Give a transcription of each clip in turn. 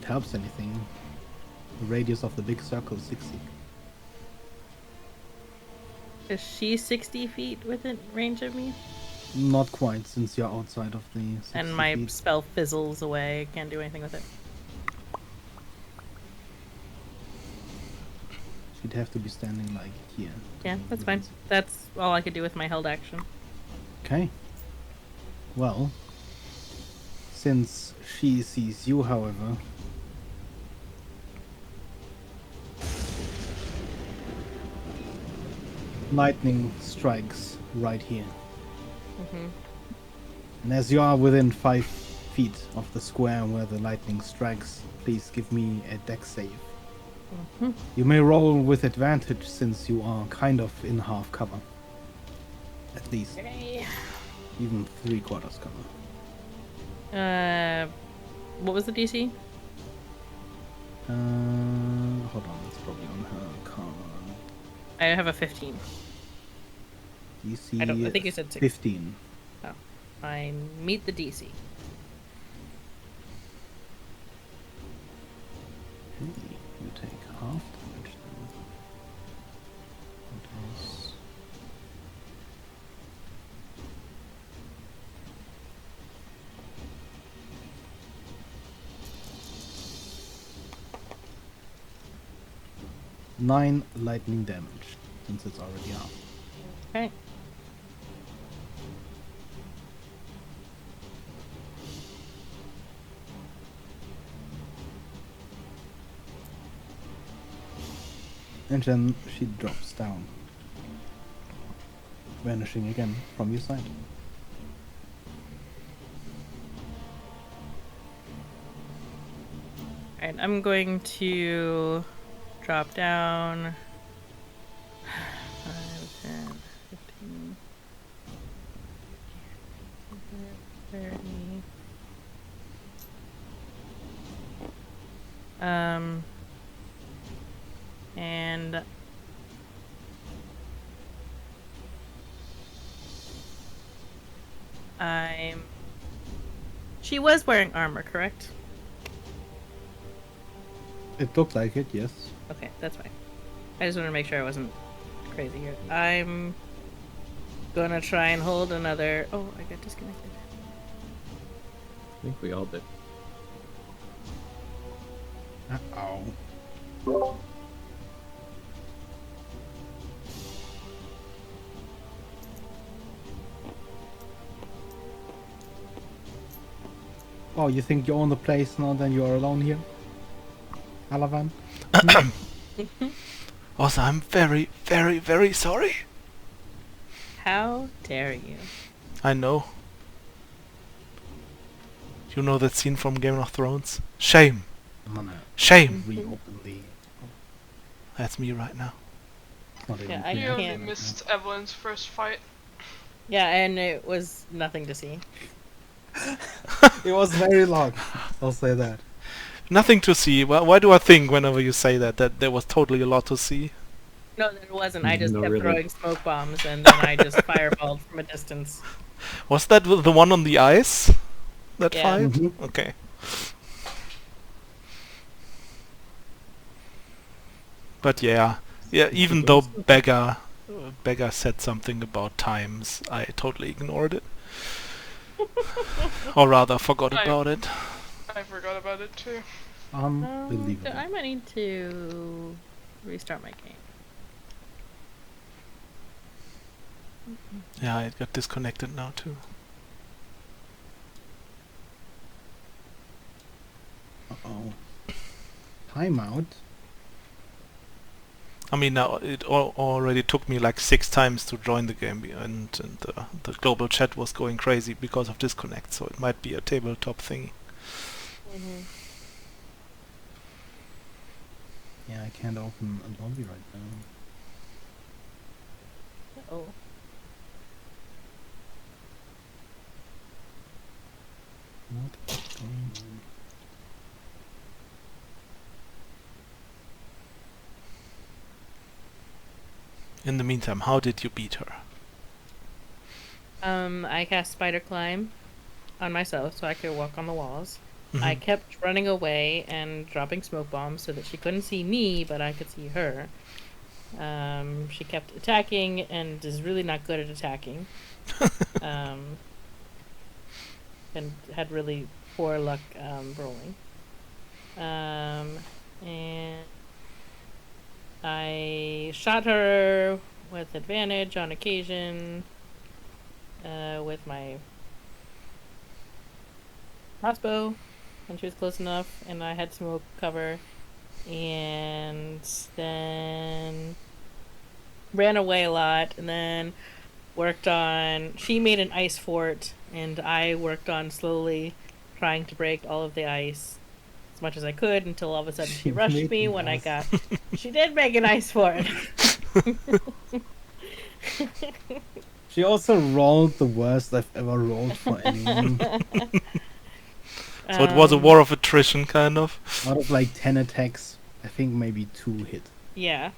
helps anything. The radius of the big circle is 60. Is she 60 feet within range of me? Not quite, since you're outside of the 60 And my feet. spell fizzles away. Can't do anything with it. She'd have to be standing like here. Yeah, that's fine. That's all I could do with my held action. Okay. Well, since she sees you, however, lightning strikes right here. Mm-hmm. And as you are within 5 feet of the square where the lightning strikes, please give me a dex save. Mm-hmm. You may roll with advantage since you are kind of in half cover. At least. Okay. Even 3/4 cover. What was the DC? Hold on, it's probably on her card. I have a 15. DC I think you said 6. 15. Oh. I meet the DC. Okay, you take half damage then. What is... Nine lightning damage, since it's already out. Okay. And then she drops down, vanishing again from your sight. Alright, I'm going to drop down 5, 10, 15, 30. And she was wearing armor, correct? It looked like it, yes. Okay, that's fine. I just wanted to make sure I wasn't crazy here. I'm gonna try and hold another... Oh, I got disconnected. I think we all did. Uh-oh. Oh, you think you own the place now, then you are alone here? Alavan? Also, I'm very, very, very sorry. How dare you? I know. You know that scene from Game of Thrones? Shame. I'm gonna Shame. reopen the... That's me right now. Not even Yeah, I clear. You only can't- missed Evelyn's first fight. Yeah, and it was nothing to see. It was very long. I'll say that. Nothing to see. Well, why do I think whenever you say that there was totally a lot to see? No, there wasn't. I just No, kept really. throwing smoke bombs, and then I just fireballed from a distance. Was that the one on the ice? That Yeah. fight? Mhm. Okay. But yeah, even though Beggar said something about times, I totally ignored it. Or rather, forgot about it. I forgot about it too. Unbelievable. I might need to restart my game. Yeah, it got disconnected now too. Uh-oh. Timeout? I mean, now it already took me like 6 times to join the game, and the global chat was going crazy because of disconnect, so it might be a tabletop thingy. Yeah, I can't open a lobby right now. Oh. What is going on? In the meantime, how did you beat her? I cast Spider Climb on myself so I could walk on the walls. I kept running away and dropping smoke bombs so that she couldn't see me, but I could see her. She kept attacking and is really not good at attacking. And had really poor luck rolling. And I shot her with advantage on occasion with my crossbow when she was close enough, and I had smoke cover. And then ran away a lot, and then worked on. She made an ice fort, and I worked on slowly trying to break all of the ice as much as I could until all of a sudden she rushed made me an when I ice- got. She did make an ice fort. She also rolled the worst I've ever rolled for anyone. So it was a war of attrition, kind of. Out of like 10 attacks, I think maybe 2 hit. Yeah.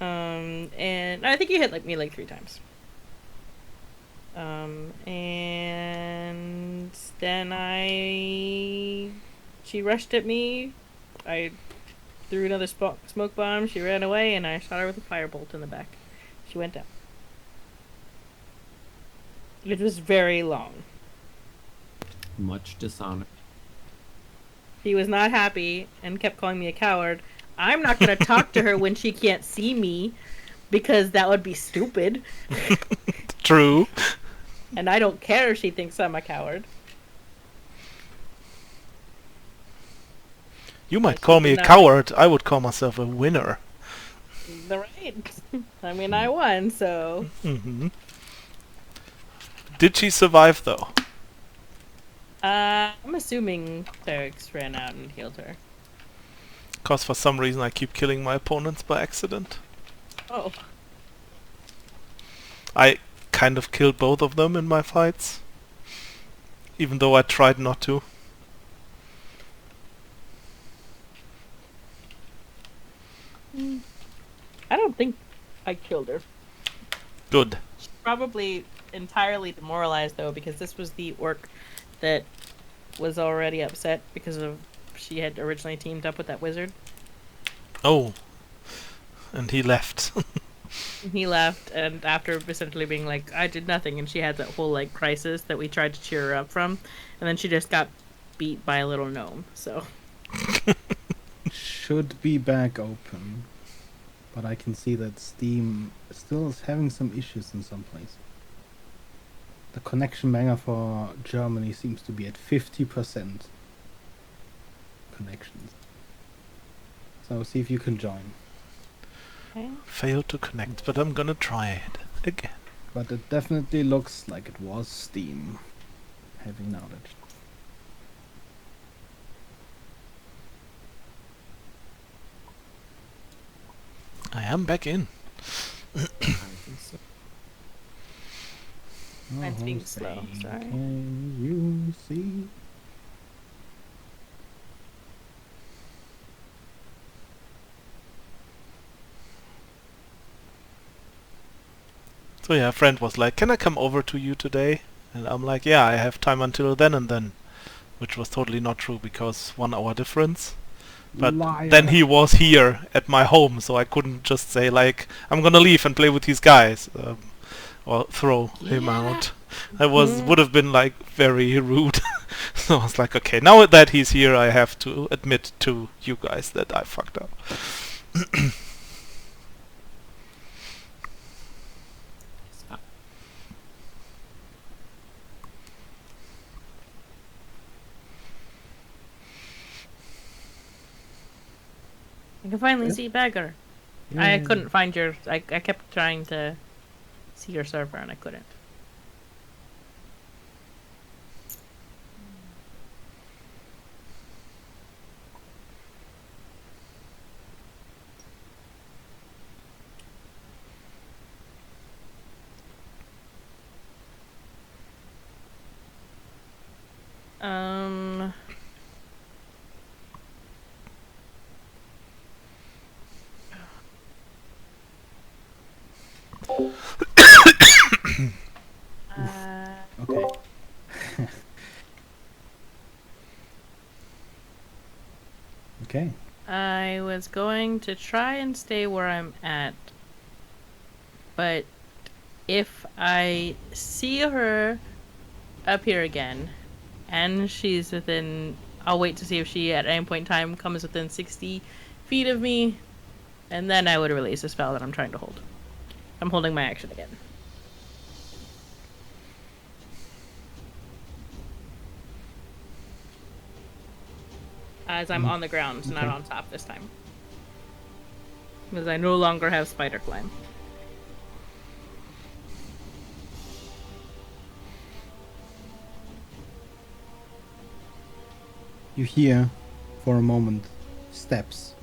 And I think you hit me 3 times. And then she rushed at me. I threw another smoke bomb. She ran away, and I shot her with a firebolt in the back. She went down. It was very long. Much dishonor. She was not happy and kept calling me a coward. I'm not going to talk to her when she can't see me, because that would be stupid. True. And I don't care if she thinks I'm a coward. You might she call me a did not- coward. I would call myself a winner. Right. I mean, I won, so... Hmm. Did she survive, though? I'm assuming clerics ran out and healed her. Because for some reason I keep killing my opponents by accident. Oh. I kind of killed both of them in my fights. Even though I tried not to. I don't think I killed her. Good. She's probably entirely demoralized, though, because this was the orc that was already upset because of she had originally teamed up with that wizard. Oh. And he left. He left, and after essentially being like, I did nothing, and she had that whole, crisis that we tried to cheer her up from, and then she just got beat by a little gnome, so... Should be back open. But I can see that Steam still is having some issues in some places. The connection banger for Germany seems to be at 50% connections. So see if you can join. Okay. Failed to connect, but I'm gonna try it again. But it definitely looks like it was Steam having an outage. I am back in. I think so. Mine's being Oh, slow, say, sorry. Can you see? So yeah, a friend was like, can I come over to you today? And I'm like, yeah, I have time until then and then. Which was totally not true because 1 hour difference. But Liar. then he was here at my home, so I couldn't just say I'm gonna leave and play with these guys. Or throw him out. That would have been very rude. So I was like, okay, now that he's here I have to admit to you guys that I fucked up. Stop. I can finally see Bagger. I couldn't find your... I kept trying to see your server, and I couldn't. Um... Okay. I was going to try and stay where I'm at, but if I see her up here again, and she's within... I'll wait to see if she at any point in time comes within 60 feet of me, and then I would release the spell that I'm trying to hold. I'm holding my action again. As I'm on the ground, not Okay. on top this time. Because I no longer have spider climb. You hear, for a moment, steps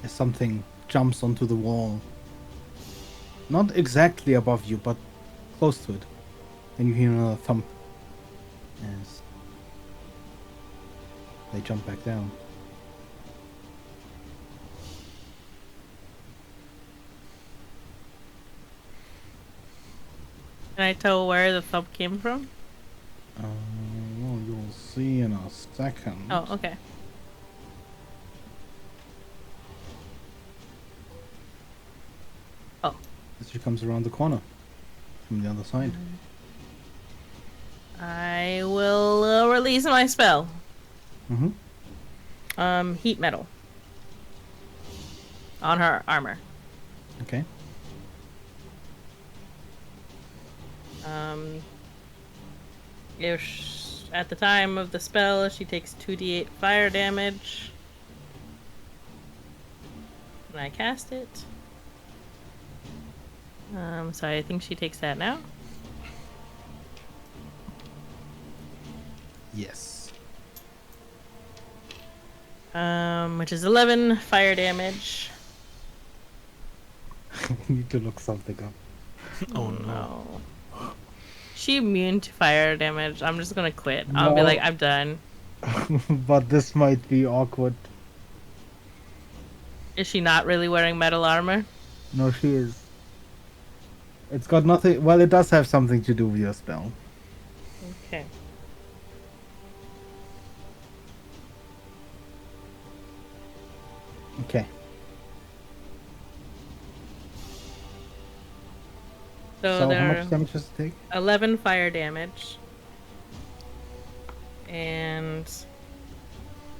as something jumps onto the wall. Not exactly above you, but close to it. And you hear another thump as they jump back down. Can I tell where the thump came from? Well, you'll see in a second. Oh, okay. Oh. As she comes around the corner from the other side. I will release my spell. Mm-hmm. Heat metal. On her armor. Okay. If at the time of the spell she takes 2d8 fire damage, when I cast it. So I think she takes that now. Yes. Which is 11 fire damage. You need to look something up. Oh no. She immune to fire damage. I'm just gonna quit. I'll be No. like, I'm done. But this might be awkward. Is she not really wearing metal armor? No, she is. It's got nothing. Well, it does have something to do with your spell. Okay. Okay. So, So how there much damage does it take? 11 fire damage. And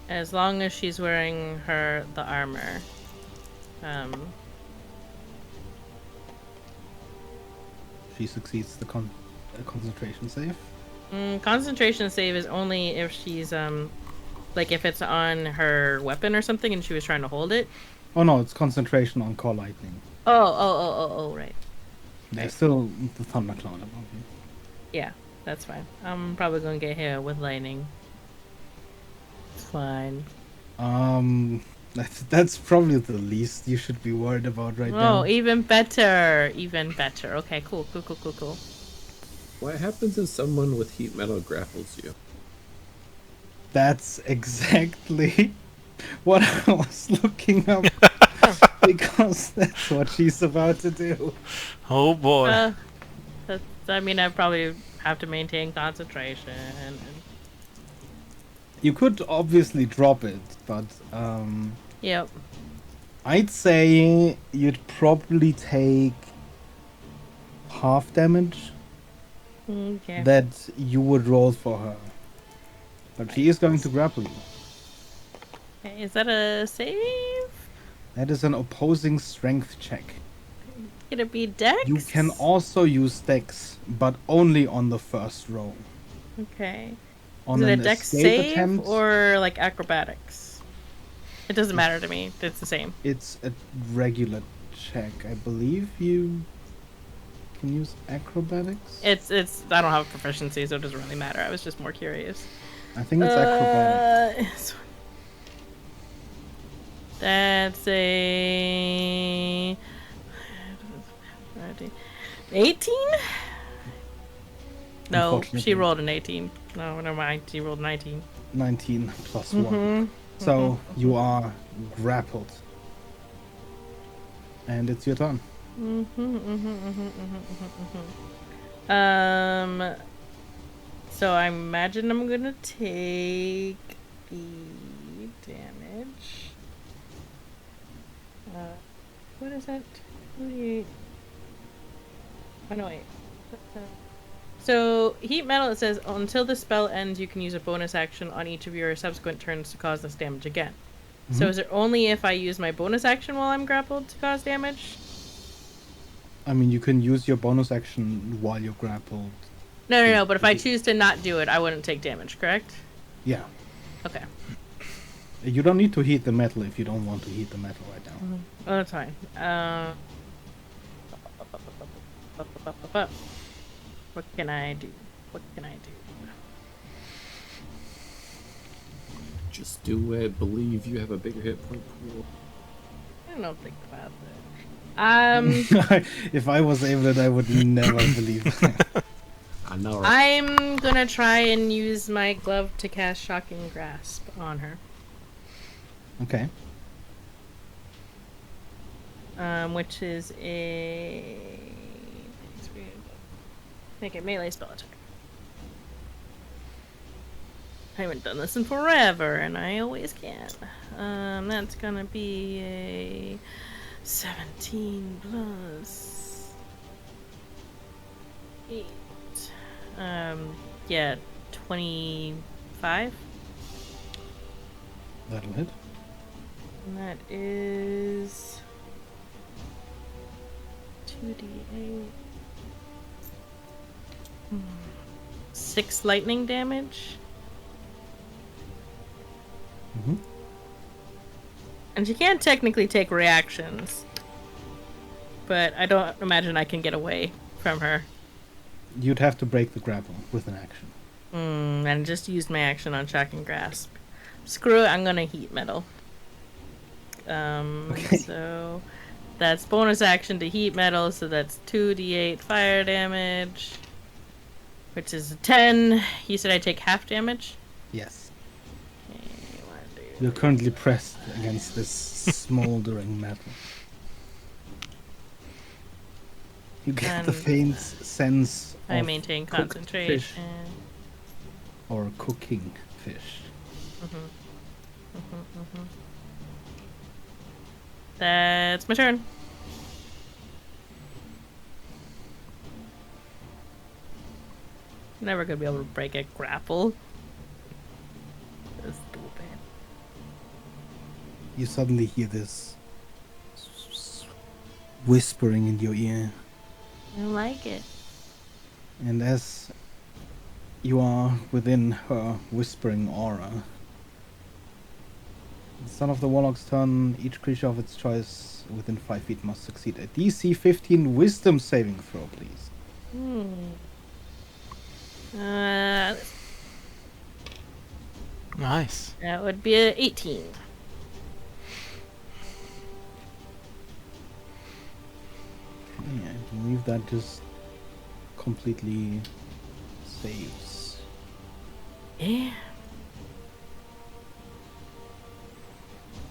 as long as she's wearing the armor, She succeeds the concentration save. concentration save is only if she's like if it's on her weapon or something and she was trying to hold it. Oh no, it's concentration on core lightning. Oh, right. There's still the thundercloud above you. Yeah, that's fine. I'm probably gonna get hit with lightning. It's fine. That's probably the least you should be worried about right now. Oh, even better. Even better. Okay, cool. What happens if someone with heat metal grapples you? That's exactly what I was looking up. Because that's what she's about to do. Oh boy. I mean, I probably have to maintain concentration. You could obviously drop it, but Yep. I'd say you'd probably take half damage Okay. that you would roll for her. But she is going to grapple you. Okay, is that a save? That is an opposing strength check. Could it be Dex? You can also use Dex, but only on the first roll. Okay. On Is it a an Dex escape save attempt, or like acrobatics? It doesn't matter to me. It's the same. it's a regular check. I believe you can use acrobatics. It's. I don't have proficiency, so it doesn't really matter. I was just more curious. I think it's acrobatics. That's a 18? No, she Unfortunately. rolled an 18. No, never mind. She rolled 19. 19 plus 1. So you are grappled. And it's your turn. So I imagine I'm gonna take the damage. is that? 28. Oh no, wait. So, heat metal, it says, until the spell ends, you can use a bonus action on each of your subsequent turns to cause this damage again. So is it only if I use my bonus action while I'm grappled to cause damage? I mean, you can use your bonus action while you're grappled. No, but if I choose to not do it, I wouldn't take damage, correct? Yeah. Okay. You don't need to heat the metal if you don't want to heat the metal right now. Oh, that's fine. What can I do? What can I do? Just do it. Believe you have a bigger hit point pool. I don't think about that. If I was able to, I would never believe that. I know. Right? I'm gonna try and use my glove to cast Shocking Grasp on her. Okay. Which is a... Make a melee spell attack. I haven't done this in forever, and I always can. That's gonna be a 17 plus 8. Yeah, 25. That'll hit. And that is 2d8. 6 lightning damage. Mm-hmm. And she can technically take reactions, but I don't imagine I can get away from her. You'd have to break the grapple with an action. And just used my action on Shocking Grasp. Screw it, I'm gonna heat metal. Okay. So that's bonus action to heat metal, so that's 2d8 fire damage, which is a 10. You said I take half damage? Yes. Okay, 1, 2, You're currently pressed against this smoldering metal. You get the And faint sense I of maintain cooked concentration. fish or cooking fish. That's my turn. Never gonna be able to break a grapple. That's stupid. You suddenly hear this whispering in your ear, I like it. and as you are within her whispering aura, the son of the warlock's turn, each creature of its choice within 5 feet must succeed a DC 15 wisdom saving throw, please. Nice. That would be a 18. Yeah, I believe that just completely saves. Yeah.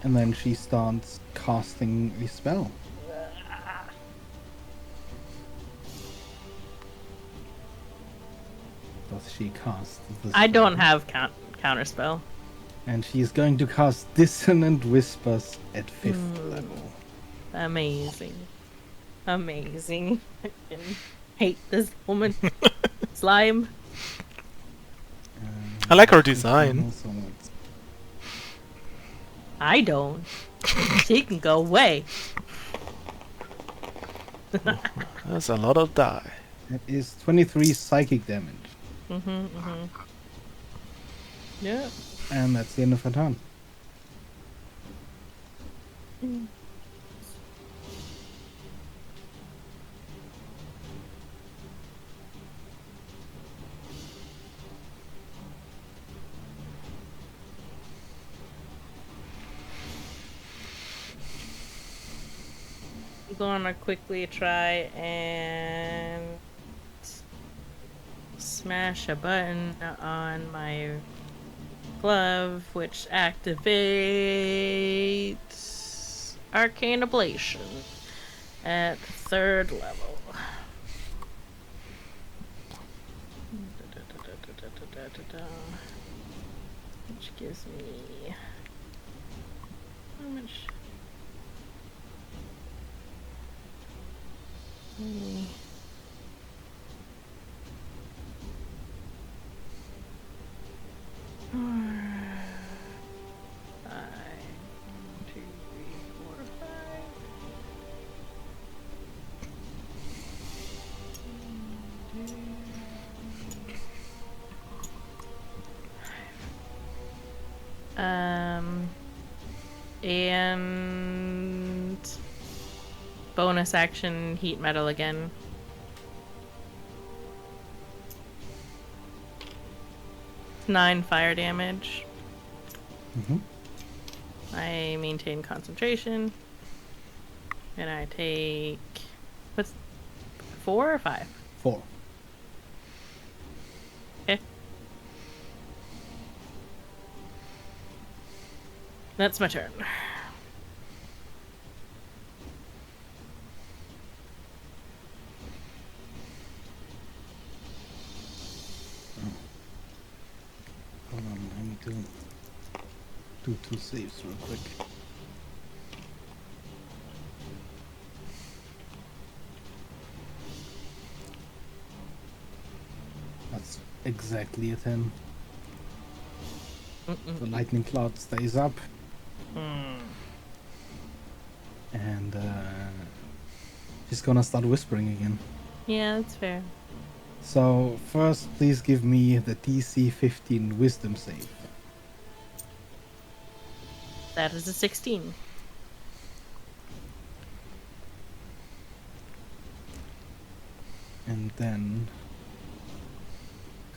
And then she starts casting a spell. Does she cast the I don't spell? have counterspell. And she is going to cast Dissonant Whispers at 5th level. Amazing. Amazing. I fucking hate this woman. Slime. I like her design. Also, it's- I don't. She can go away. That's a lot of die. That is 23 psychic damage. Yeah. And that's the end of her turn. I'm gonna quickly try and smash a button on my glove, which activates Arcane Ablation at 3rd level. Which gives me how much? Mm. Five. 1, 2, 3, 4, 5. And bonus action heat metal again. Nine fire damage. Mm-hmm. I maintain concentration. And I take what's 4 or 5? 4. Okay. That's my turn. Hold on, let me do 2 saves real quick. That's exactly a 10. The lightning cloud stays up. And she's gonna start whispering again. Yeah, that's fair. So first, please give me the DC 15 wisdom save. That is a 16. And then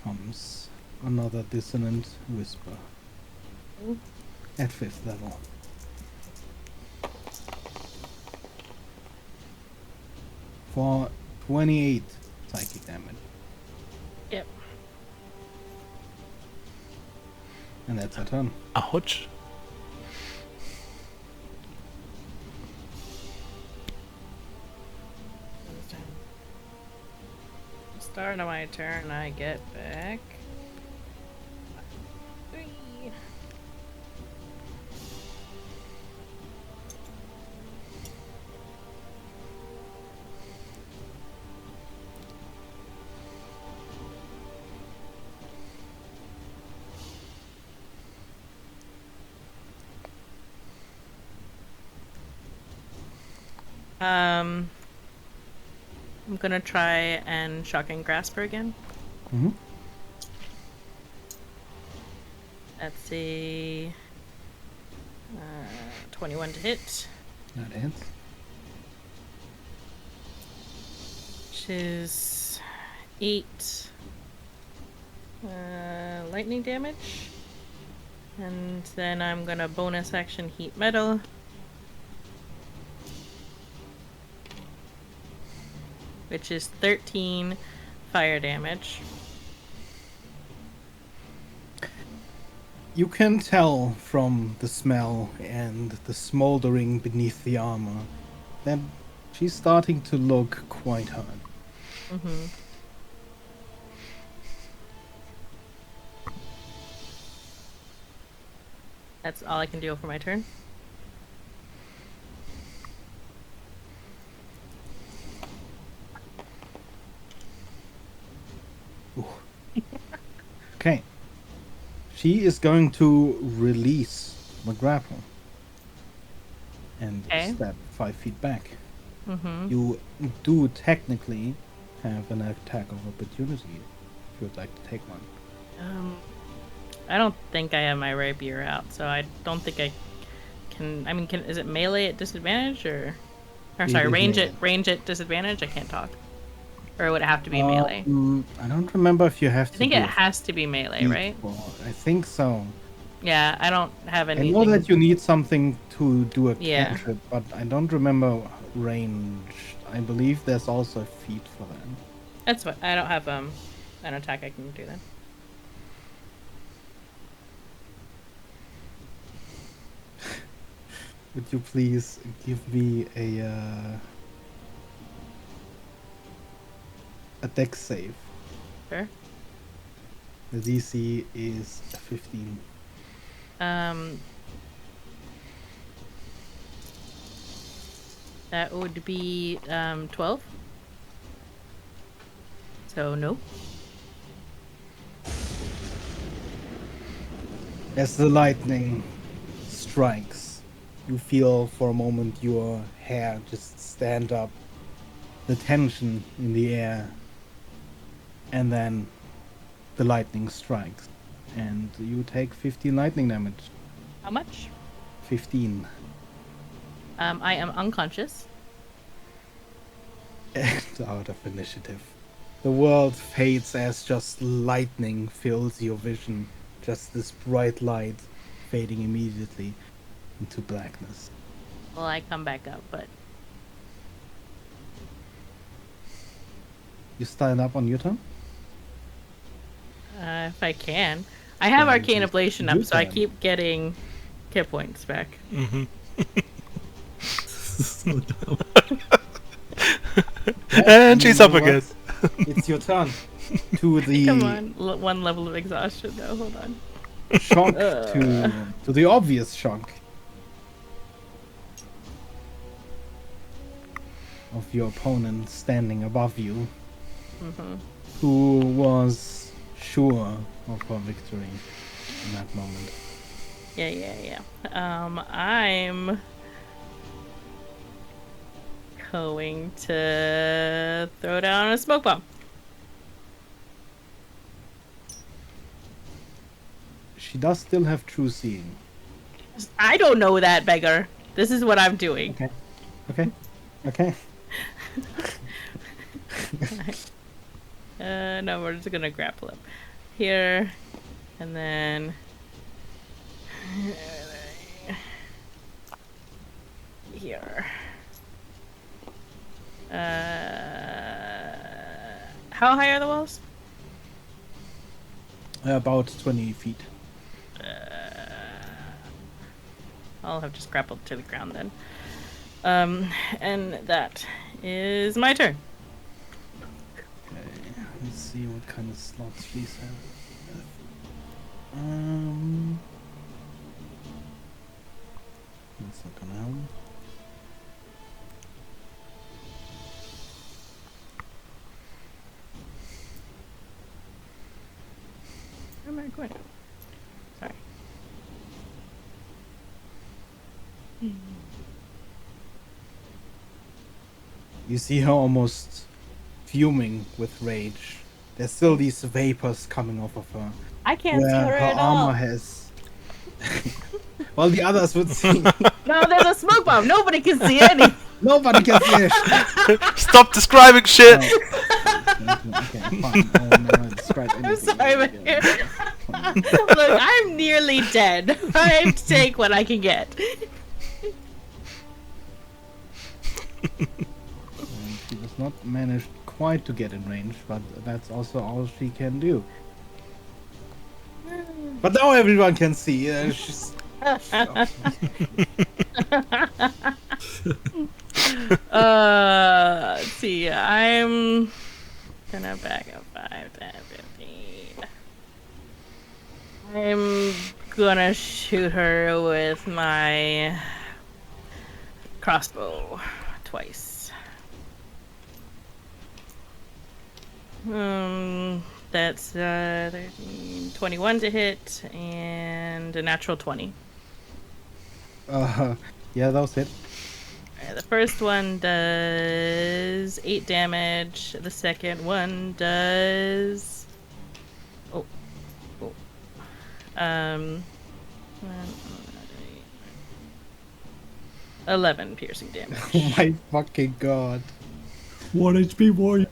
comes another dissonant whisper at 5th level. For 28 psychic damage. Yep. And that's her turn. Ouch. Start of my turn, I get back 3. I'm gonna try and shocking grasp her again. Mm-hmm. That's a 21 to hit. That hits. Which is 8 lightning damage. And then I'm gonna bonus action heat metal. Which is 13 fire damage. You can tell from the smell and the smoldering beneath the armor that she's starting to look quite hurt. Mm-hmm. That's all I can do for my turn. Okay. She is going to release the grapple and Okay. step 5 feet back. Mm-hmm. You do technically have an attack of opportunity if you would like to take one. I don't think I have my rapier out, so I don't think I can. I mean, is it melee at disadvantage or It sorry, is melee. range at disadvantage? I can't talk. Or would it have to be melee? I don't remember if you have to. I think do it a has to be melee, feat right? for- I think so. Yeah, I don't have I anything. know that you need something to do a Yeah. cantrip, but I don't remember range. I believe there's also a feat for that. That's what I don't have an attack I can do then. Would you please give me a dex save? Sure. The DC is 15. That would be 12. So no. As the lightning strikes, you feel for a moment your hair just stand up, the tension in the air, and then the lightning strikes, and you take 15 lightning damage. How much? 15. I am unconscious. And out of initiative. The world fades as just lightning fills your vision. Just this bright light fading immediately into blackness. Well, I come back up, but You stand up on your turn? if I can. I have Yeah, Arcane you- Ablation you up, so I can. keep getting hit points back. Mm-hmm. So dumb. And she's You up know again. what? It's your turn. To the Come on, one level of exhaustion though. Hold on. shock, to the obvious shock of your opponent standing above you, who was sure of her victory in that moment. Yeah. I'm going to throw down a smoke bomb. She does still have true seeing. I don't know that, beggar. This is what I'm doing. Okay. No, we're just gonna grapple him here, and then here. How high are the walls? About 20 feet. I'll have just grappled to the ground then. And that is my turn. Okay, let's see what kind of slots these have. That's not gonna help. Where am I going? Sorry. You see her almost fuming with rage. There's still these vapors coming off of her. I can't see Where her her at armor all. has. Well, the others would see. No, there's a smoke bomb. Nobody can see anything. Nobody can see it. Stop describing shit! Okay, fine. I will never describe I'm anything. sorry, but look, I'm nearly dead. I have to take what I can get. And she does not manage quite to get in range, but that's also all she can do. But now everyone can see. She's... Let's see. I'm gonna back up 5, 10, 15. I'm gonna shoot her with my crossbow twice. That's 13, 21 to hit and a natural 20. Yeah, that was it. Alright, the first one does 8 damage. The second one does... Oh. 11 piercing damage. Oh my fucking god. 1 HP warrior.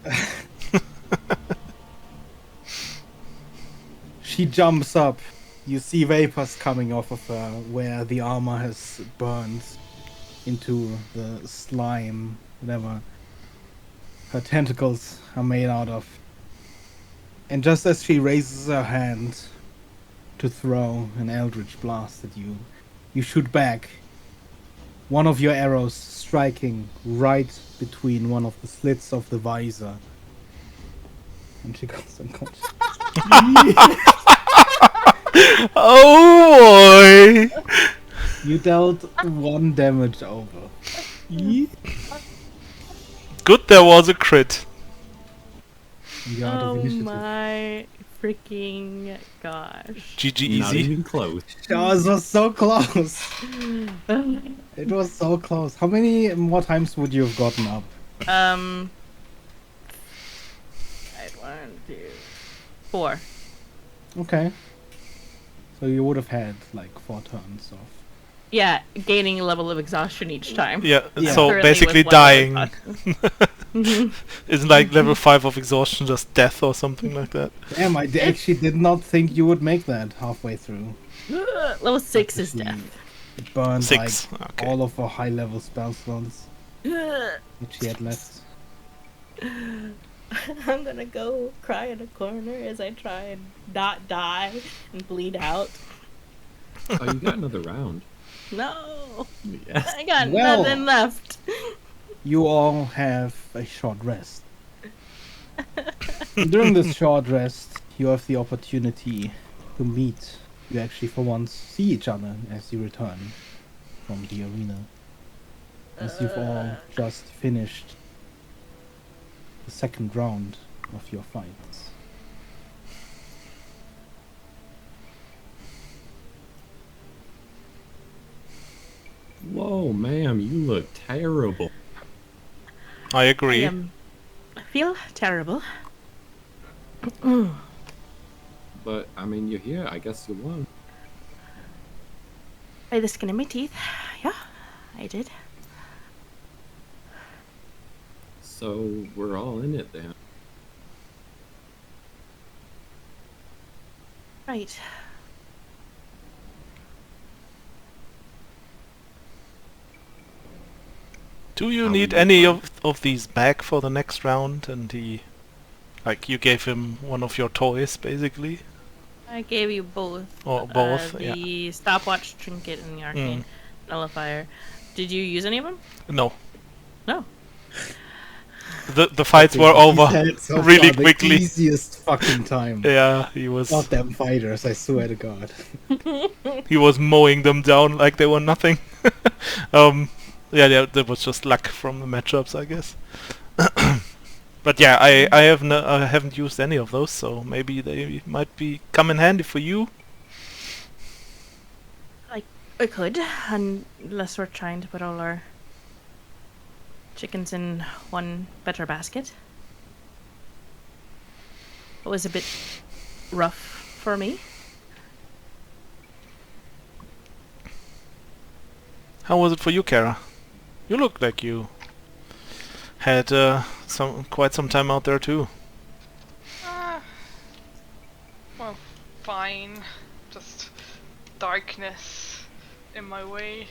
She jumps up. You see vapors coming off of her where the armor has burned into the slime, whatever her tentacles are made out of. And just as she raises her hand to throw an eldritch blast at you, you shoot back, one of your arrows striking right between one of the slits of the visor. And she goes unconscious. Oh boy! You dealt 1 damage over. Good there was a crit. You're out of Oh initiative. my freaking gosh. GG Not easy. even close. Oh, it was so close. It was so close. How many more times would you have gotten up? Right, 1, 2, 4. Okay. So you would have had like 4 turns of. Yeah, gaining a level of exhaustion each time. Yeah, Yeah. so Currently basically with one level dying. exhaustion. Isn't like level 5 of exhaustion just death or something like that? Damn, actually did not think you would make that halfway through. Level 6 is She death. burned 6. like Okay. all of her high level spell slots that she had left. I'm gonna go cry in a corner as I try and not die and bleed out. Oh, you got another round. No, Yes. I got Well. nothing left. You all have a short rest. During this short rest, you have the opportunity to meet. You actually, for once, see each other as you return from the arena. As you've all just finished the second round of your fights. Whoa, ma'am, you look terrible. I agree. I feel terrible. But, I mean, you're here. I guess you won. By the skin of my teeth. Yeah, I did. So, we're all in it then. Right. Do you How need are you any doing? of these back for the next round? And like you gave him one of your toys, basically, I gave you both. or both? The stopwatch trinket and the arcane nullifier. Did you use any of them? No, No. the fights were over really The quickly. easiest fucking time. Yeah, he was Goddamn fighters, I swear to God. mowing them down like they were nothing. Yeah, that was just luck from the matchups, I guess. But yeah, I haven't used any of those, so maybe they might come in handy for you. I could, unless we're trying to put all our chickens in one better basket. It was a bit rough for me. How was it for you, Kara? You look like you had quite some time out there too. Well, fine. Just darkness in my way.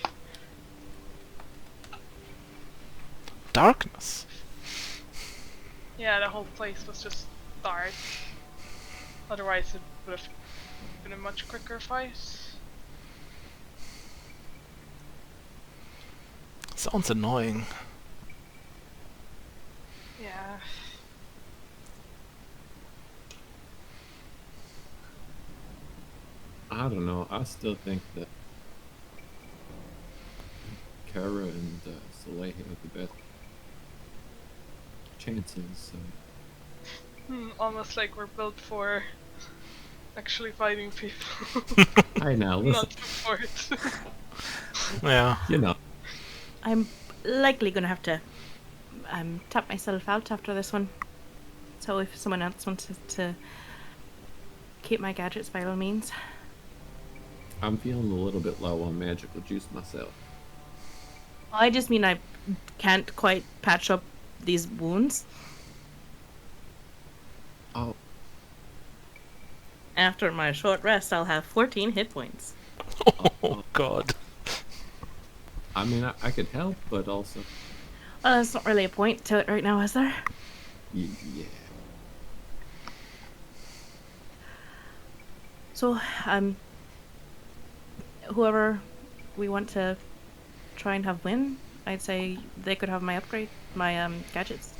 Darkness. Yeah, the whole place was just dark. Otherwise, it would have been a much quicker fight. Sounds annoying. Yeah. I don't know. I still think that Kara and Soleil have the best chances. So. Almost like we're built for actually fighting people, Hi now, listen. not support. Yeah. You know. I'm likely gonna have to tap myself out after this one. So if someone else wants to keep my gadgets, by all means. I'm feeling a little bit low on magical juice myself. I just mean I can't quite patch up these wounds. Oh, After my short rest, I'll have 14 hit points. Oh God. I mean, I could help, but also, Well, there's not really a point to it right now, is there? yeah. So, whoever we want to try and have win, I'd say they could have my upgrade, my gadgets.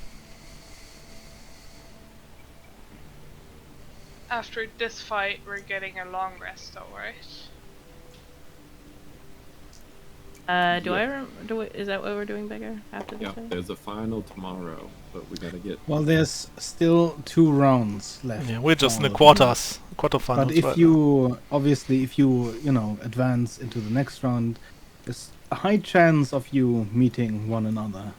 After this fight, we're getting a long rest, though, right? Is that what we're doing, Bigger? After this Yeah, fight? there's a final tomorrow, but we gotta get. Well, there's still 2 rounds left. Yeah, we're just in the for all of them. quarterfinals But if right now. you, obviously, if you, advance into the next round, there's a high chance of you meeting one another.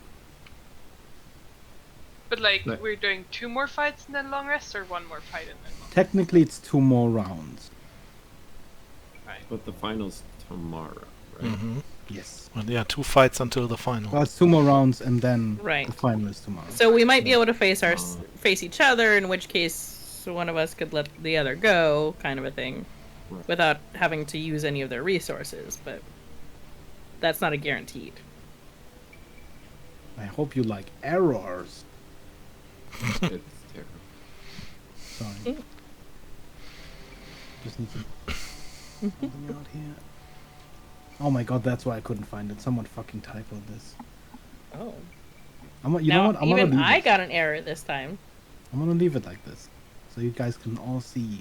But like, Right. we're doing 2 more fights and then long rest, or 1 more fight and then long rest? Technically, it's 2 more rounds. Right. But the finals tomorrow, right? Mm-hmm. Yes. Well, yeah, 2 fights until the final. Well, it's 2 more rounds, and then Right. the final is tomorrow. So we might be able to face Oh. face each other, in which case one of us could let the other go, kind of a thing, Right. without having to use any of their resources. But that's not a guaranteed. I hope you like errors. It's terrible. Sorry. Just need to something out here. Oh my god, that's why I couldn't find it. Someone fucking typoed this. Oh. You know what? I'm gonna Even leave I it. got an error this time. I'm gonna leave it like this, so you guys can all see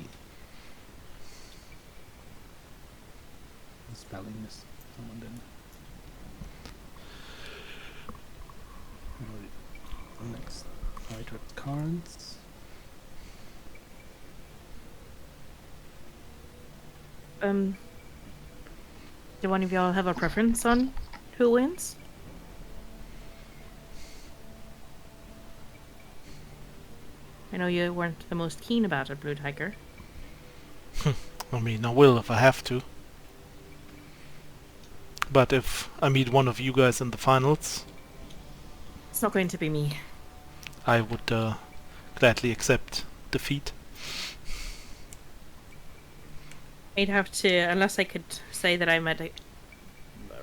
the spelling is someone did. Next, writer cards. Do one of y'all have a preference on who wins? I know you weren't the most keen about it, Blue Tiger. I mean, I will if I have to. But if I meet one of you guys in the finals, It's not going to be me. I would gladly accept defeat. I'd have to, unless I could say that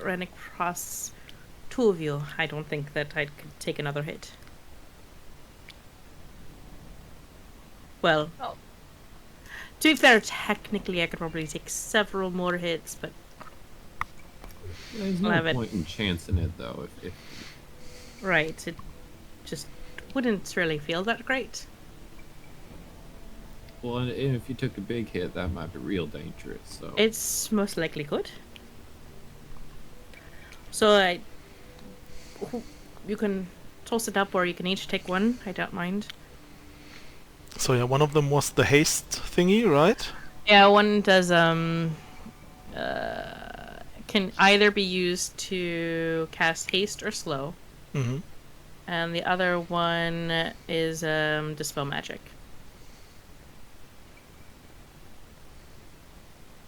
ran across 2 of you, I don't think that I could take another hit. Well, Oh. to be fair, technically I could probably take several more hits, but There's I'll no have it. point in chancing it though. If right, it just wouldn't really feel that great. well, and if you took a big hit, that might be real dangerous. So It's most likely good. So you can toss it up, or you can each take one. I don't mind. So yeah, one of them was the haste thingy, right? Yeah, one does can either be used to cast haste or slow, Mm-hmm. and the other one is dispel magic.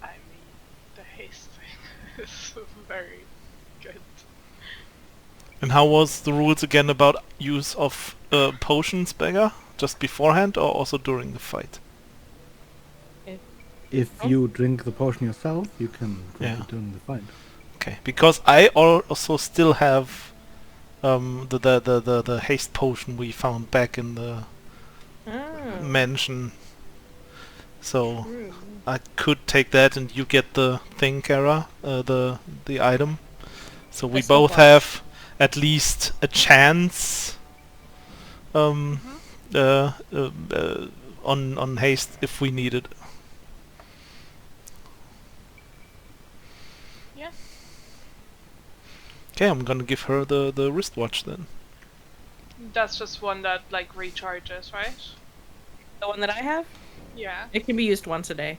I mean, the haste thing is very good. And how was the rules again about use of potions, Beggar? Just beforehand or also during the fight? If you drink the potion yourself, you can drink Yeah. it during the fight. Okay, because I also still have the haste potion we found back in the Oh. mansion. So I could take that and you get the thing, Kara, the item. So we That's not both bad. have at least a chance on haste if we need it. Yeah. Okay, I'm gonna give her the wristwatch then. That's just one that like recharges, right? The one that I have, Yeah. it can be used once a day.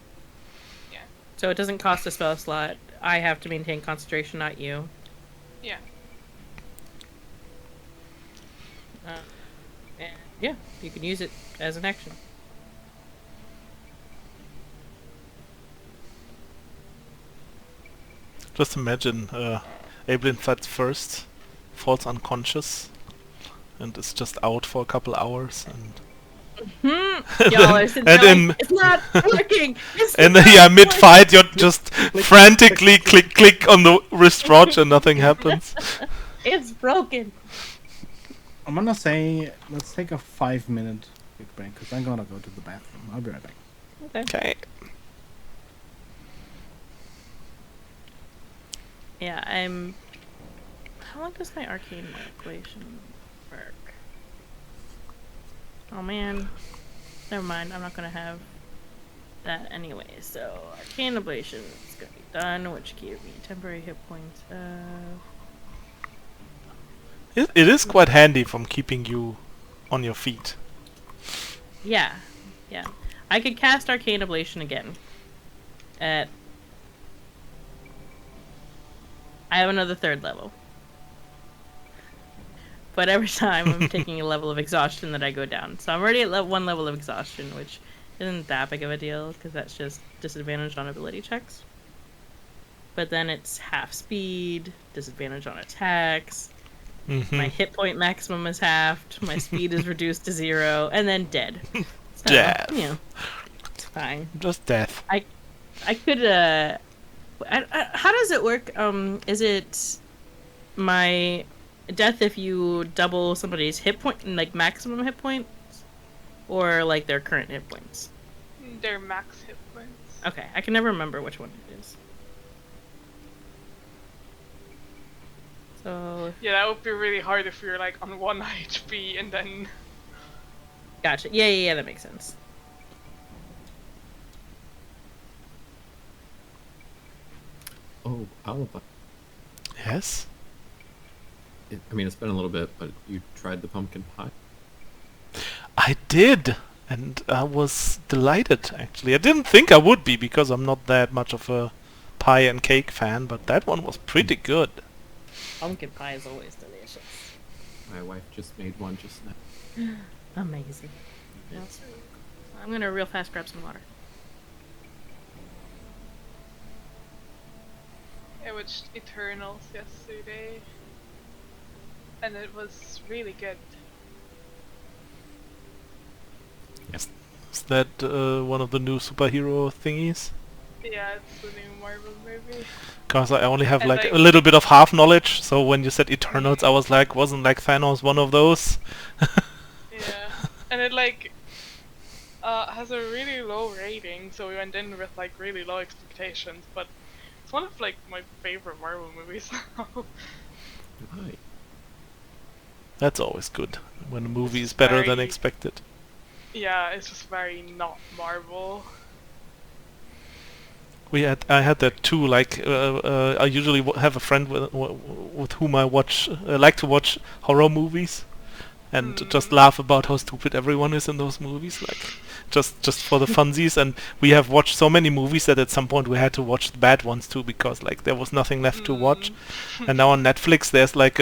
Yeah. So it doesn't cost a spell slot. I have to maintain concentration, not you. Yeah. And yeah, you can use it as an action. Just imagine Ablin fights first, falls unconscious, and is just out for a couple hours, and Y'all are sitting and there in- like, it's not working. It's and not yeah, working." mid-fight you're just frantically click on the wristwatch and nothing happens. It's broken. I'm gonna say let's take a 5-minute quick break because I'm gonna go to the bathroom. I'll be right back. Okay. Okay. Yeah, how long does my arcane manipulation work? Oh man. Never mind, I'm not gonna have that anyway, so arcane ablation is gonna be done, which gave me temporary hit points. It is quite handy from keeping you on your feet. Yeah. I could cast Arcane Ablation again. I have another 3rd level. But every time I'm taking a level of exhaustion that I go down. So I'm already at 1 level of exhaustion, which isn't that big of a deal, because that's just disadvantage on ability checks. But then it's half speed, disadvantage on attacks, my hit point maximum is halved, my speed is reduced to 0, and then dead. So, Death. you know, it's fine. Just death. I could, how does it work? Is it my death if you double somebody's hit point, like maximum hit points? Or like their current hit points? Their max hit points. Okay, I can never remember which one it is. So... Yeah, that would be really hard if you're like on 1 HP and then... Gotcha. Yeah, that makes sense. Oh, Alva. Yes? I mean, it's been a little bit, but you tried the pumpkin pie? I did! And I was delighted, actually. I didn't think I would be, because I'm not that much of a pie and cake fan, but that one was pretty good. Pumpkin pie is always delicious. My wife just made one just now. Amazing. Yes. I'm gonna real fast grab some water. I watched Eternals yesterday. And it was really good. Yes. Is that one of the new superhero thingies? Yeah, it's the new Marvel movie. Because I only have And, like like- a little bit of half knowledge, so when you said Eternals, I was like, wasn't like Thanos one of those? Yeah. And it like has a really low rating, so we went in with like really low expectations, but it's one of like my favorite Marvel movies now. Hi. That's always good, when a movie is better than very- expected. Yeah, it's just very not Marvel. I had that too. Like I usually have a friend with whom I like to watch horror movies, and just laugh about how stupid everyone is in those movies. Like just for the funsies. And we have watched so many movies that at some point we had to watch the bad ones too, because like there was nothing left to watch. And now on Netflix there's like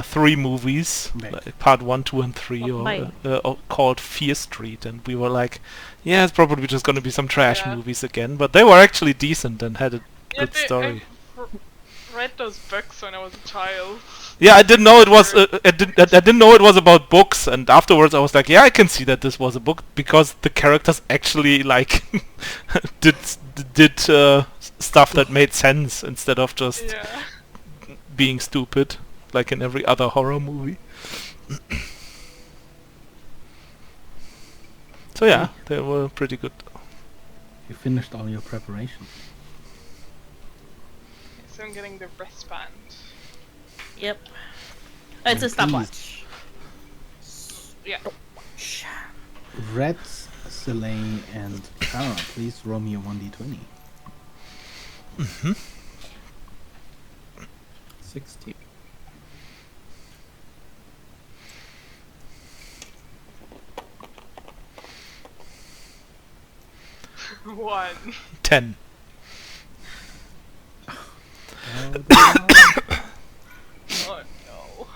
3 movies, Right. like part 1, 2, and 3, Oh, called Fear Street, and we were like, yeah, it's probably just going to be some trash Yeah. movies again, but they were actually decent and had a good story. I read those books when I was a child. Yeah, I didn't know it was. I didn't know it was about books, and afterwards I was like, yeah, I can see that this was a book, because the characters actually like did stuff that made sense instead of just Yeah. being stupid, like in every other horror movie. So yeah, they were pretty good. You finished all your preparation. So I'm getting the wristband. Yep. It's a Please. stopwatch. Yeah. Red, Selene, and Kara, please roll me a 1d20. 16. One. 10. Oh no.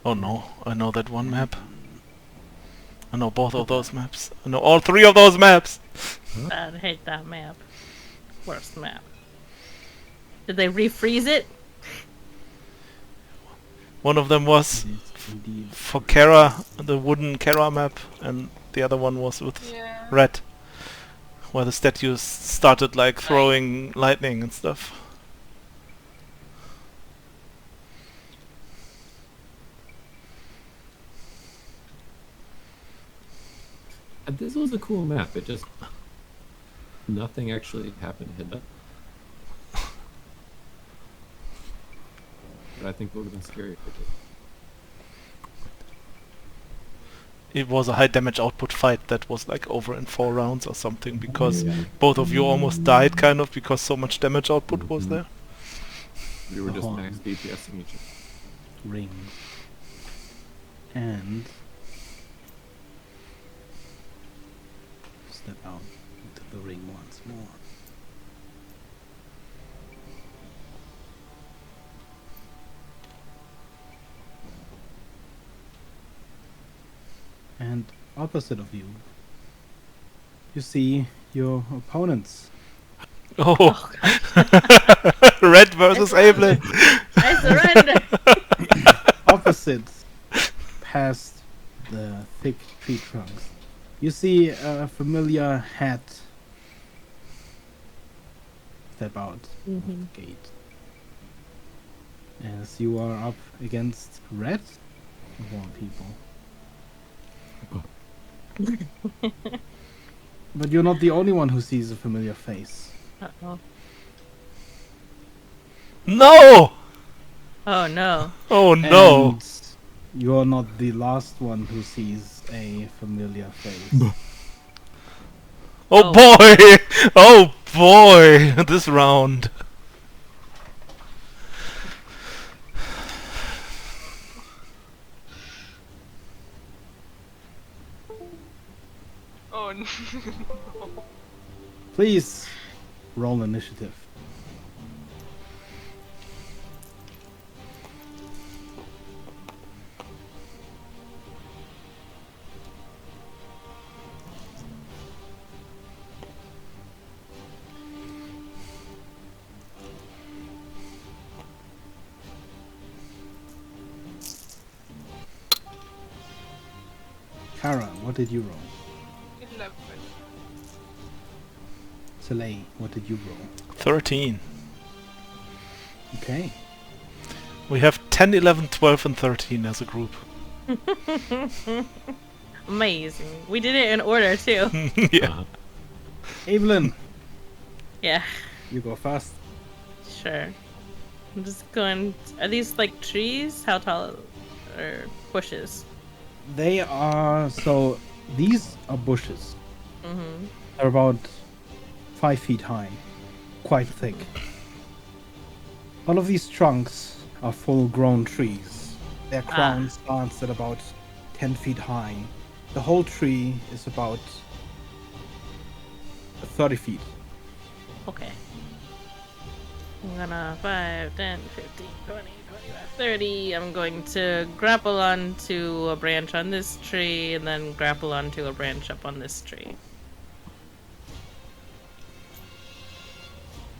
Oh no, I know that one map. I know both of those maps. I know all 3 of those maps. I hate that map. Worst map. Did they refreeze it? One of them was It is indeed. for Kara, the wooden Kara map, and the other one was with Yeah. Red, where the statues started like throwing lightning and stuff. This was a cool map. It just nothing actually happened to hit that. But I think it would have been scary if it did. it was a high damage output fight that was like over in 4 rounds or something, because Yeah. both of you almost died kind of because so much damage output was there. We were just Oh. max DPSing each other. Rings. And step out into the ring once more. And opposite of you, you see your opponents. Oh, Red versus Abelin. I surrender. Opposite, past the thick tree trunks, you see a familiar hat step out of the gate. As you are up against Red, of all people. But you're not the only one who sees a familiar face. Uh-oh. No! Oh no. Oh no! And you're not the last one who sees a familiar face. Oh boy! Oh boy! This round. Oh no. Please roll initiative. Kara, what did you roll? 11. Soleil, what did you roll? 13. Okay. We have 10, 11, 12 and 13 as a group. Amazing. We did it in order too. Yeah. Evelyn, Yeah, you go first. sure. I'm just going. Are these like trees? How tall? Or bushes? They are so. These are bushes. Mm-hmm. They're about 5 feet high, quite thick. All of these trunks are full-grown trees. Their crown starts at about 10 feet high. The whole tree is about 30 feet. Okay. I'm gonna 5, 10, 15, 20, 25, 30. I'm going to grapple onto a branch on this tree and then grapple onto a branch up on this tree.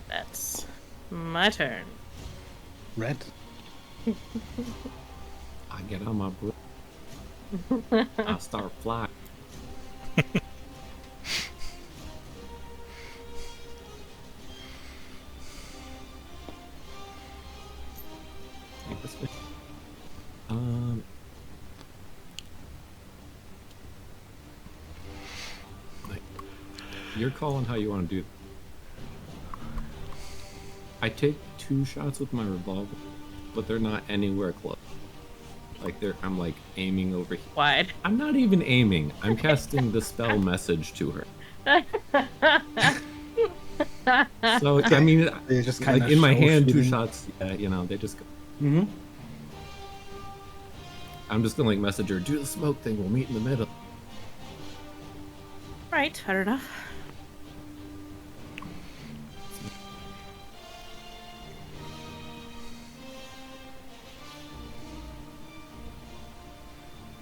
That's my turn. Red, I get on my broom. I start flying. Like this way. Like, you're calling how you want to do it. I take 2 shots with my revolver, but they're not anywhere close. Like I'm like aiming over here. Wide. I'm not even aiming. I'm casting the spell message to her. So I mean, they just like kind of in my hand, 2 shots. Yeah, you know, they just go. Mm-hmm. I'm just gonna like message her. Do the smoke thing. We'll meet in the middle. Right, fair enough.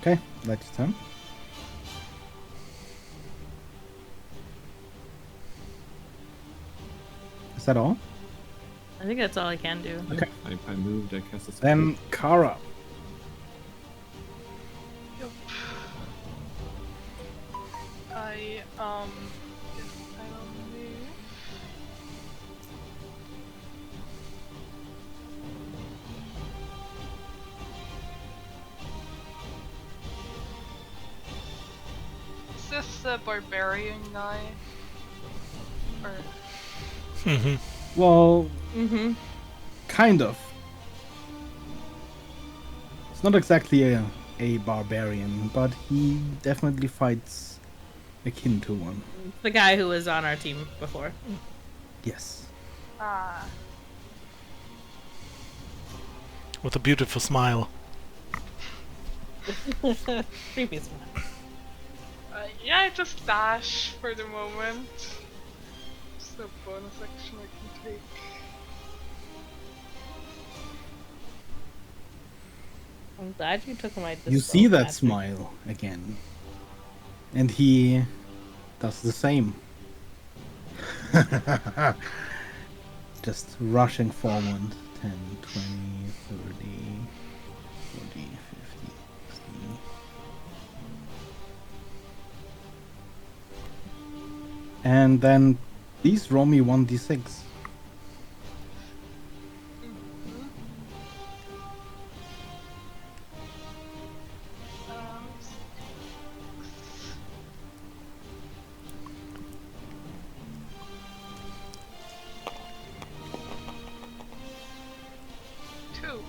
Okay, that's turn. Is that all? I think that's all I can do. Okay. I moved. I cast a spell. Then Kara. Yup. I guess I'll move. Is this the barbarian guy? Or Well, Mm-hmm. kind of. It's not exactly a a barbarian, but he definitely fights akin to one. The guy who was on our team before. Yes. Ah. With a beautiful smile. Creepy smile. Yeah, I just dash for the moment. Just a bonus action I can take. I'm glad you took my You see that Patrick. smile again. And he does the same. Just rushing forward. 10, 20, 30, 40, 50, 60. And then please roll me 1d6. Um, 2.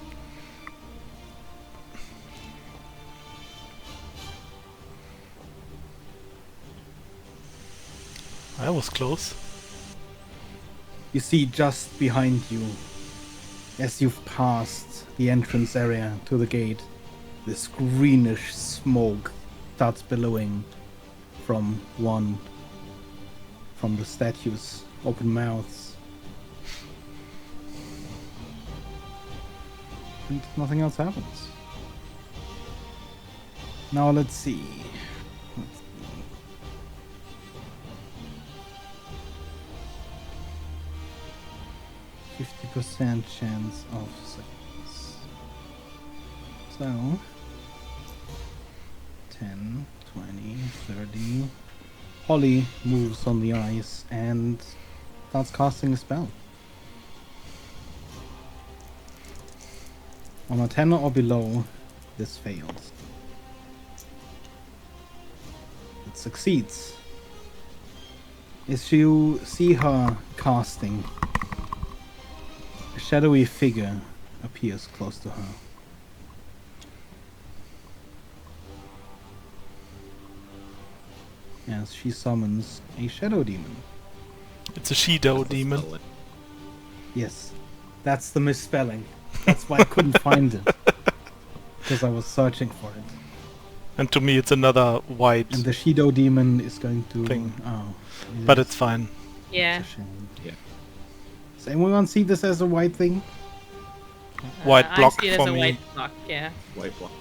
I was close. You see just behind you, as you've passed the entrance area to the gate, this greenish smoke starts billowing from the statues' open mouths. And nothing else happens. Now let's see. 50% chance of success. So 10, 20, 30. Holly moves on the ice and starts casting a spell. On a 10 or below, this fails. It succeeds. As you see her casting, a shadowy figure appears close to her. As she summons a shadow demon. It's a Shido That's the demon. spell. Yes, that's the misspelling. That's why I couldn't find it. Because I was searching for it. And to me it's another white, And the Shido demon is going to... Thing. Oh. but yes. it's fine. Yeah. It's a shame. Yeah. Does anyone see this as a white thing? White I block see it for as a me. white block, yeah. White block.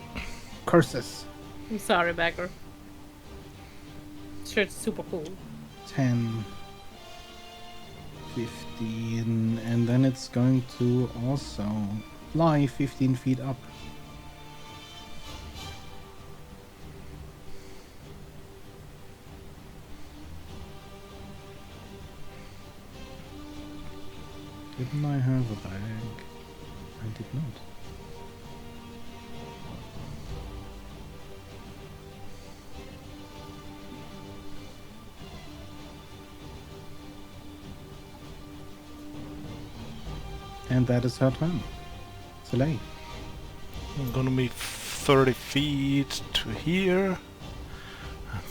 Curses. I'm sorry, Bagger. Shirt's super cool. 10, 15, and then it's going to also fly 15 feet up. Didn't I have a bag? I did not. And that is her turn. Soleil. I'm gonna be 30 feet to here.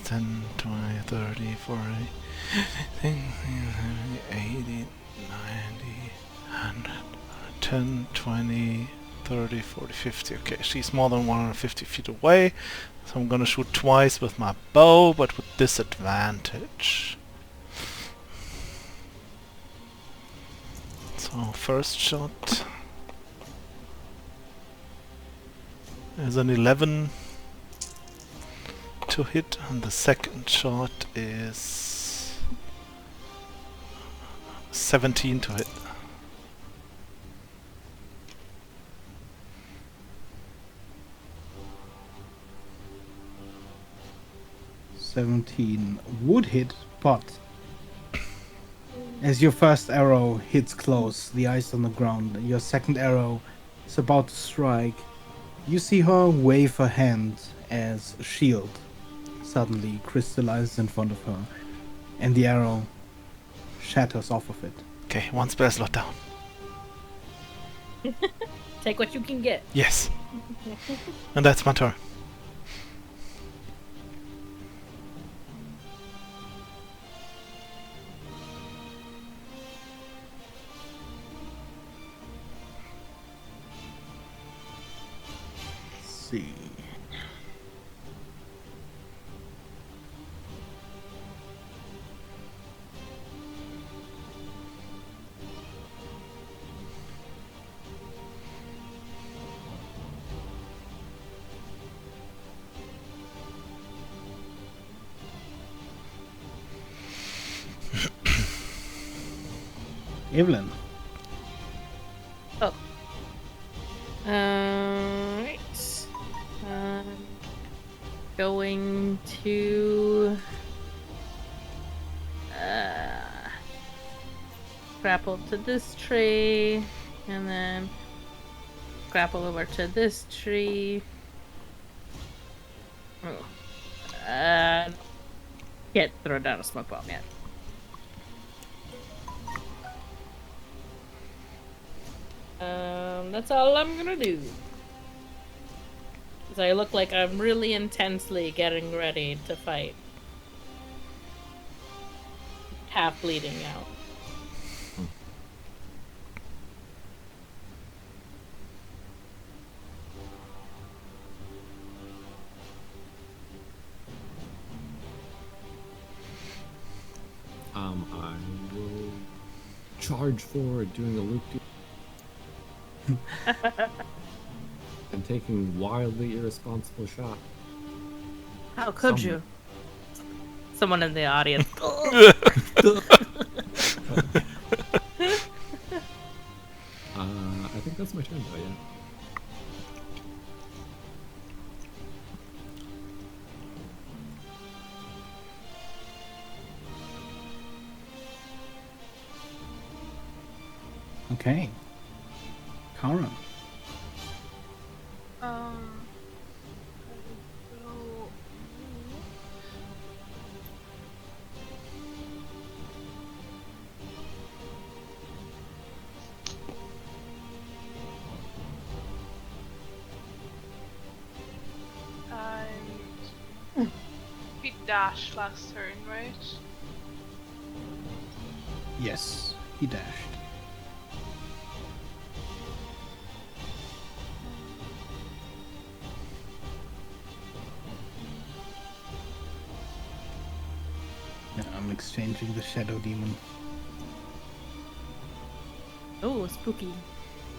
10, 20, 30, 40, 80, 90, 100, 10, 20, 30, 40, 50. Okay, she's more than 150 feet away. So I'm gonna shoot twice with my bow, but with disadvantage. So first shot is an 11 to hit, and the second shot is 17 to hit. "17 would hit, but as your first arrow hits close, the ice on the ground, your second arrow is about to strike. You see her wave her hand as a shield suddenly crystallizes in front of her, and the arrow shatters off of it. Okay, one spell slot down. Take what you can get. Yes. And that's my turn. see. Evelyn. Oh. Right. Going to grapple to this tree, and then grapple over to this tree. Oh. Can't throw down a smoke bomb yet. That's all I'm gonna do. Because I look like I'm really intensely getting ready to fight. Half bleeding out. I will charge forward, doing a loop. And taking wildly irresponsible shot. How could you? Someone in the audience. I think that's my turn though, yeah. Okay. Kara. So and we dashed last turn, right? Yes, he dashed. Yeah, I'm exchanging the Shadow Demon. Oh, spooky.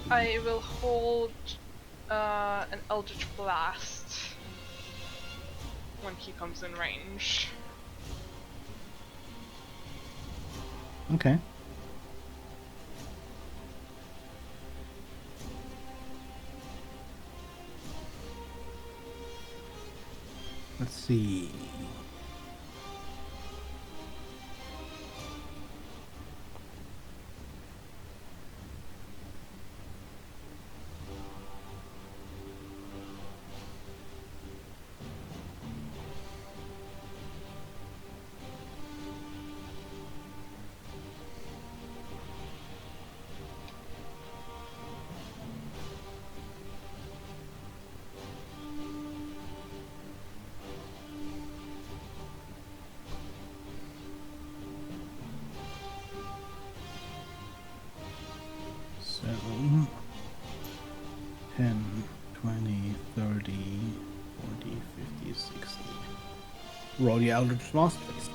I will hold an Eldritch Blast when he comes in range. Okay. Let's see. So 10, 20, 30, 40, 50, 60. Roll the Eldritch Blast, please.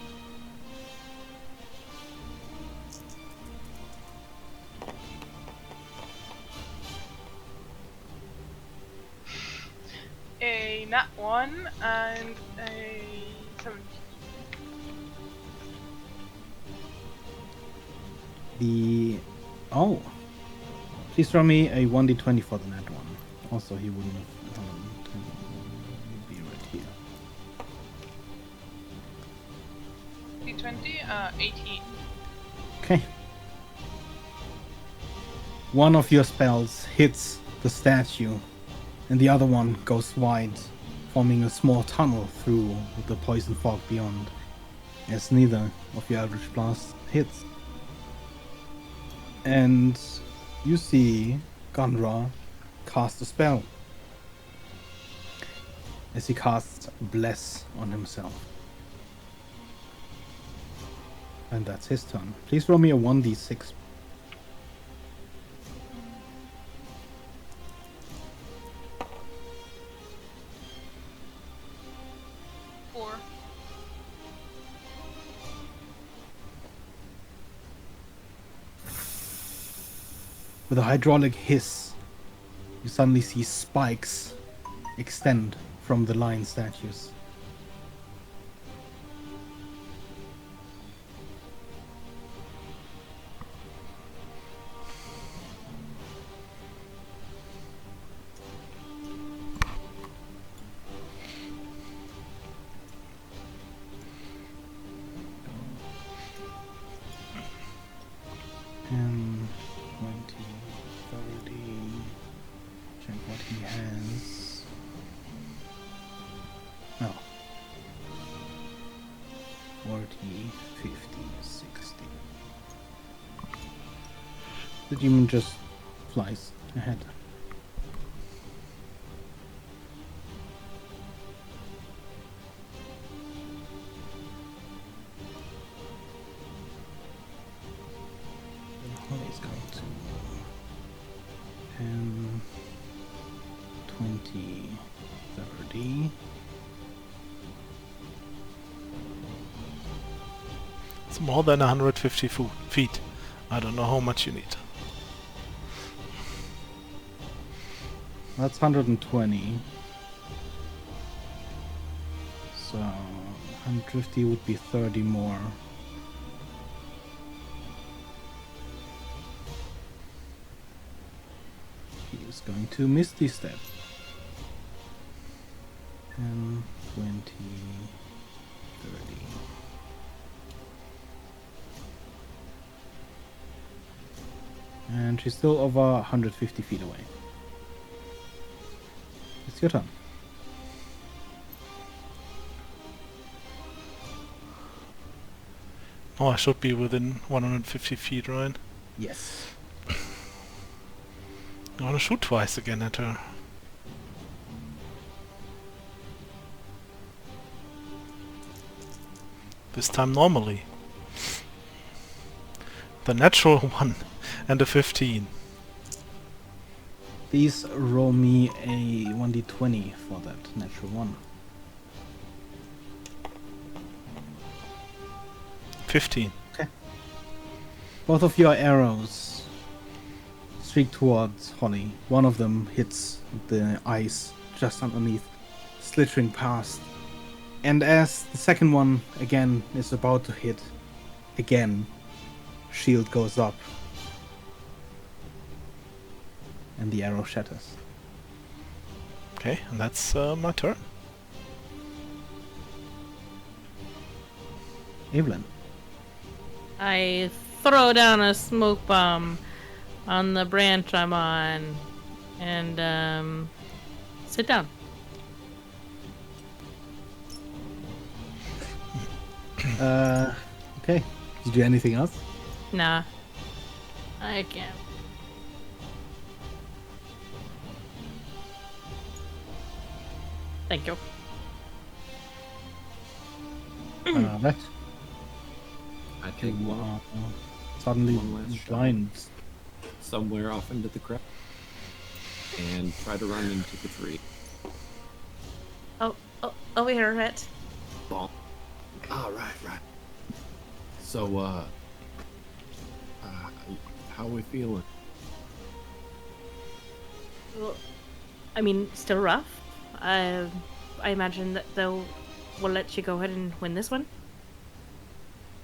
A nat 1 and a 17. Oh. Please throw me a 1d20 for the nat one. Also, he wouldn't have. Be right here. D20, 18. Okay. One of your spells hits the statue, and the other one goes wide, forming a small tunnel through the poison fog beyond, as neither of your Eldritch Blast hits. And you see Gunra cast a spell, as he casts Bless on himself. And that's his turn. Please roll me a 1d6. With a hydraulic hiss, you suddenly see spikes extend from the lion statues. And 20, 30. Check what he has. Oh. 40, 50, 60. The demon just flies ahead. Holly's going to 10, 20, 30. It's more than 150 feet. I don't know how much you need. That's 120. So 150 would be 30 more. He is going to Misty Step. 10, 20, 30. And she's still over 150 feet away. It's your turn. Oh, I should be within 150 feet, right? Yes. I want to shoot twice again at her. This time normally. The natural 1 and a 15. Please roll me a 1d20 for that natural 1. 15. Both of your arrows streak towards Holly. One of them hits the ice just underneath, slithering past. And as the second one again is about to hit, again, shield goes up. And the arrow shatters. Okay, and that's my turn. Evelyn. I throw down a smoke bomb on the branch I'm on and sit down. Okay. Did you do anything else? Nah. I can't. Thank you. That I take you one are suddenly one last shot. blind. somewhere off into the crowd and try to run into the tree. Oh, over here, Rhett. Ball. Ah, right. So, how we feeling? Well, I mean, still rough. I imagine that they'll will let you go ahead and win this one.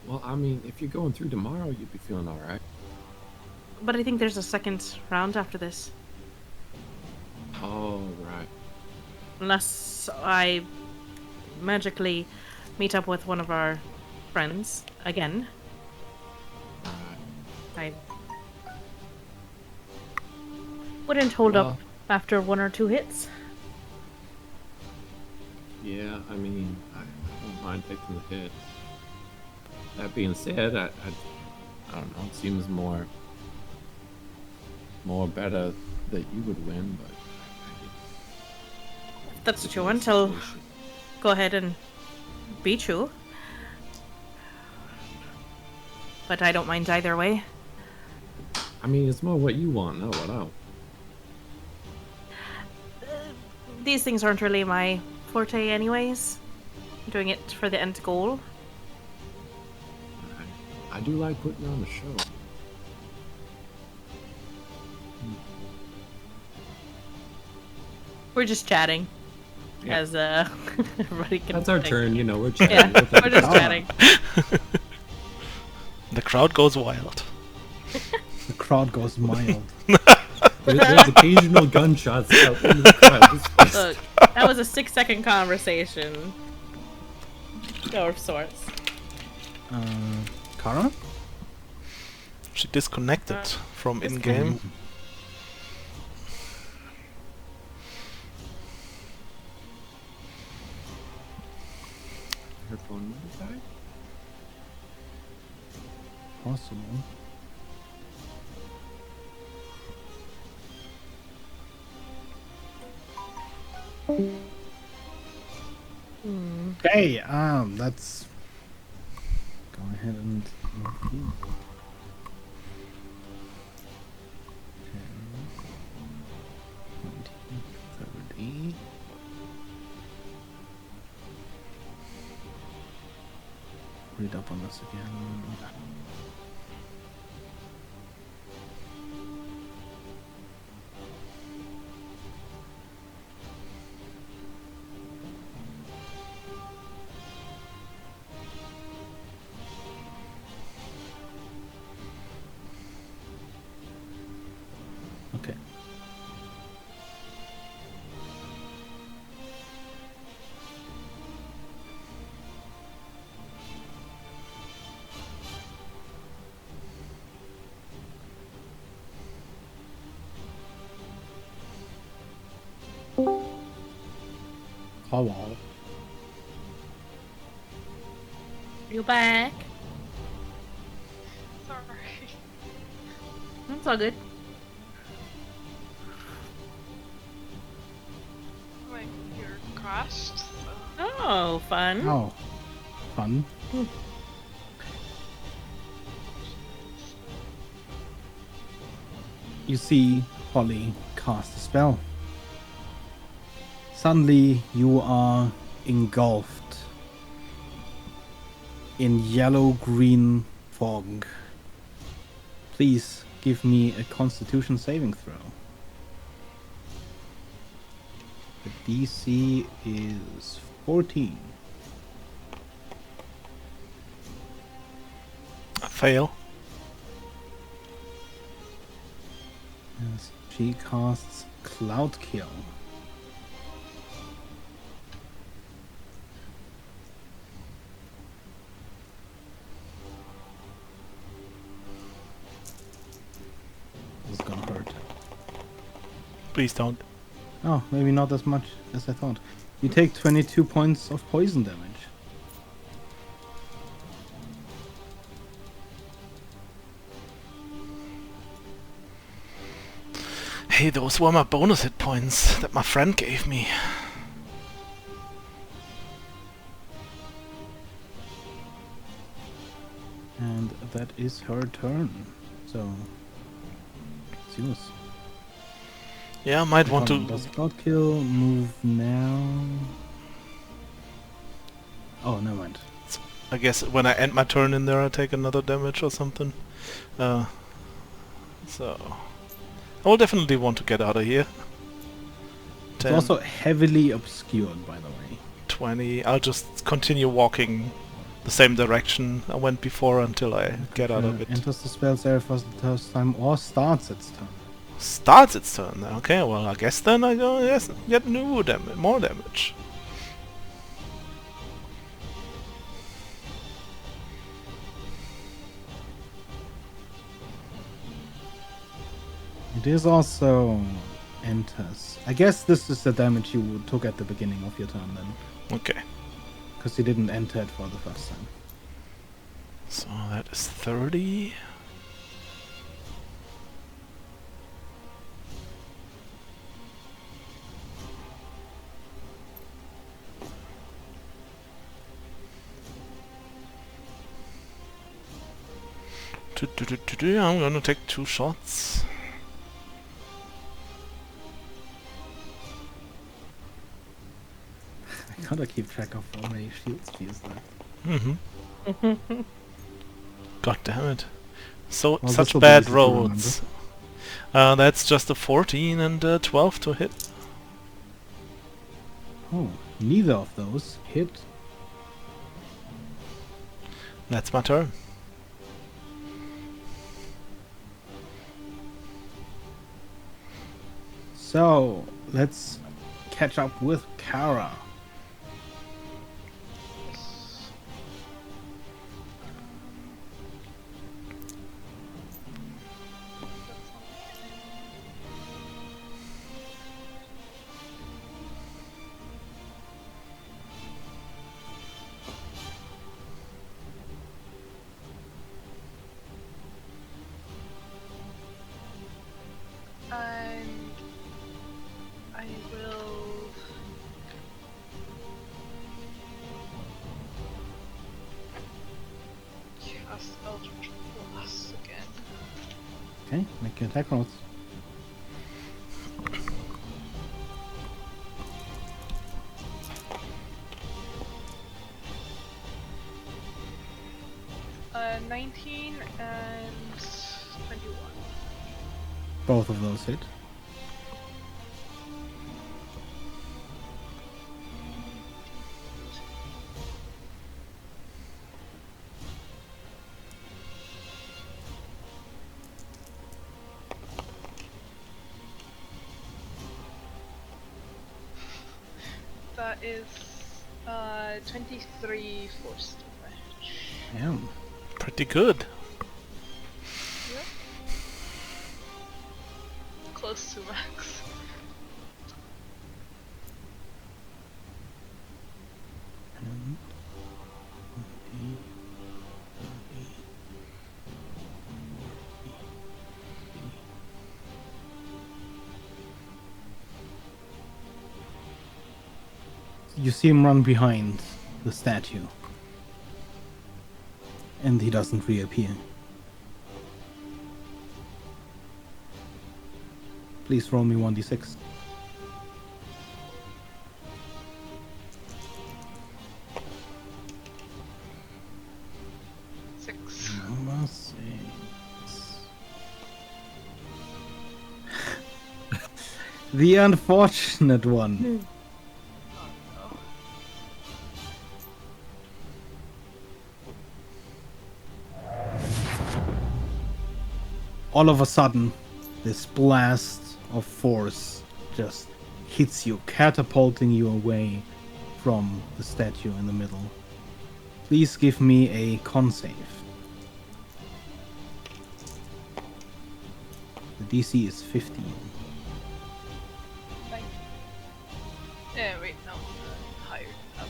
Well, I mean, if you're going through tomorrow, you'd be feeling all right. But I think there's a second round after this. Oh, right. Unless I magically meet up with one of our friends again. Right. I wouldn't hold Well, up after one or two hits. Yeah, I mean, I don't mind taking the hit. That being said, I don't know. It seems more better that you would win, but If that's what you want, I'll go ahead and beat you. But I don't mind either way. I mean, it's more what you want, not what I want. These things aren't really my forte anyways. I'm doing it for the end goal. I do like putting on a show. We're just chatting. Yeah. As everybody can. That's our think. turn, you know. We're chatting. Yeah, We'll take we're it. just Ah. chatting. The crowd goes wild. The crowd goes mild. There's occasional gunshots out in the crowd. Look, that was a 6-second conversation. Of sorts. Kara? She disconnected from in-game. Her phone might have died? Possible. Okay, let's go ahead and 10, 20, 30. Read up on this again. Okay. Hello. You back? Sorry. That's all good. My computer crashed. So. Oh, fun. Oh, fun. You see Polly cast a spell. Suddenly you are engulfed in yellow-green fog. Please give me a Constitution saving throw. The DC is 14. Fail. Yes, she casts Cloud Kill. This is gonna hurt. Please don't. Oh, maybe not as much as I thought. You take 22 points of poison damage. Hey, those were my bonus hit points that my friend gave me. And that is her turn. So, it's yours. Yeah, I might want to... Does Cloud Kill move now? Oh, never mind. I guess when I end my turn in there, I take another damage or something. So... I will definitely want to get out of here. It's 10, also heavily obscured, by the way. 20... I'll just continue walking the same direction I went before until I get out of it. Enters the spell's area for the first time or starts its turn. Starts its turn. Okay, well, I guess then I go get more damage. It is also enters. I guess this is the damage you took at the beginning of your turn then. Okay. Because you didn't enter it for the first time. So that is 30. I'm gonna take 2 shots. I gotta keep track of how many shields she is left. Mm-hmm. God damn it. So Well, such this'll be bad easy to remember. rolls. That's just a 14 and a 12 to hit. Oh, neither of those hit. That's my turn. So let's catch up with Kara. And I will. Cast Eldritch Blast again. Okay, make your attack rolls. Uh, 19 and 21. Both of those hit. That is 23 force damage. Damn. Pretty good. Yep. Close to max. You see him run behind the statue. And he doesn't reappear. Please roll me 1d6. Six. Number 6. The unfortunate one. All of a sudden, this blast of force just hits you, catapulting you away from the statue in the middle. Please give me a con save. The DC is 15. Nine. Yeah, wait, no. Higher. Up.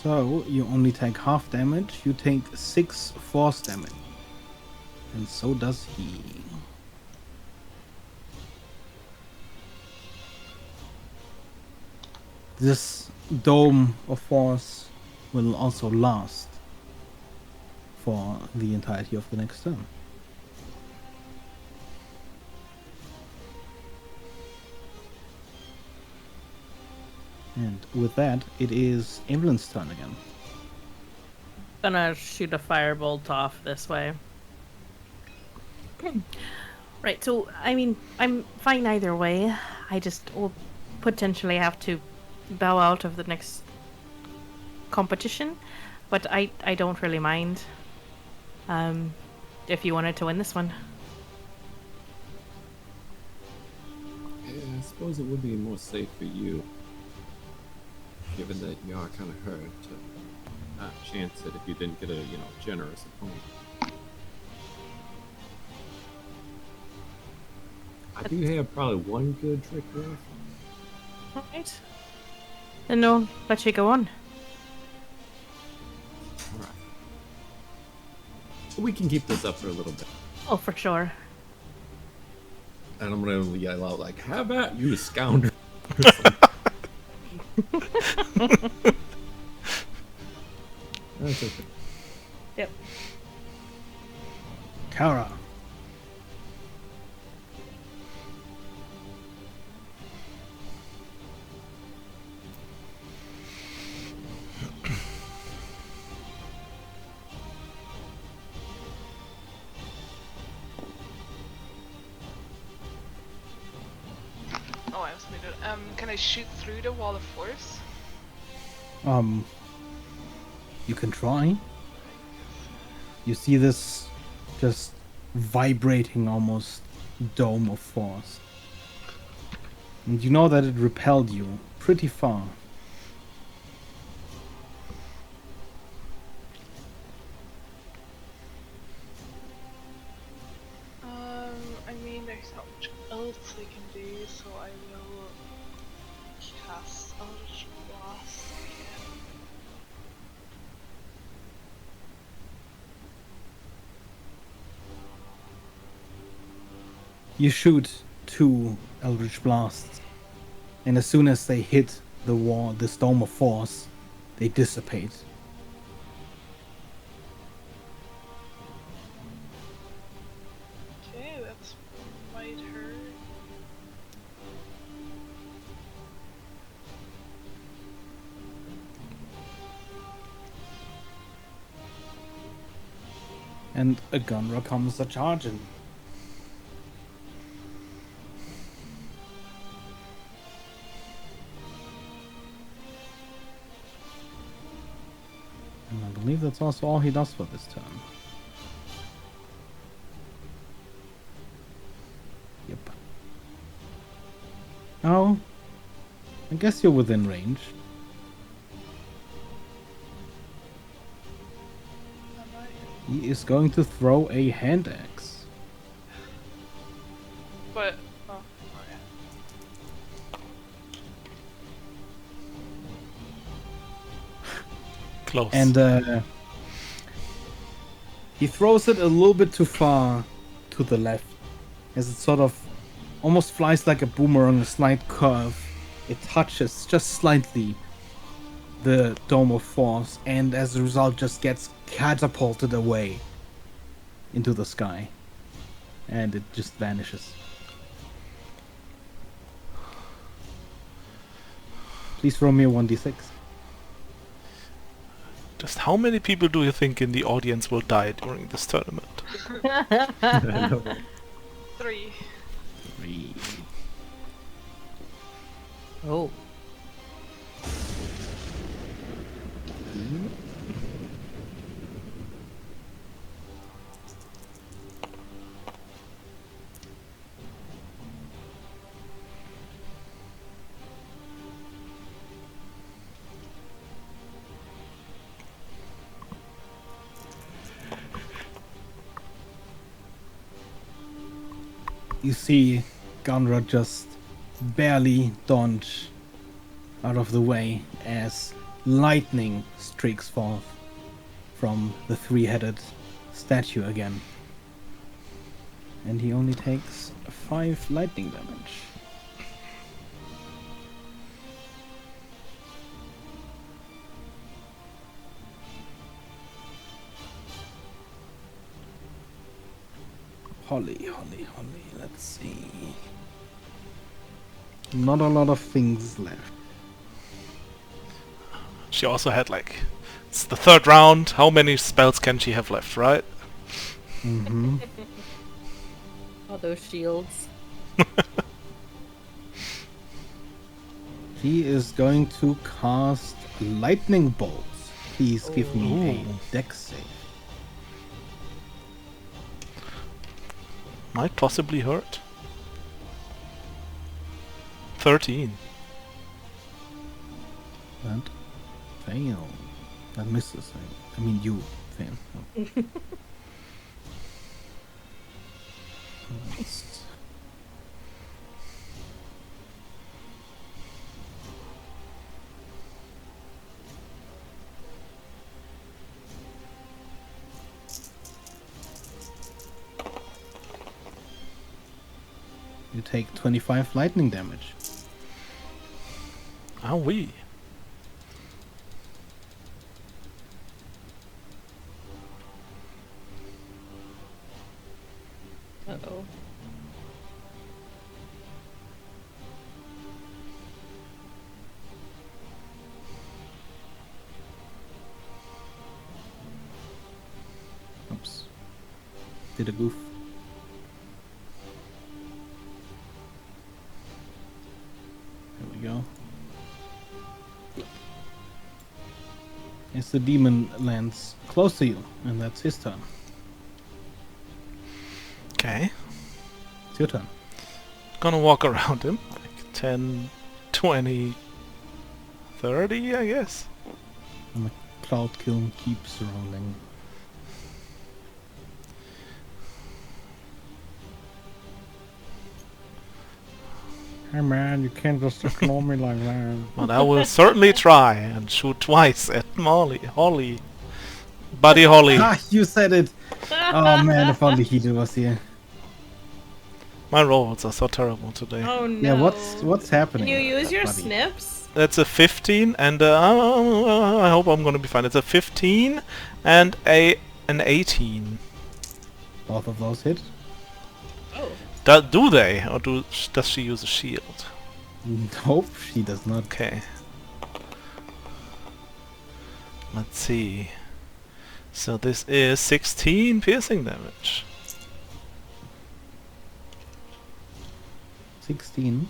So, you only take half damage, you take 6 force damage. And so does he. This dome of force will also last for the entirety of the next turn. And with that, it is Evelyn's turn again. Gonna shoot a firebolt off this way. Right, so, I mean, I'm fine either way. I just will potentially have to bow out of the next competition, but I don't really mind. If you wanted to win this one. Yeah, I suppose it would be more safe for you, given that you are kind of hurt, to not chance it if you didn't get a, generous opponent. I do have probably one good trick left. Alright. Then no, let you go on. Alright. We can keep this up for a little bit. Oh, for sure. And I'm gonna yell out like, "How about you, scoundrel?" That's okay. Yep. Kara. Oh, I was muted. Can I shoot through the wall of force? You can try. You see this just vibrating almost dome of force. And you know that it repelled you pretty far. I mean, there's not much else I can do, so I will cast Eldritch Blast again. You shoot 2 Eldritch Blasts, and as soon as they hit the wall, this dome of force, they dissipate. Okay, that's might hurt. And a Gunra comes a charging. And I believe that's also all he does for this turn. Yep. Oh, I guess you're within range. Am I? He is going to throw a hand axe. But oh yeah. Close. And he throws it a little bit too far to the left, as it sort of almost flies like a boomerang, a slight curve. It touches just slightly the dome of force, and as a result just gets catapulted away into the sky. And it just vanishes. Please throw me a 1d6. Just how many people do you think in the audience will die during this tournament? 3. 3. Oh. You see Gunra just barely dodge out of the way as lightning streaks forth from the 3-headed statue again. And he only takes 5 lightning damage. Holly. Let's see. Not a lot of things left. She also had like... It's the 3rd round. How many spells can she have left, right? Mm-hmm. All those shields. He is going to cast lightning bolts. Please give me Ooh. a dex save. Might possibly hurt. 13. That fail. That misses. I mean, you fail. Oh. Nice. You take 25 lightning damage. Ah, oui. Uh-oh. Oops. Did a goof. go. As the demon lands close to you, and that's his turn. Okay. It's your turn. Gonna walk around him. Like 10, 20, 30, I guess. And the cloud kiln keeps surrounding. Hey man, you can't just ignore me like that. But I will certainly try and shoot twice at Holly. Buddy Holly. Ah, you said it! Oh man, if only he was here. My rolls are so terrible today. Oh no. Yeah, what's happening? Can you with use that your buddy? snips? That's a 15 and I hope I'm gonna be fine. It's a 15 and an 18. Both of those hit? Oh. Do they? Or does she use a shield? Nope, she does not. Okay. Let's see. So this is 16 piercing damage. 16.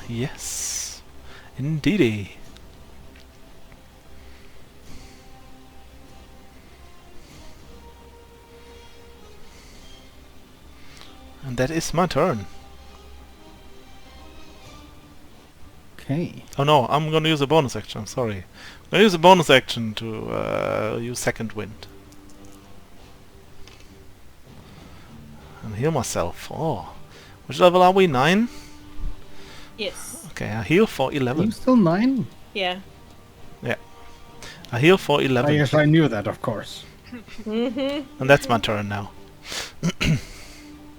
Yes. Indeedy. And that is my turn. Okay. Oh no, I'm gonna use a bonus action, I'm sorry. I'm gonna use a bonus action to use second wind. And heal myself. Oh. Which level are we? 9? Yes. Okay, I heal for Are you 11. still 9? Yeah. I heal for I 11. guess I knew that, of course. Mm-hmm. And that's my turn now.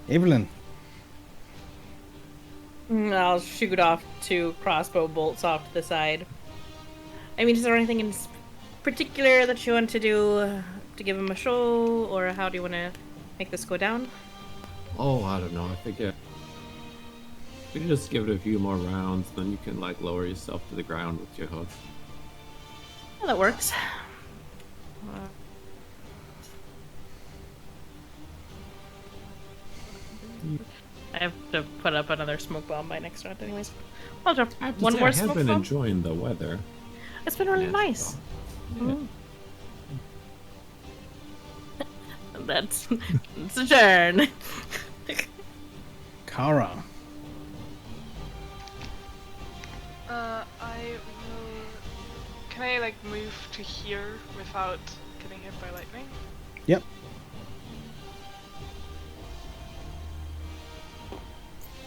Evelyn. I'll shoot off 2 crossbow bolts off to the side. I mean, is there anything in particular that you want to do to give him a show, or how do you want to make this go down? Oh, I don't know. I figure we can just give it a few more rounds, then you can like lower yourself to the ground with your hook. Yeah, that works. I have to put up another smoke bomb by next round anyways. I'll drop I have to one say, more I have smoke been bomb. enjoying the weather. It's been really Yeah, nice. so, yeah. That's it's a turn. Kara. I will. Can I like move to here without getting hit by lightning? Yep.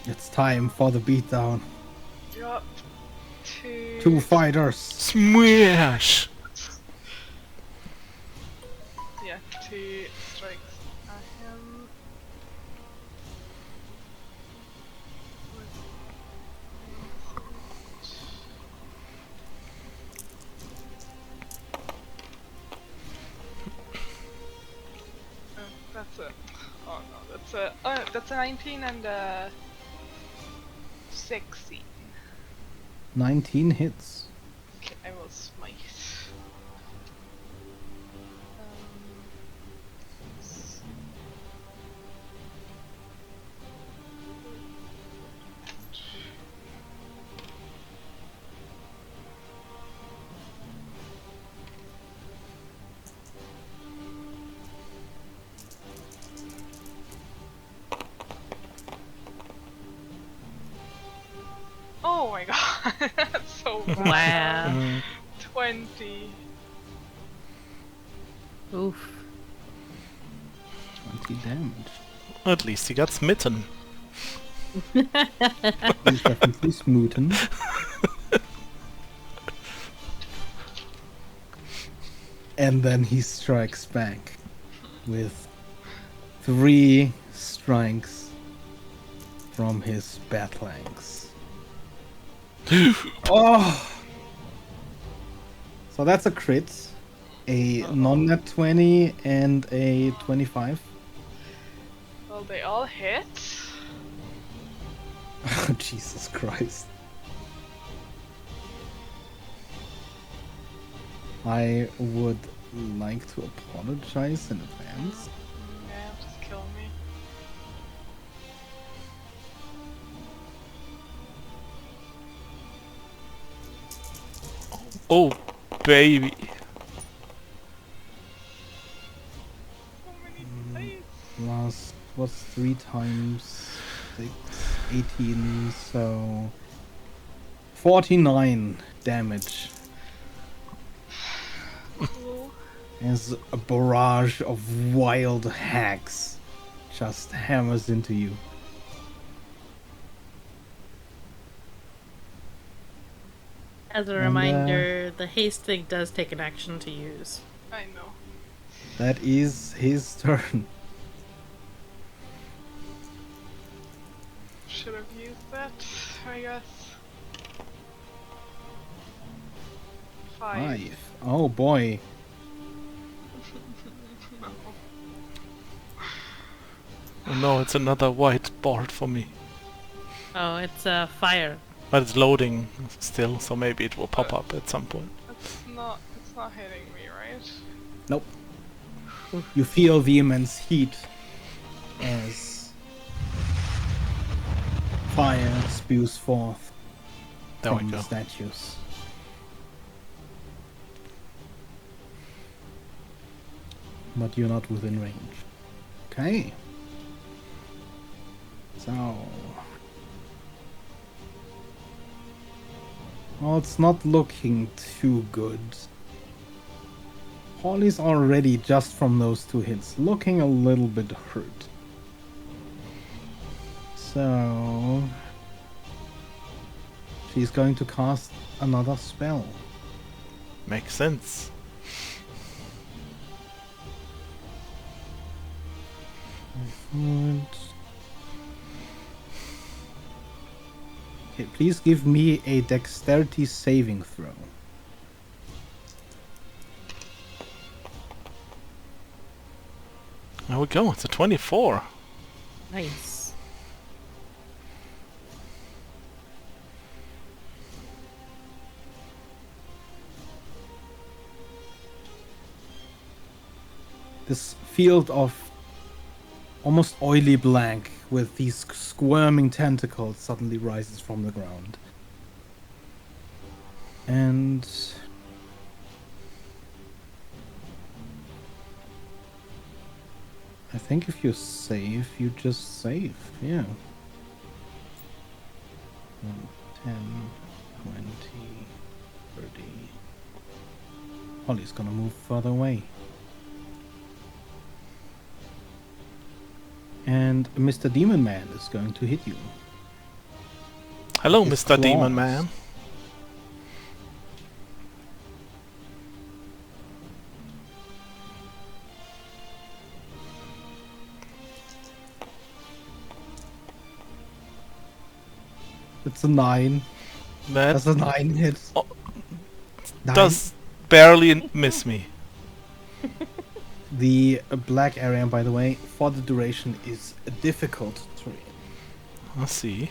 It's time for the beatdown. Drop to 2 fighters. Smash! yeah, 2 strikes at him. That's a. Oh no, that's a. Oh, that's a 19 and a 16. 19 hits. Okay, I will smite. S- Oh my god, that's so bad. Wow. 20. Oof. 20 damage. At least he got smitten. He's definitely smooten. And then he strikes back with 3 strikes from his battlanks. Oh! So that's a crit, a non-net 20 and a 25. Well, they all hit. Oh, Jesus Christ. I would like to apologize in advance. Yeah, just kill me. Oh, baby. So many dice. Last was 3 times 6, 18, so 49 damage Cool. as a barrage of wild hacks just hammers into you. As a And, reminder, the haste thing does take an action to use. I know. That is his turn. Should have used that, I guess. 5. 5. Oh boy. No. Oh no, it's another white board for me. Oh, it's fire. But it's loading still, so maybe it will pop up at some point. It's not hitting me, right? Nope. You feel the immense heat as fire spews forth There we from go. the statues. But you're not within range. Okay. So. Well, it's not looking too good. Holly's already, just from those 2 hits, looking a little bit hurt. So. She's going to cast another spell. Makes sense. Good. Okay, please give me a dexterity saving throw. There we go, it's a 24. Nice. This field of almost oily blank with these squirming tentacles suddenly rises from the ground. And I think if you save, you just save. Yeah. 10, 20, 30. Holly's gonna move further away. And Mr. Demon Man is going to hit you. Hello, His Mr. Demon claws. Man. It's a 9. That That's a 9 hit. Oh, 9. does barely miss me. The black area, by the way, for the duration is difficult terrain. Let's see.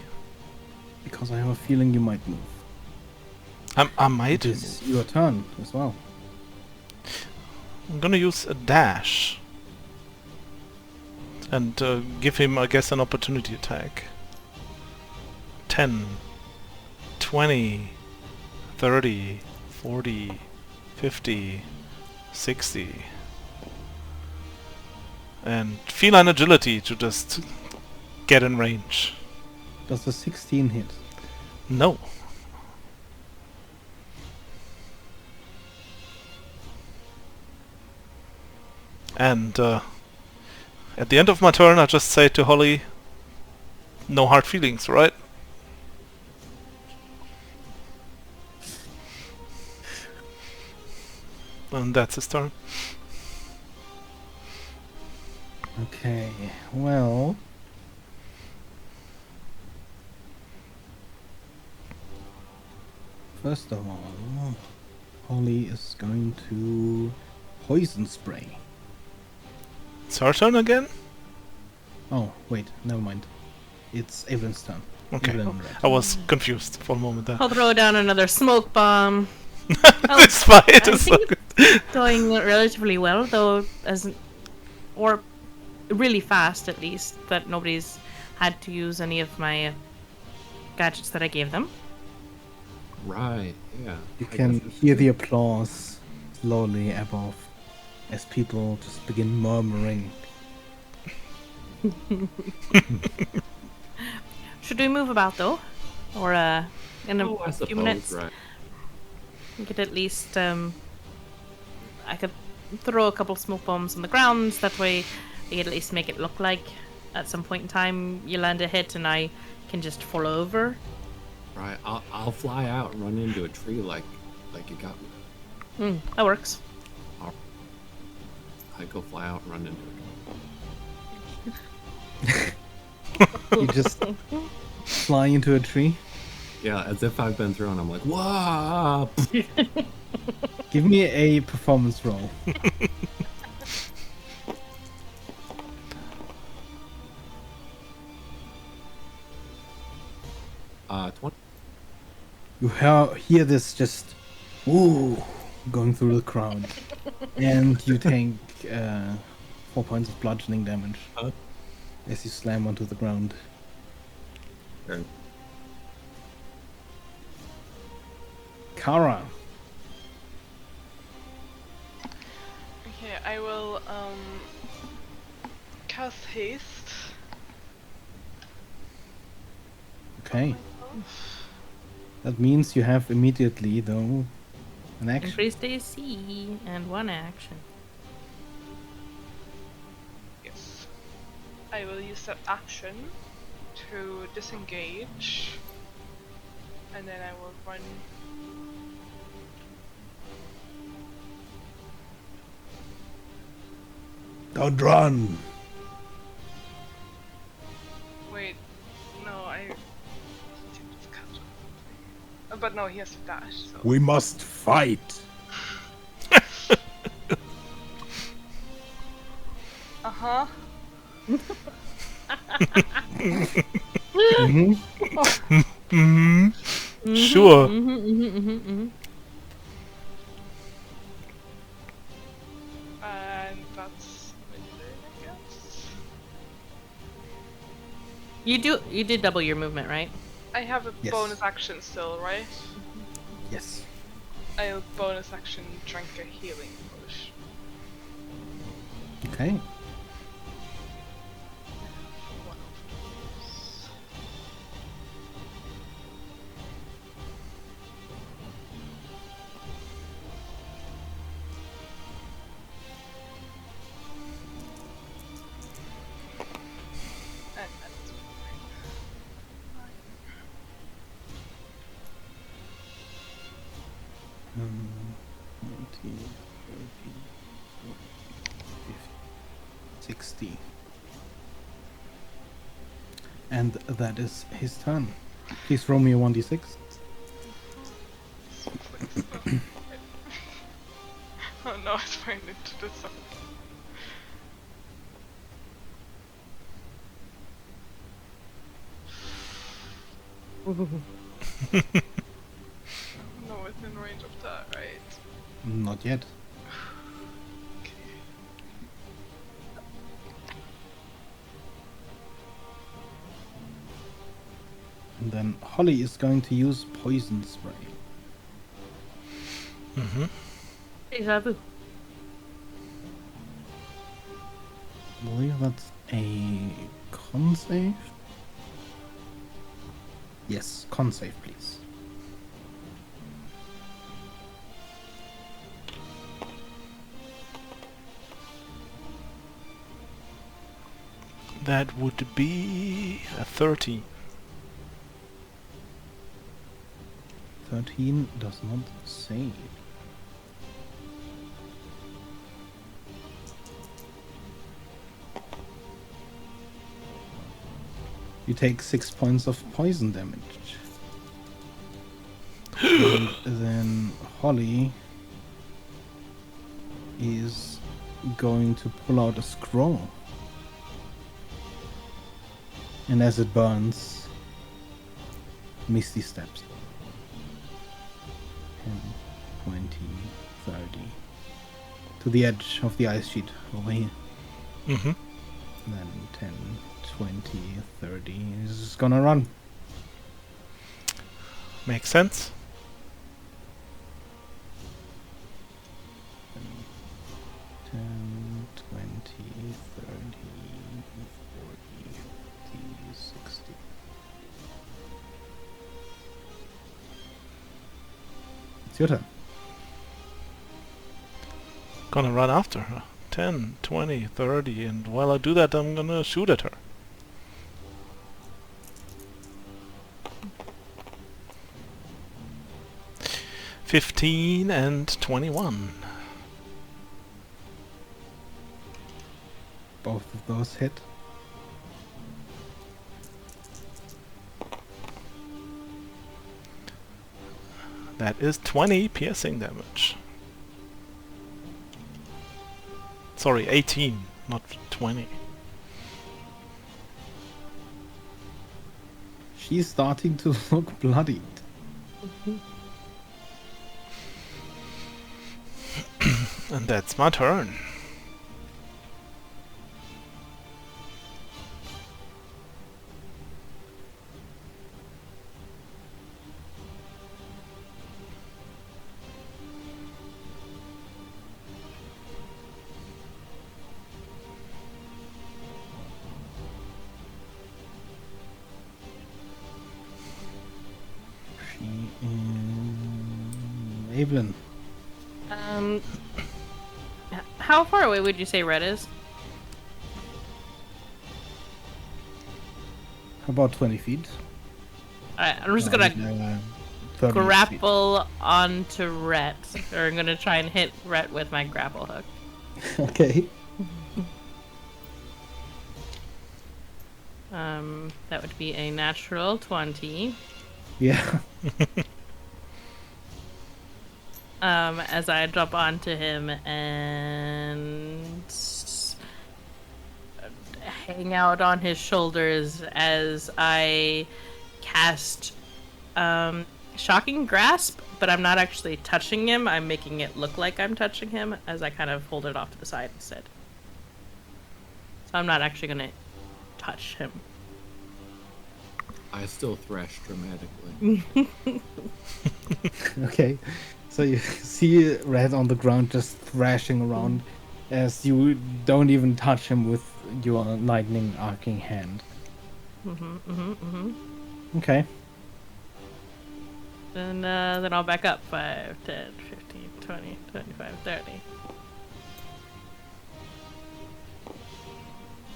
Because I have a feeling you might move. I might. It is your turn as well. I'm gonna use a dash. And give him, I guess, an opportunity attack. 10, 20, 30, 40, 50, 60. And feline agility to just get in range. Does the 16 hit? No. And at the end of my turn, I just say to Holly, no hard feelings, right? And that's his turn. Okay, well... First of all, Holly is going to poison spray. It's her turn again? Oh, wait, never mind. It's Evelyn's turn. Okay. Evelyn red. I was confused for a moment there. I'll throw down another smoke bomb. This fight I is so think good. Going relatively well, though, or really fast at least, that nobody's had to use any of my gadgets that I gave them. Right, yeah. You I can guess hear the applause slowly above as people just begin murmuring. Should we move about though? Or in a Oh, I few suppose, minutes? right. We could at least I could throw a couple smoke bombs on the ground. That way, we could at least make it look like at some point in time you land a hit, and I can just fall over. Right, I'll fly out and run into a tree like you got me. That works. I go fly out and run into it. You just fly into a tree. Yeah, as if I've been thrown. I'm like, whoa! Give me a performance roll. 20. You hear this just ooh going through the crowd, and you take 4 points of bludgeoning damage as you slam onto the ground. Okay. Kara, Okay, I will cast haste. okay. That means you have immediately, though, an action. Increase the AC and 1 action. Yes. I will use that action to disengage. And then I will run. Don't run! Wait, no, but no, he has to dash, so. We must fight! Uh-huh. Sure. And that's it, I guess. You did double your movement, right? I have a Yes. bonus action still, right? Yes. I'll bonus action drink a healing potion. Okay. One of those. And that's fine. 20, 30, 40, 50, 60. And that is his turn. Please roll me a 1d6. Oh no, it's fine into this one. No, within range of that, right? Not yet. Okay. And then Holly is going to use poison spray. Deja vu. I believe that's a con save. Yes, con save, please. That would be a 30. 13 does not save. You take 6 points of poison damage. And then Holly is going to pull out a scroll. And as it burns, Misty steps. 10, 20, 30. To the edge of the ice sheet over here. Mm-hmm. Then 10, 20, 30. He's just gonna run. Makes sense. It's your turn. Gonna run after her. 10, 20, 30, and while I do that, I'm gonna shoot at her. "15 and 21. Both of those hit. That is 20 piercing damage. Sorry, 18, not 20. She's starting to look bloodied. And that's my turn. She is... Evelyn. How far away would you say Red is? About 20 feet. Alright, I'm just gonna 30 feet. grapple onto Rhett. Or I'm gonna try and hit Rhett with my grapple hook. Okay. That would be a natural 20. Yeah. As I jump onto him and hang out on his shoulders as I cast Shocking Grasp, but I'm not actually touching him. I'm making it look like I'm touching him as I kind of hold it off to the side instead. So I'm not actually going to touch him. I still thrash dramatically. Okay. So you see Red on the ground just thrashing around as you don't even touch him with your lightning arcing hand. Okay. And then I'll back up 5, 10, 15, 20, 25, 30.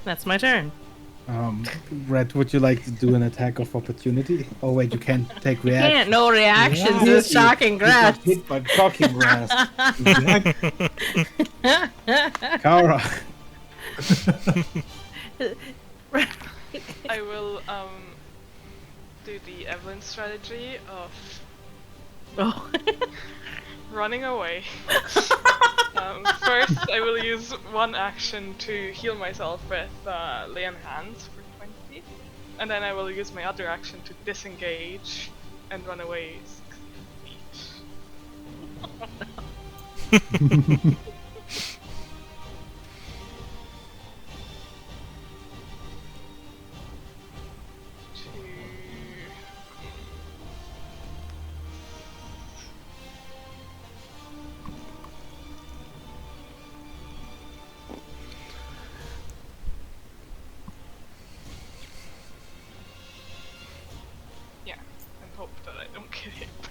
That's my turn. Red, would you like to do an attack of opportunity? Oh wait, you can't take reaction. Can't, no reactions. Yeah, It's Shocking you got Grasp. hit by shocking grasp. Kara. I will do the Evelyn strategy of Oh. running away. First, I will use one action to heal myself with Lay on Hands for 20, and then I will use my other action to disengage and run away 60 feet. Yeah, and hope that I don't get hit by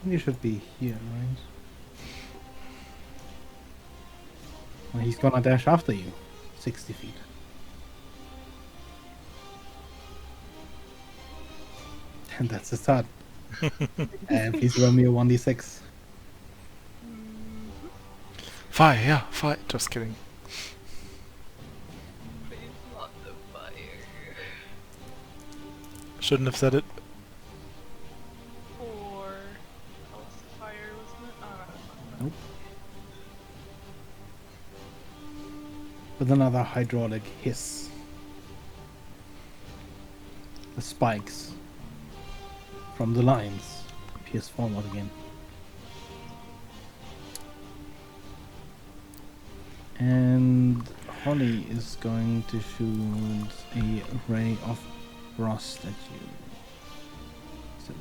You should be here, right? Well, he's gonna dash after you. 60 feet. And that's his turn. And please roll me a 1d6. Fire, yeah, fire. Just kidding. Please not the fire. Shouldn't have said it. Or that was the fire, wasn't it? Oh, no, that's not Nope. With another hydraulic hiss, the spikes from the lines pierce forward again. And Holly is going to shoot a ray of frost at you. Silly.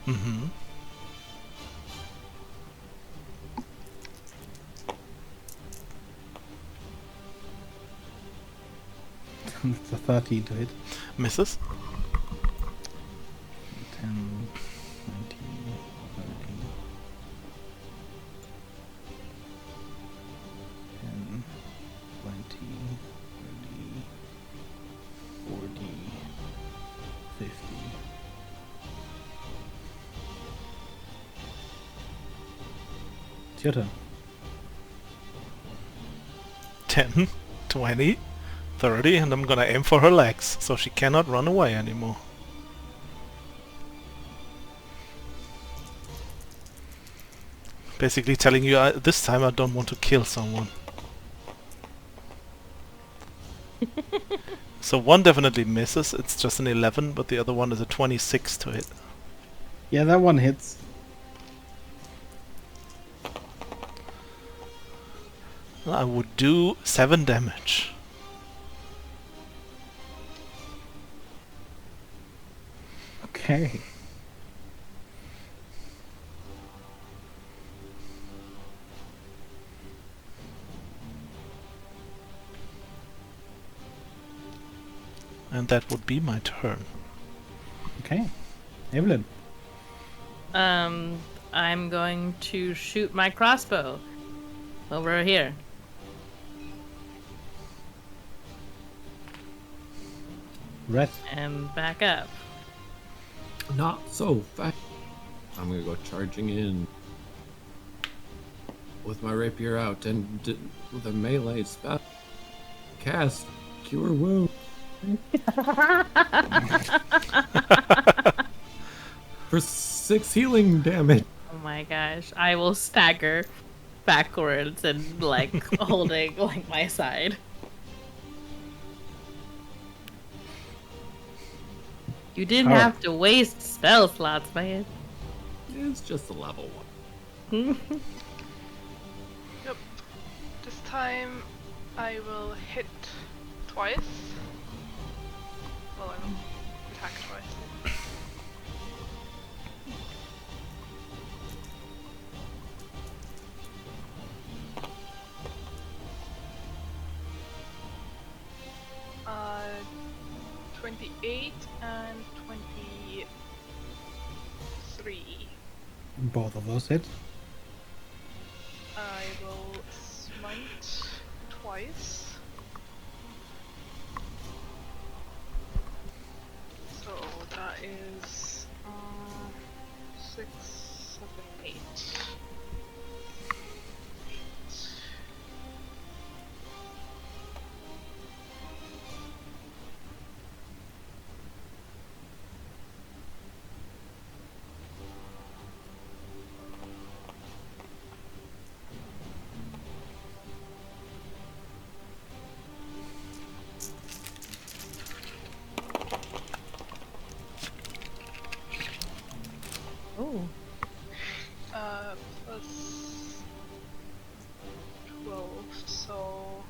Mm-hmm. It's a 13 to hit. Misses. 10, 19, 30, 10, 20, 30, 40, 50. It's your turn. 10, 20, 30, and I'm gonna aim for her legs, so she cannot run away anymore. Basically telling you this time I don't want to kill someone. So one definitely misses, it's just an 11, but the other one is a 26 to hit. Yeah, that one hits. I would do 7 damage. Okay. And that would be my turn. Okay. Evelyn. I'm going to shoot my crossbow over here. Red. And back up. Not so fast. I'm gonna go charging in with my rapier out and with a melee spell. Cast Cure Wound. For 6 healing damage. Oh my gosh. I will stagger backwards and like holding like my side. You didn't Alright. have to waste spell slots, man. It's just a level 1. Yep. This time I will hit twice. Well, I will attack twice. Uh, 28 and 23. Both of those hit. I will smite twice. So that is 6, 7, 8. Oh. Plus 12, so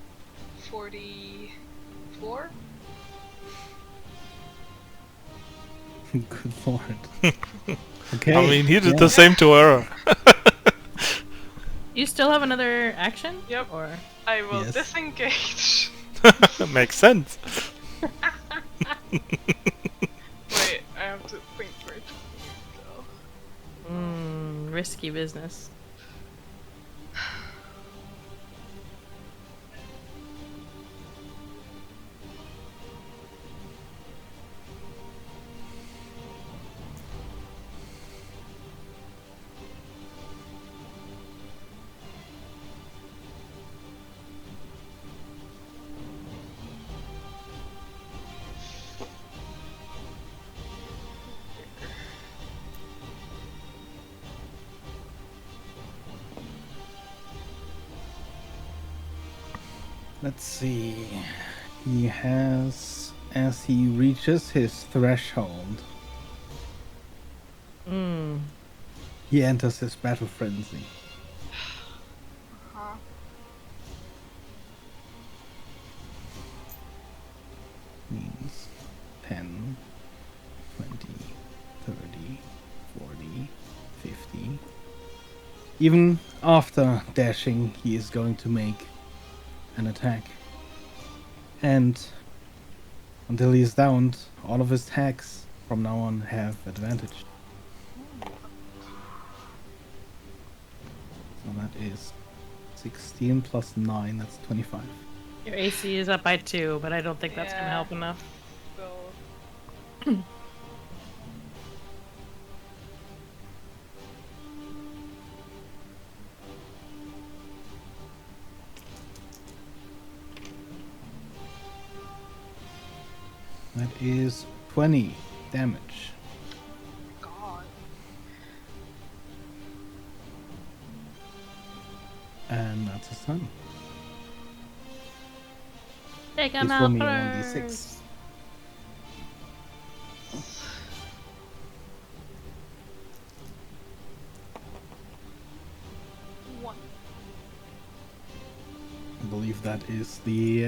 44. Good lord. Okay. I mean, he did yeah. the same to her. You still have another action? Yep. Or I will Yes. disengage. Makes sense. Wait, I have to think where to go. risky business. Let's see. He has, as he reaches his threshold, he enters his battle frenzy. Huh. Means 10, 20, 30, 40, 50. Even after dashing, he is going to make an attack. And Until he's downed, all of his attacks from now on have advantage. So that is 16 plus 9, that's 25. Your AC is up by 2, but I don't think that's gonna Yeah. help enough. So That is 20 damage. God. And that's his turn. Take him Please out roll me first. 1d6. One. I believe that is the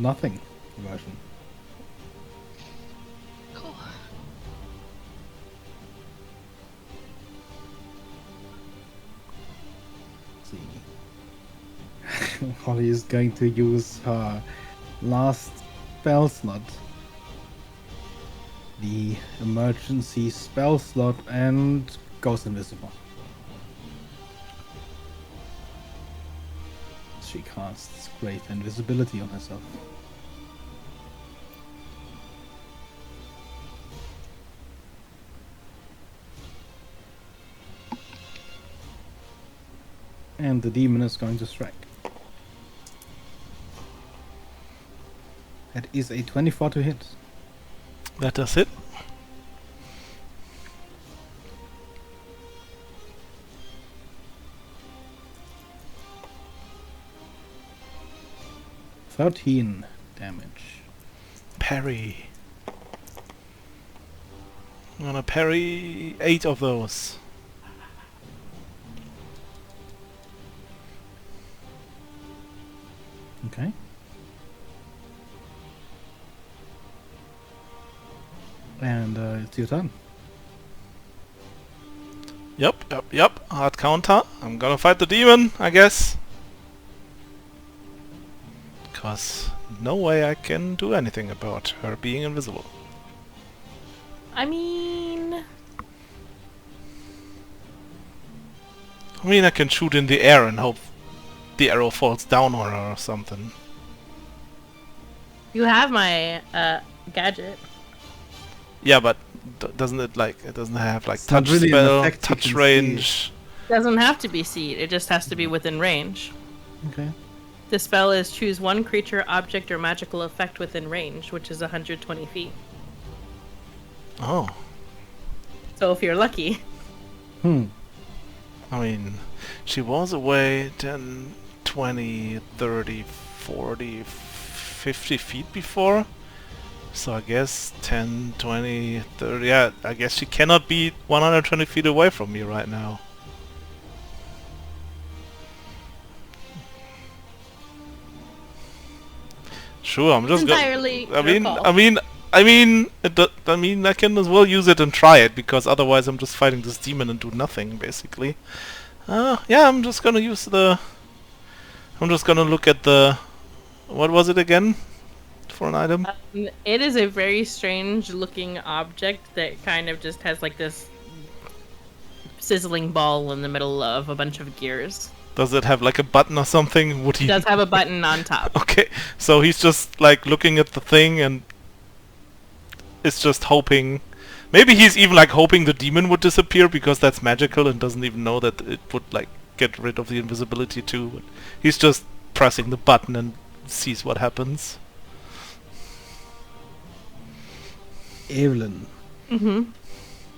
nothing version. Cool. Let's see. Holly is going to use her last spell slot. The emergency spell slot, and goes invisible. She casts great invisibility on herself. And the demon is going to strike. That is a 24 to hit. That does it. $13 damage. Parry. I'm gonna parry 8 of those. Okay. And it's your turn. Yep. Hard counter. I'm gonna fight the demon, I guess. Cause no way I can do anything about her being invisible. I mean, I can shoot in the air and hope the arrow falls down on her or something. you have my gadget. Yeah, but doesn't it doesn't have like It's not touch really an spell, effect you touch can see. range? Doesn't have to be seed. It just has to be within range. Okay. The spell is choose one creature, object, or magical effect within range, which is 120 feet. Oh, So if you're lucky, Hmm. I mean, she was away 10, 20, 30, 40, 50 feet before. So I guess 10, 20, 30, yeah, I guess she cannot be 120 feet away from me right now. Sure, I'm just gonna... entirely I your mean, call. I can as well use it and try it, because otherwise I'm just fighting this demon and do nothing, basically. Yeah, I'm just gonna use the... I'm just gonna look at the... What was it again? For an item? It is a very strange looking object that kind of just has like this sizzling ball in the middle of a bunch of gears. Does it have like a button or something? Would he... It does have a button on top. Okay, so he's just like looking at the thing and is just hoping... Maybe he's even like hoping the demon would disappear because that's magical and doesn't even know that it would like get rid of the invisibility too. But he's just pressing the button and sees what happens. Evelyn, Mm-hmm.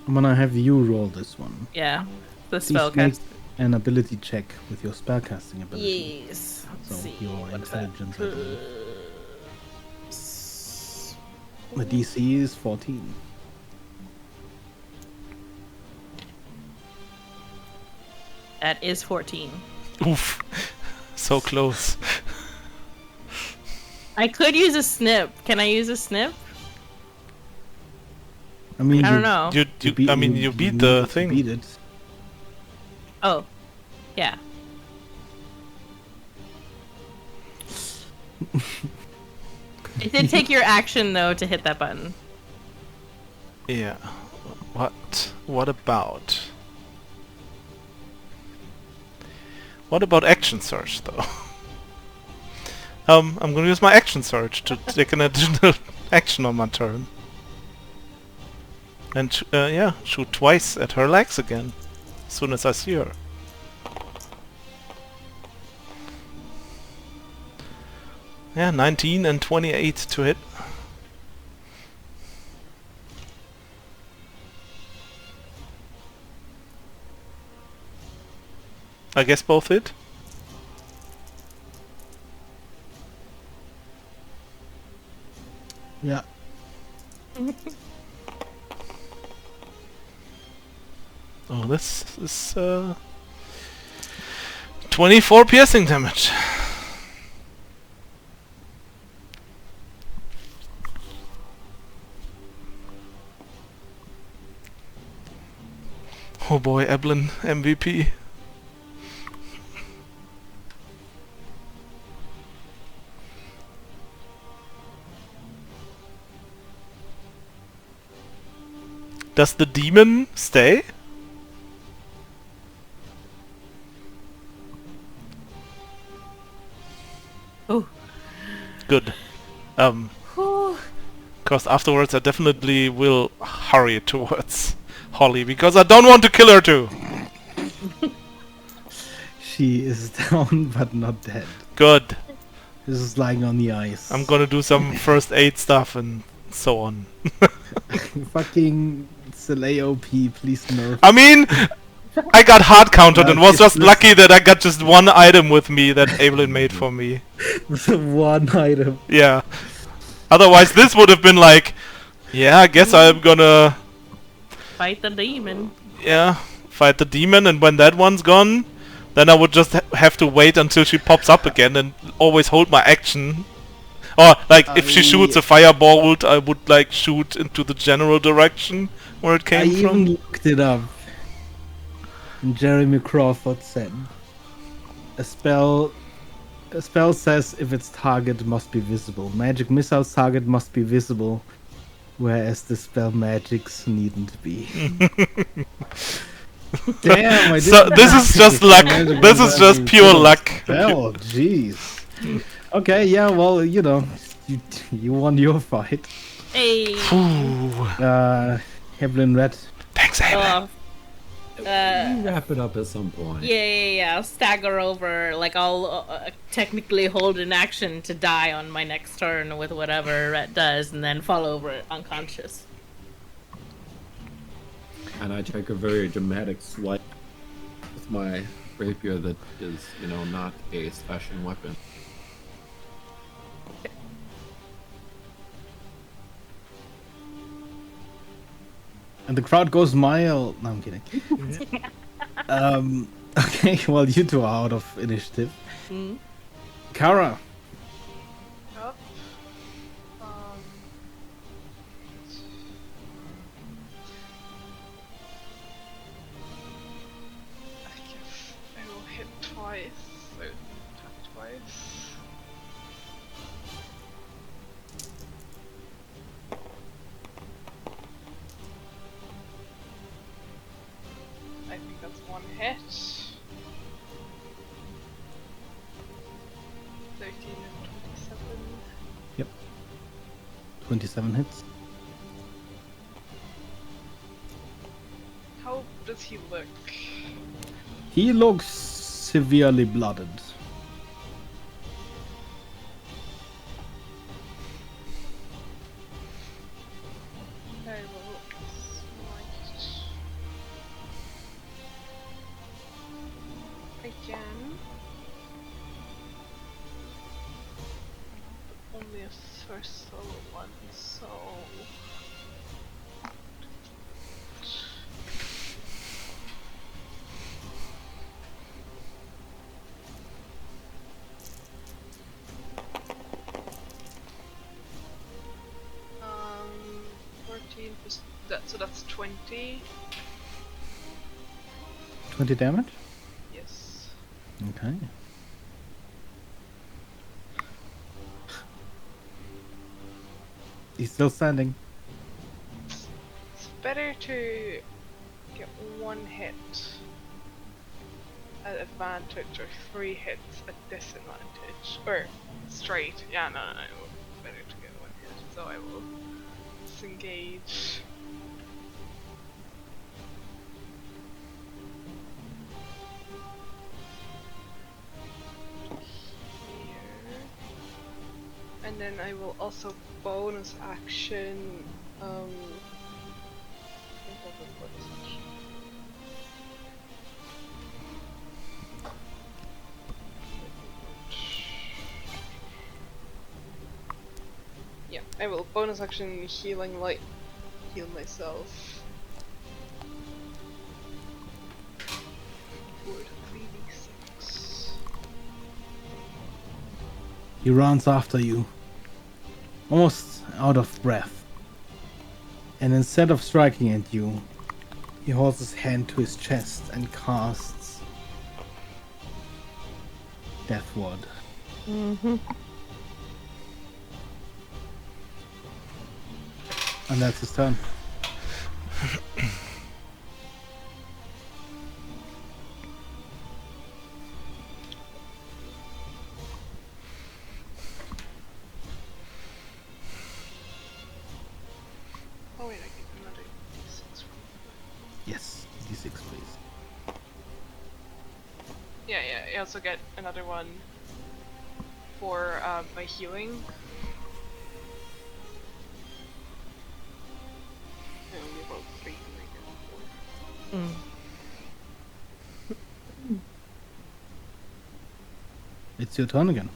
I'm gonna have you roll this one. Yeah. The Please make spellcast. an ability check with your spellcasting ability. Yes. So Let's see. your What is that? intelligence, I believe. The DC is 14. That is 14. Oof. So close. I could use a snip. Can I use a snip? I mean, I don't know. You beat the need to thing. Beat it. Oh. Yeah. It did take your action though to hit that button. Yeah. What about? What about action search though? I'm gonna use my action search to take an additional action on my turn. And yeah, shoot twice at her legs again, as soon as I see her. Yeah, 19 and 28 to hit. I guess both hit. Yeah. Oh, this is 24 piercing damage. Oh boy, Evelyn MVP. Does the demon stay? Oh. Good. Because afterwards I definitely will hurry towards Holly, because I don't want to kill her too. She is down but not dead. Good. She's just lying on the ice. I'm gonna do some first aid stuff and so on. Fucking Soleil OP, please nerf. I mean, I got hard countered and was it's just lucky that I got just one item with me that Evelyn made for me. One item. Yeah. Otherwise this would have been like, yeah, I guess I'm gonna... Fight the demon. Yeah, fight the demon, and when that one's gone, then I would just have to wait until she pops up again and always hold my action. Or, like, if she shoots a firebolt, I would, like, shoot into the general direction where it I came even from. looked it up. And Jeremy Crawford said, a spell says if its target must be visible. Magic missile's target must be visible, whereas the spell magic's needn't be. Damn, I So didn't this is just luck. Magic This is just pure luck. Oh, jeez. Okay, yeah, well, you know, you won your fight. Hey. Ooh. Evelyn Red. Thanks, Evelyn. You wrap it up at some point. Yeah. I'll stagger over. Like, I'll technically hold an action to die on my next turn with whatever Rhett does, and then fall over unconscious. And I take a very dramatic swipe with my rapier that is, you know, not a slashing weapon. And the crowd goes mild. No, I'm kidding. Okay, well, you two are out of initiative. Kara. Yup. I guess I will hit twice. So attack twice. I think that's one hit. 13 and 27. 27 hits. How does he look? He looks severely blooded. I will smite again. Only a first solo one, so um 14 plus that, so that's 20. 20 damage? Yes. Okay. He's still standing. It's better to get one hit at advantage or 3 hits at disadvantage. Or straight. Yeah, no. Better to get 1 hit. So I will disengage. Here. And then I will also bonus action. I think I will bonus action. Yeah, I will bonus action healing light, heal myself. For 3d6. He runs after you, almost out of breath. And instead of striking at you, he holds his hand to his chest and casts Death Ward. Mm-hmm. And that's his turn. Oh wait, I get another d6 from Yes, d6 please. Yeah, I also get another one for my healing. I only rolled 3 and I get 4. It's your turn again.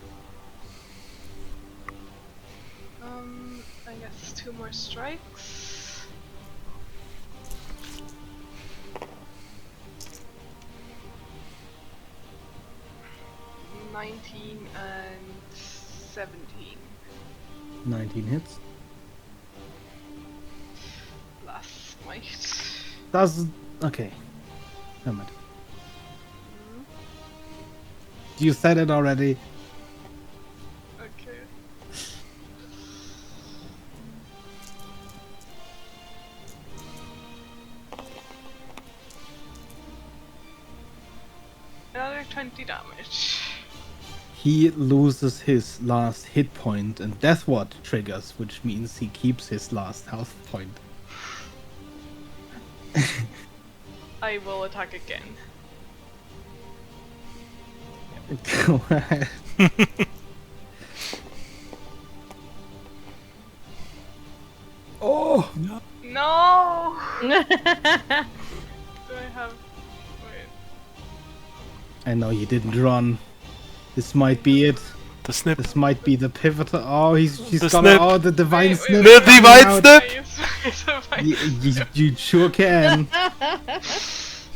I guess 2 more strikes. $19 and 17. 19 hits. Last might. Doesn't. Okay. Never mind. You said it already. Okay. Another 20 damage. He loses his last hit point and Death Ward triggers, which means he keeps his last health point. I will attack again. Go ahead. Oh! No! Do I have... Wait. I know you didn't run. This might be it. The snip. This might be the pivotal. Oh, she's The gonna. snip. Oh, the divine Wait, snip. The coming divine out. snip. You sure can.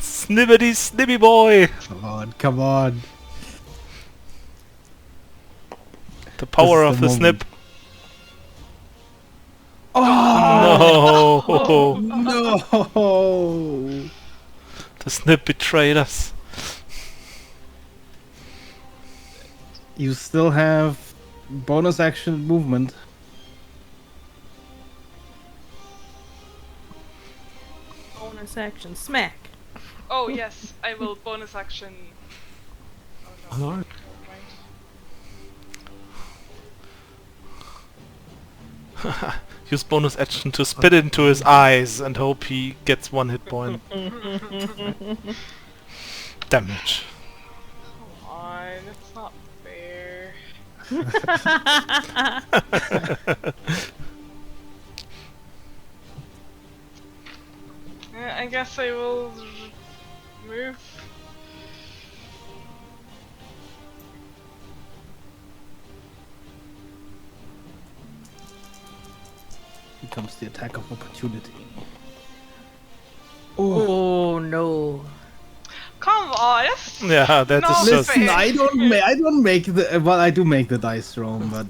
Snippety snippy boy. Come on. The power This of is the the snip. Oh No. no! The snip betrayed us. You still have bonus action movement. Bonus action. Smack. Oh yes, I will bonus action. Oh no. No. Never mind. Use bonus action to spit into his eyes and hope he gets 1 hit point. Damage. Come on, it's not fair. I guess I will move. Here comes the attack of opportunity. Oh no. Come on, that's Yeah, that No, is just... listen, I don't make the. Well, I do make the dice roll, but.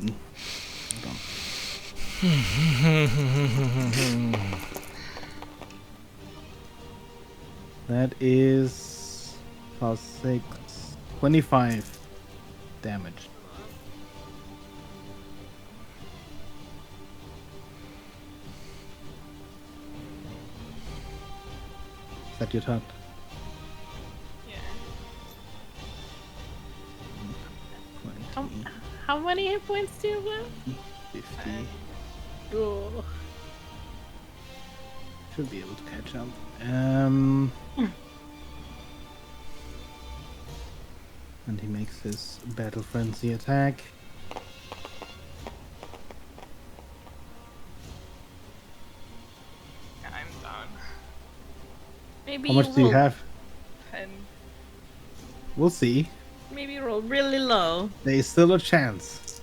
That is plus 6, 25 damage. that your turn? Yeah. 20, How many hit points do you have left? 50. Oh. Should be able to catch up. And he makes his Battle Frenzy attack. Yeah, I'm done. Maybe How much do you roll- have? 10. We'll see. Maybe roll really low. There is still a chance.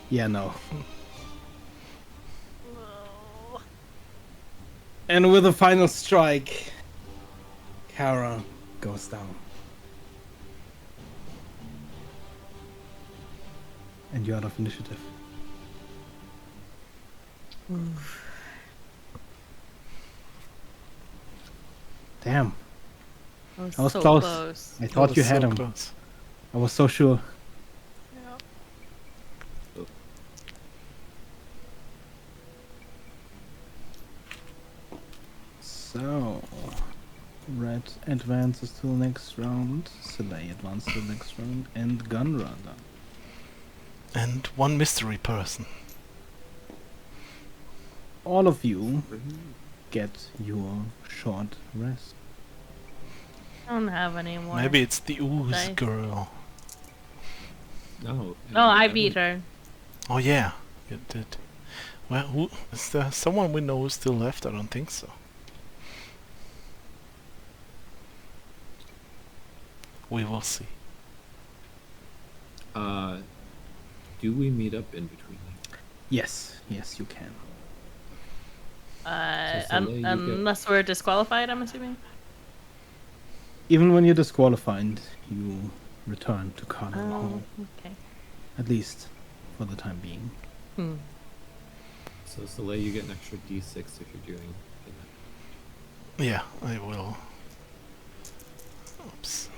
Yeah, no. And with a final strike, Kara goes down. And you're out of initiative. Damn. That I was so close. I thought That you was had so him. close. I was so sure. Yeah. So, Red advances to the next round, Soleil advances to the next round, and Gunrunner. And one mystery person. All of you get your short rest. I don't have any more. Maybe it's the ooze Dice. girl. No. Oh, I beat her. Oh yeah, you did. Well, who is there? Someone we know who's still left? I don't think so. We will see. Do we meet up in between? Yes, yes, you can. So Soleil, you get- Unless we're disqualified, I'm assuming. Even when you're disqualified, you return to Carnival Oh, Hall. okay. At least for the time being. Hmm. So Soleil, you get an extra D6 if you're doing. Yeah, I will. Oops.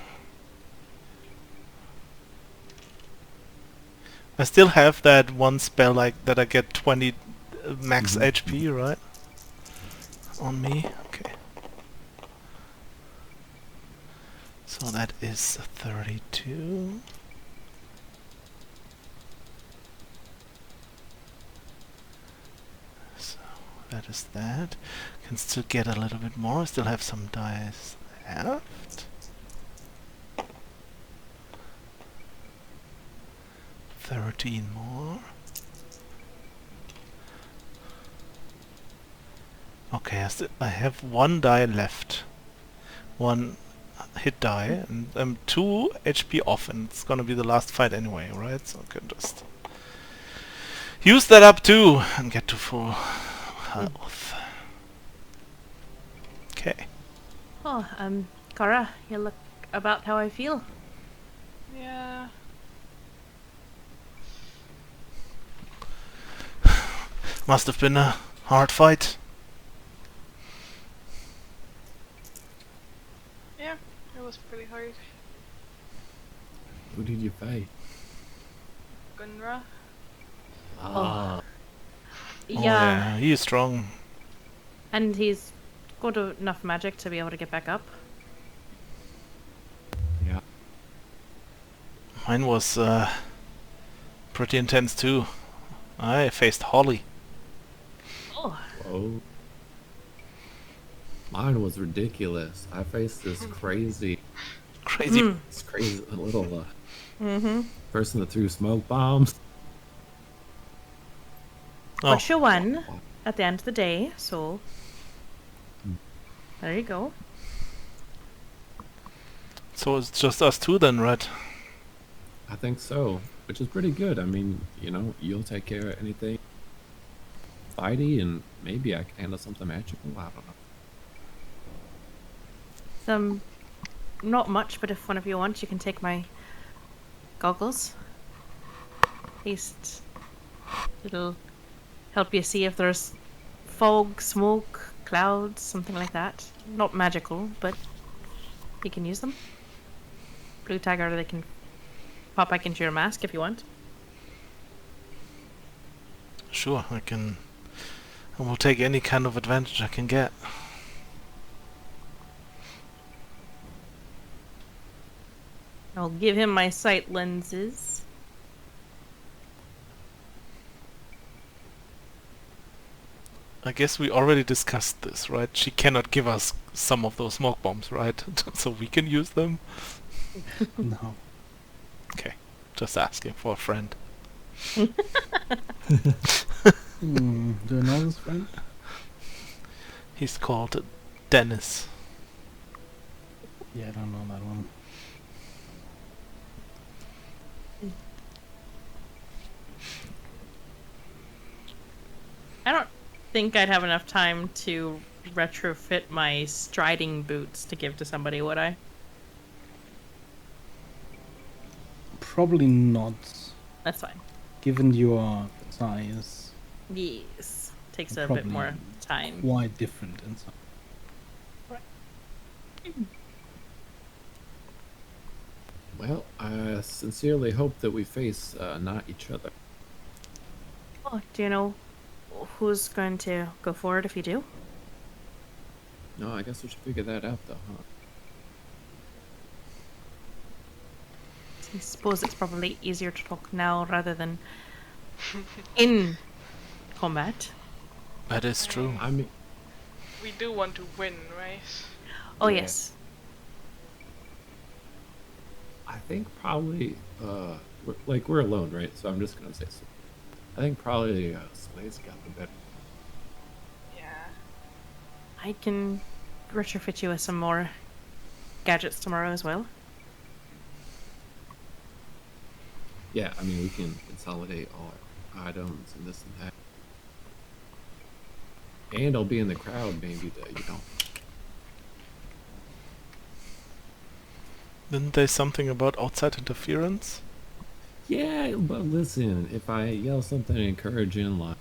I still have that one spell like that I get 20 max HP, right? On me. Okay. So that is 32. So that is that. Can still get a little bit more. Still have some dice left. 13 more. Okay, I have one die left. One hit die, and I'm 2 HP off, and it's gonna be the last fight anyway, right? So I can just use that up too, and get to full health. Okay. Oh, Kara, you look about how I feel. Yeah. Must have been a hard fight. Yeah, it was pretty hard. Who did you fight? Gunra. Ah, Oh, Yeah, he is strong. and he's got enough magic to be able to get back up. yeah. Mine was pretty intense too. I faced Holly. Oh, Whoa. Mine was ridiculous. I faced this crazy little person that threw smoke bombs. Oh, but she won at the end of the day, so there you go. so it's just us two then, right? I think so, which is pretty good. I mean, you know, you'll take care of anything fighty, and maybe I can handle something magical. I don't know. Not much, but if one of you wants, you can take my goggles. At least it'll help you see if there's fog, smoke, clouds, something like that. Not magical, but you can use them. Blue tagger, they can pop back into your mask if you want. Sure, I can I will take any kind of advantage I can get. I'll give him my sight lenses. I guess we already discussed this, right? She cannot give us some of those smoke bombs, right? So we can use them? No. Okay. Just asking for a friend. Do you know this friend? He's called Dennis. Yeah, I don't know that one. I don't think I'd have enough time to retrofit my striding boots to give to somebody, would I? Probably not, That's fine. given your size. Yes. Takes a Probably bit more time. Quite different in size. Well, I sincerely hope that we face not each other. Oh, do you know who's going to go forward if you do? No, I guess we should figure that out, though, huh? I suppose it's probably easier to talk now rather than in combat. That is true. I mean, We do want to win, right? Oh, Yeah. yes. I think probably, we're alone, right? So I'm just gonna say so. I think probably Slay's got the better. Yeah. I can retrofit you with some more gadgets tomorrow as well. Yeah, I mean, we can consolidate all our items and this and that. And I'll be in the crowd, maybe, to, Didn't there something about outside interference? Yeah, but listen, if I yell something encouraging, like,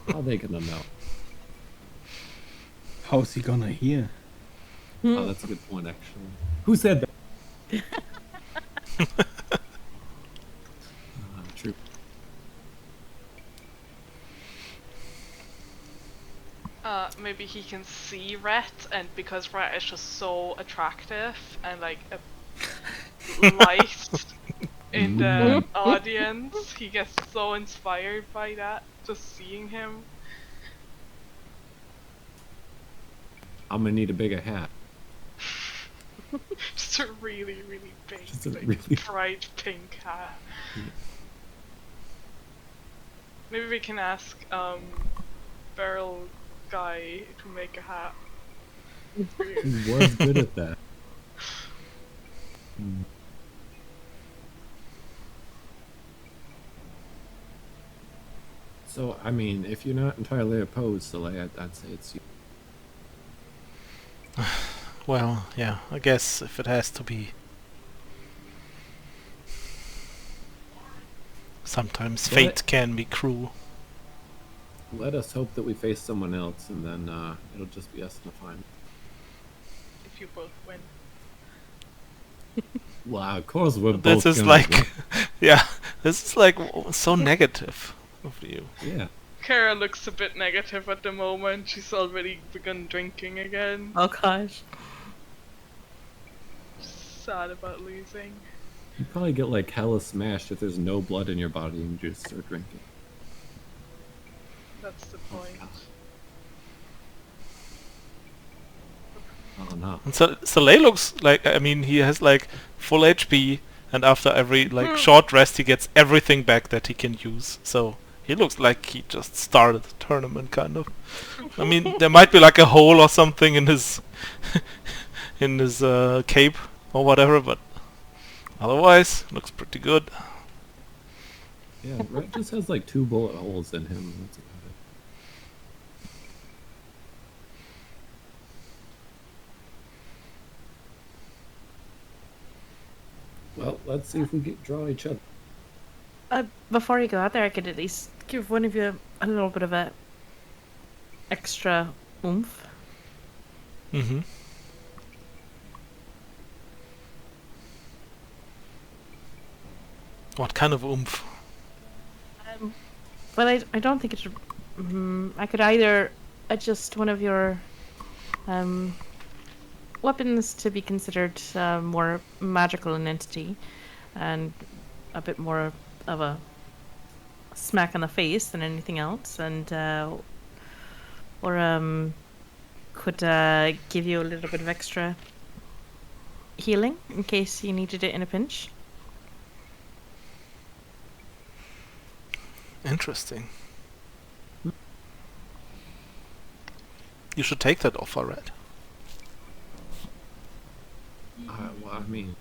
how are they gonna know? How's he gonna hear? Oh, that's a good point, actually. Who said that? True. Maybe he can see Rhett, and because Rhett is just so attractive and like a light in the audience, he gets so inspired by that, just seeing him. I'm gonna need a bigger hat. Just a really, really big, Just a like, really- bright pink hat. Yeah. Maybe we can ask Beryl guy to make a hat. He was good at that. So, I mean, if you're not entirely opposed to Leia, I'd say it's you. Well, yeah, I guess if it has to be. Sometimes What? fate can be cruel. Let us hope that we face someone else, and then it'll just be us in the final. If you both win. Well, of course we're both. This is gonna like, win. yeah, this is like so negative of you. Yeah. Kara looks a bit negative at the moment. She's already begun drinking again. Oh gosh. Sad about losing. You probably get like hella smashed if there's no blood in your body and you just start drinking. That's the point. Oh no. And so Soleil looks like, I mean, he has like full HP, and after every like short rest, he gets everything back that he can use. So he looks like he just started the tournament, kind of. I mean, there might be like a hole or something in his in his cape or whatever, but otherwise, looks pretty good. Yeah, Rhett just has like 2 bullet holes in him. That's about it. Well, let's see if we get draw each other. Before you go out there, I could at least give one of you a little bit of a extra oomph. Mm-hmm. What kind of oomph? But I don't think it should I could either adjust one of your weapons to be considered more magical in entity and a bit more of a smack on the face than anything else, and or could give you a little bit of extra healing in case you needed it in a pinch. Interesting. You should take that offer, Red. Well, I mean,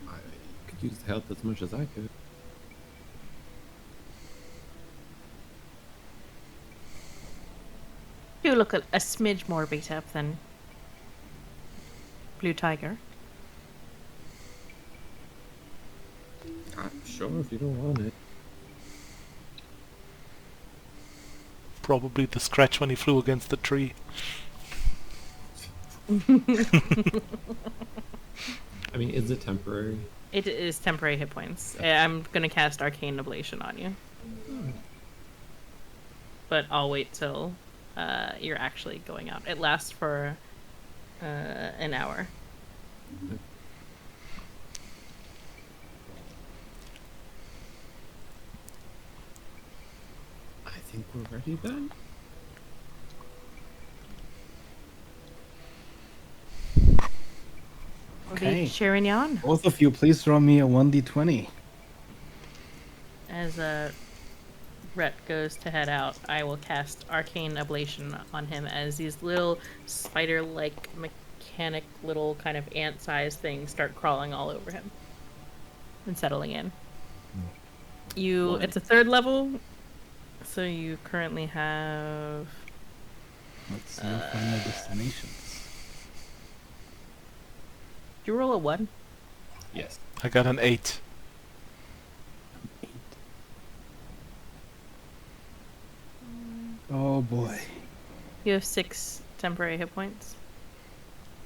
I could use the help as much as I could. You look a smidge more beat up than Blue Tiger. Sure, if you don't want it. Probably the scratch when he flew against the tree. I mean, is it temporary? It is temporary hit points. I'm gonna cast Arcane Ablation on you. But I'll wait till you're actually going out. It lasts for an hour. I think we're ready then. Okay. Cheering you on. Both of you, please roll me a 1d20. As Rhett goes to head out, I will cast Arcane Ablation on him as these little spider-like mechanic little kind of ant-sized things start crawling all over him and settling in. It's a 3rd level, so you currently have... Let's see your final destinations. Did you roll a 1? Yes. I got an 8. Oh boy. You have 6 temporary hit points.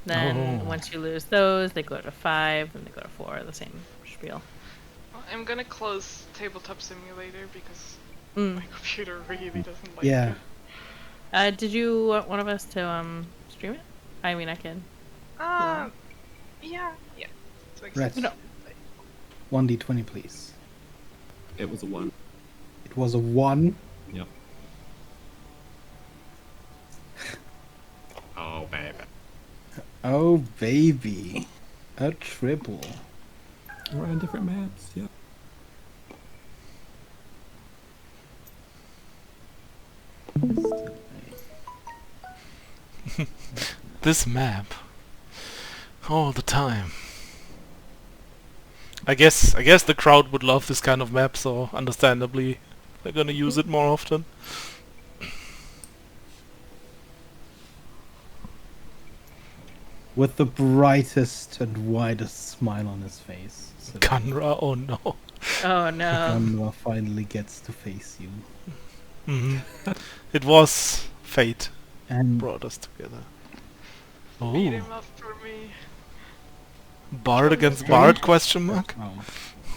Then Oh. once you lose those, they go to 5, and they go to 4, the same spiel. I'm gonna close Tabletop Simulator because Mm. my computer really doesn't like Yeah. it. Did you want one of us to stream it? I mean, I can. Yeah. It makes Right. sense. No. 1d20, please. It was a 1. It was a 1. Yep. Oh, baby. Oh, baby. A triple. We're on different maps, yep. This map. All the time. I guess the crowd would love this kind of map, so understandably they're gonna use it more often. With the brightest and widest smile on his face. So Kanra, oh no. Oh no. Gunra finally gets to face you. It was fate And brought us together. Beat Oh, him up for me. Bard against Bard, question mark? oh,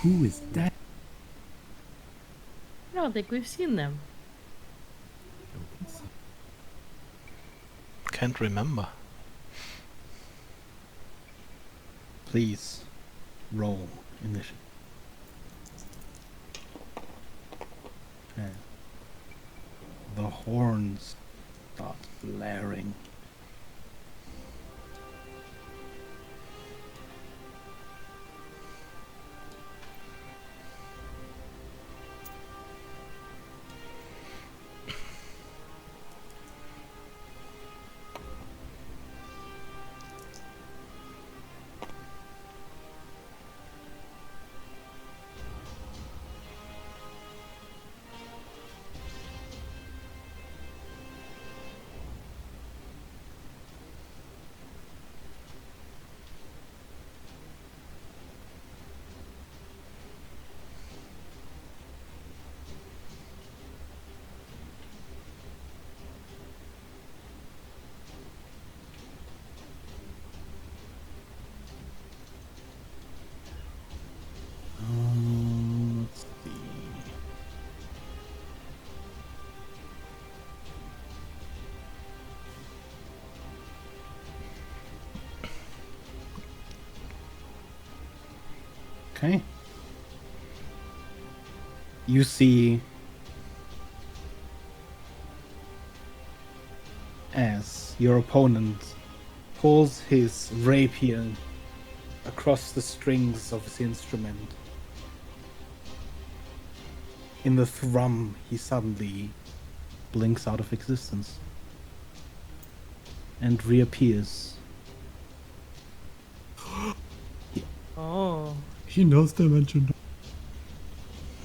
Who is that? I don't think we've seen them. I don't think so. Can't remember. please roll initiative. And the horns start blaring. Okay. You see as your opponent pulls his rapier across the strings of his instrument. In the thrum, he suddenly blinks out of existence and reappears. Oh. He knows Dimension Door.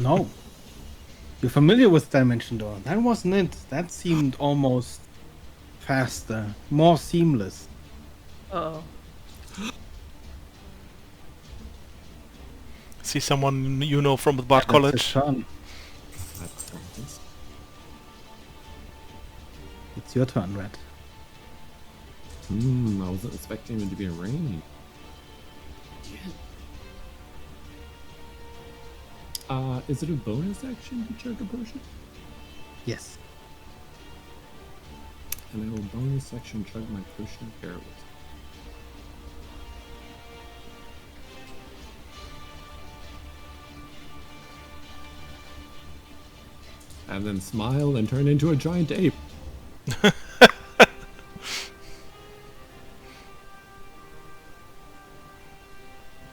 No. You're familiar with Dimension Door. That wasn't it. That seemed almost faster, more seamless. Oh. See someone you know from the Bard That's his College? turn. That's nice. It's your turn, Red. I wasn't expecting him to be in range. Is it a bonus action to chug a potion? Yes. And I will bonus action chug my potion of heroism. And then smile and turn into a giant ape.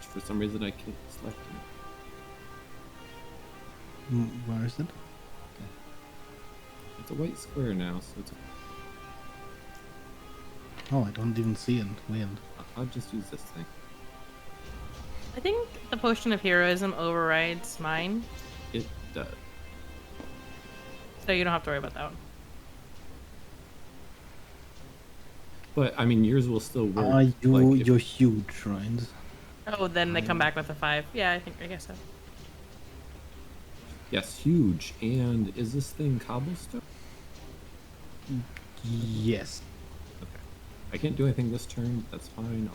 For some reason I can't select it. Where is it? It's a white square now, so it's Oh, I don't even see it. Weird. I'll just use this thing. I think the potion of heroism overrides mine, It does. so you don't have to worry about that one. But I mean yours will still work. Are you? like, if- You're huge, right? Oh, then they come back with a 5. Yeah, I guess so. Yes, huge. And is this thing cobblestone? Yes. Okay. I can't do anything this turn. That's fine.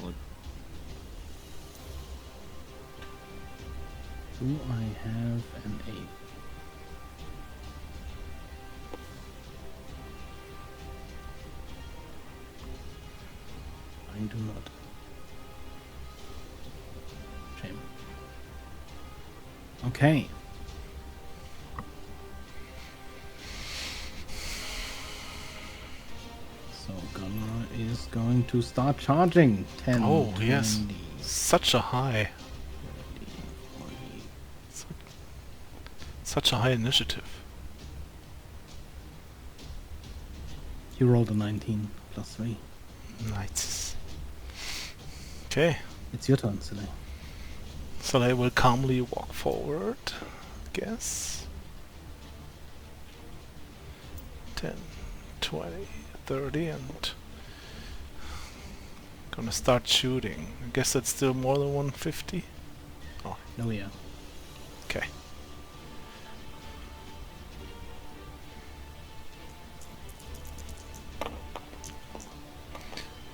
Do I have an 8? I do not. Shame. Okay. So Gunnar is going to start charging. 10, Oh, 20, yes. Such a high. 40. Such a high initiative. You rolled a 19 plus 3. Nice. Okay. It's your turn, Silly. So I will calmly walk forward, guess. 10, 20, 30, and gonna start shooting. I guess that's still more than 150. Oh, yeah. Okay.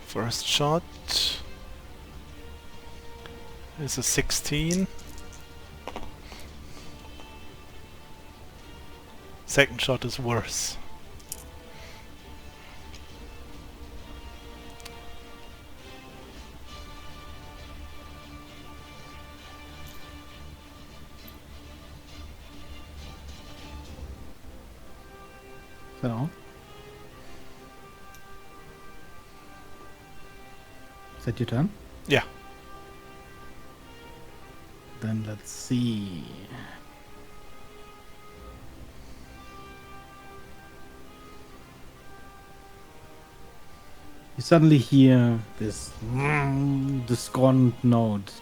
First shot is a 16. Second shot is worse. Is that all? Is that your turn? Yeah. Then let's see. You suddenly hear this discordant note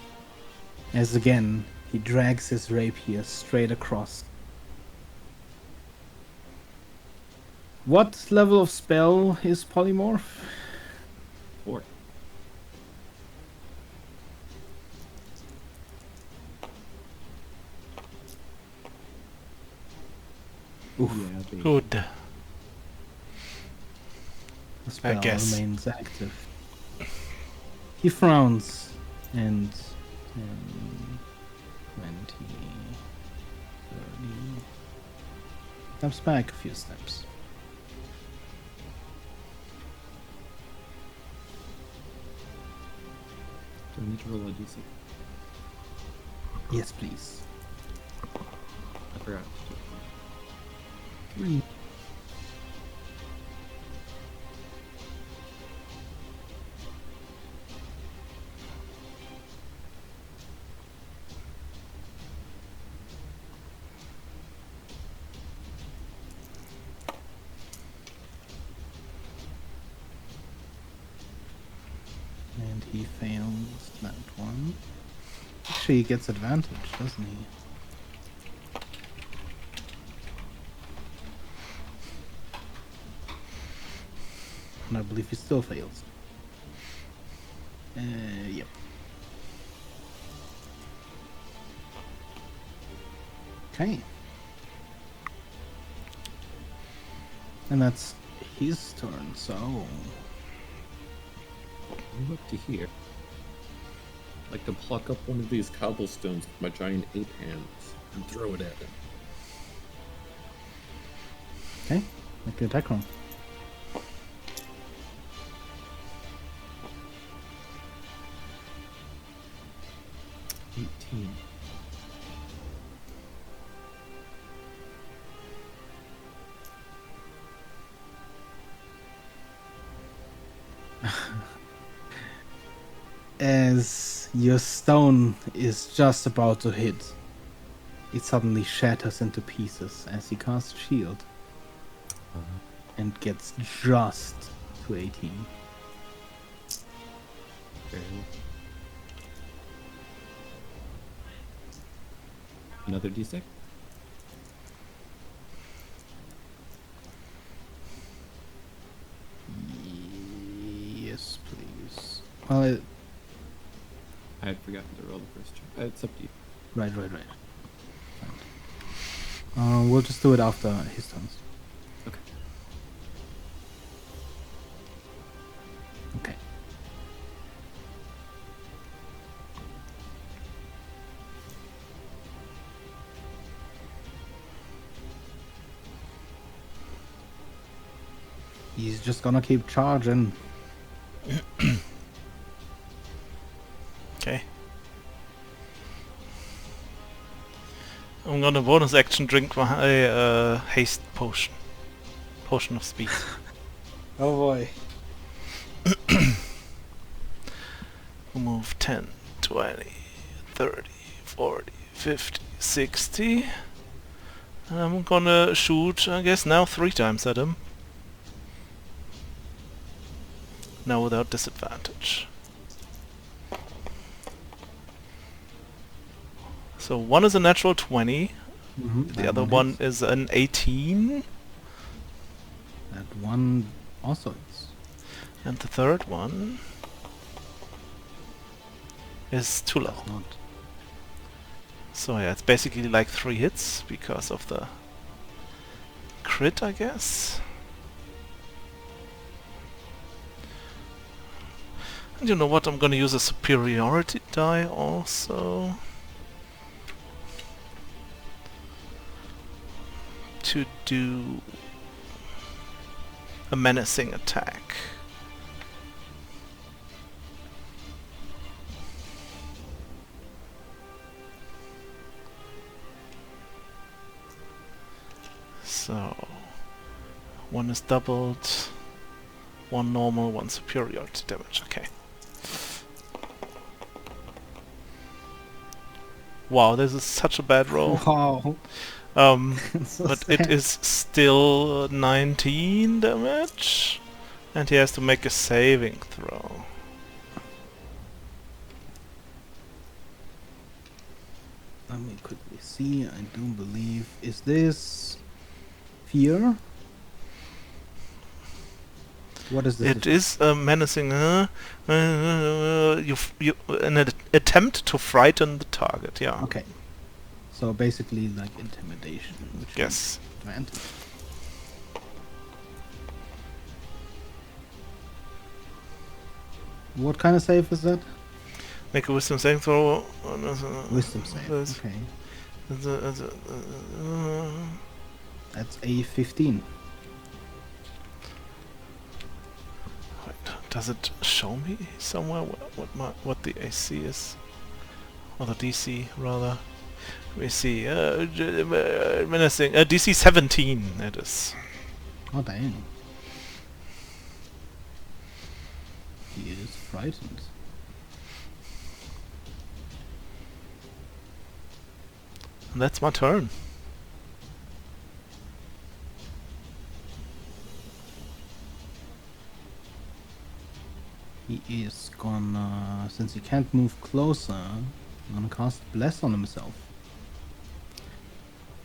as again he drags his rapier straight across. What level of spell is Polymorph? 4. Oof. Yeah, baby. Good. The spell guess. remains active. He frowns and 10, 20, 30. Steps back a few steps. Do I need to roll a d6? Yes, please. I forgot. 3. And he fails that one. Actually, he gets advantage, doesn't he? And I believe he still fails. Yep. Okay. And that's his turn, so... Move up to here. I'd like to pluck up one of these cobblestones with my giant ape hands and throw it at him. Okay, make the attack roll. As your stone is just about to hit, it suddenly shatters into pieces as he casts shield and gets just to 18. Okay. Another d6? Yes, please. Well, I had forgotten to roll the first check. It's up to you. right. Fine. We'll just do it after his turns. Okay. Okay. He's just gonna keep charging. Okay. I'm gonna bonus action drink my haste potion. Potion of speed. Oh boy. We'll move 10, 20, 30, 40, 50, 60. And I'm gonna shoot, I guess, now 3 times at him. Now without disadvantage. So one is a natural 20, the other one is an 18, That one also is. and the third one is too low. Not. So yeah, it's basically like 3 hits because of the crit, I guess. And you know what, I'm gonna use a superiority die also. To do a menacing attack. So, one is doubled, one normal, one superiority damage. Okay. Wow, this is such a bad roll. Wow. So But sad. it is still 19 damage, and he has to make a saving throw. Let me quickly see. I do believe. Is this fear? What is this? It is a menacing. An attempt to frighten the target. Yeah. Okay. So basically, like intimidation. Which Yes. is advantage. What kind of save is that? Make a wisdom saving throw. Wisdom save. Yes. Okay. That's a 15. Does it show me somewhere what the AC is or the DC rather. Let me see. Menacing. DC 17. It is. Oh dang. He is frightened. And that's my turn. He is gonna, since he can't move closer, gonna cast Bless on himself.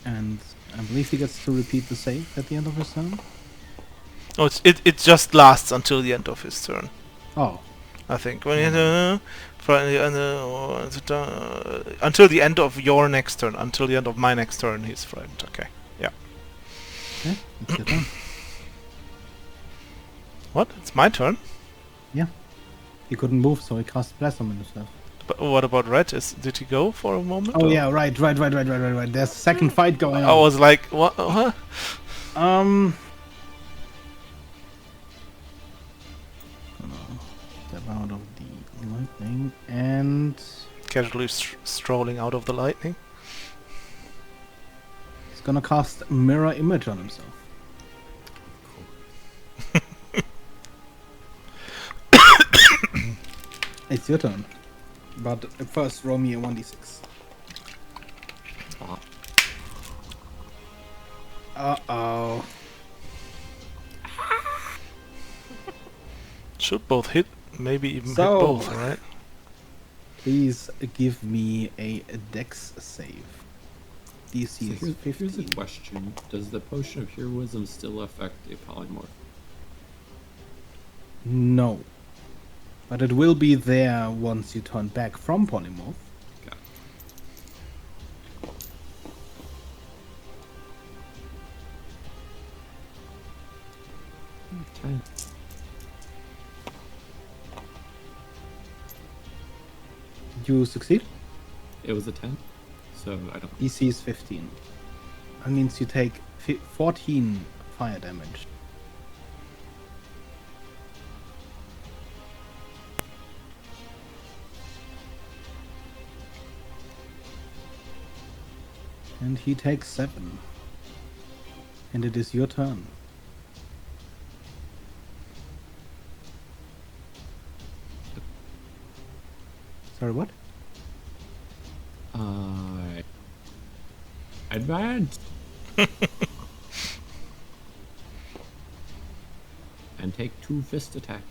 And I believe he gets to repeat the save at the end of his turn. Oh, it just lasts until the end of his turn. Oh, I think when until the end of your next turn, until the end of my next turn, he's frightened. Okay, yeah. okay, it's your turn. What? It's my turn. He couldn't move, so he cast Bless on himself. But what about Red? Did he go for a moment? Oh or? yeah, right. There's a second fight going I on. was like, what? Huh? Gonna step out of the lightning and Casually strolling out of the lightning. he's gonna cast Mirror Image on himself. It's your turn. But first, roll me a 1d6. Ah, Uh-oh. Should both hit, maybe even hit So- both, right? Please give me a Dex save. DC so is here's a 15. question. Does the potion of heroism still affect a polymorph? No. But it will be there once you turn back from Polymorph. Okay. Okay. You succeed? It was a 10, so I don't. DC is 15. That means you take 14 fire damage. And he takes 7. And it is your turn. Sorry, what? Advance. And take 2 fist attack.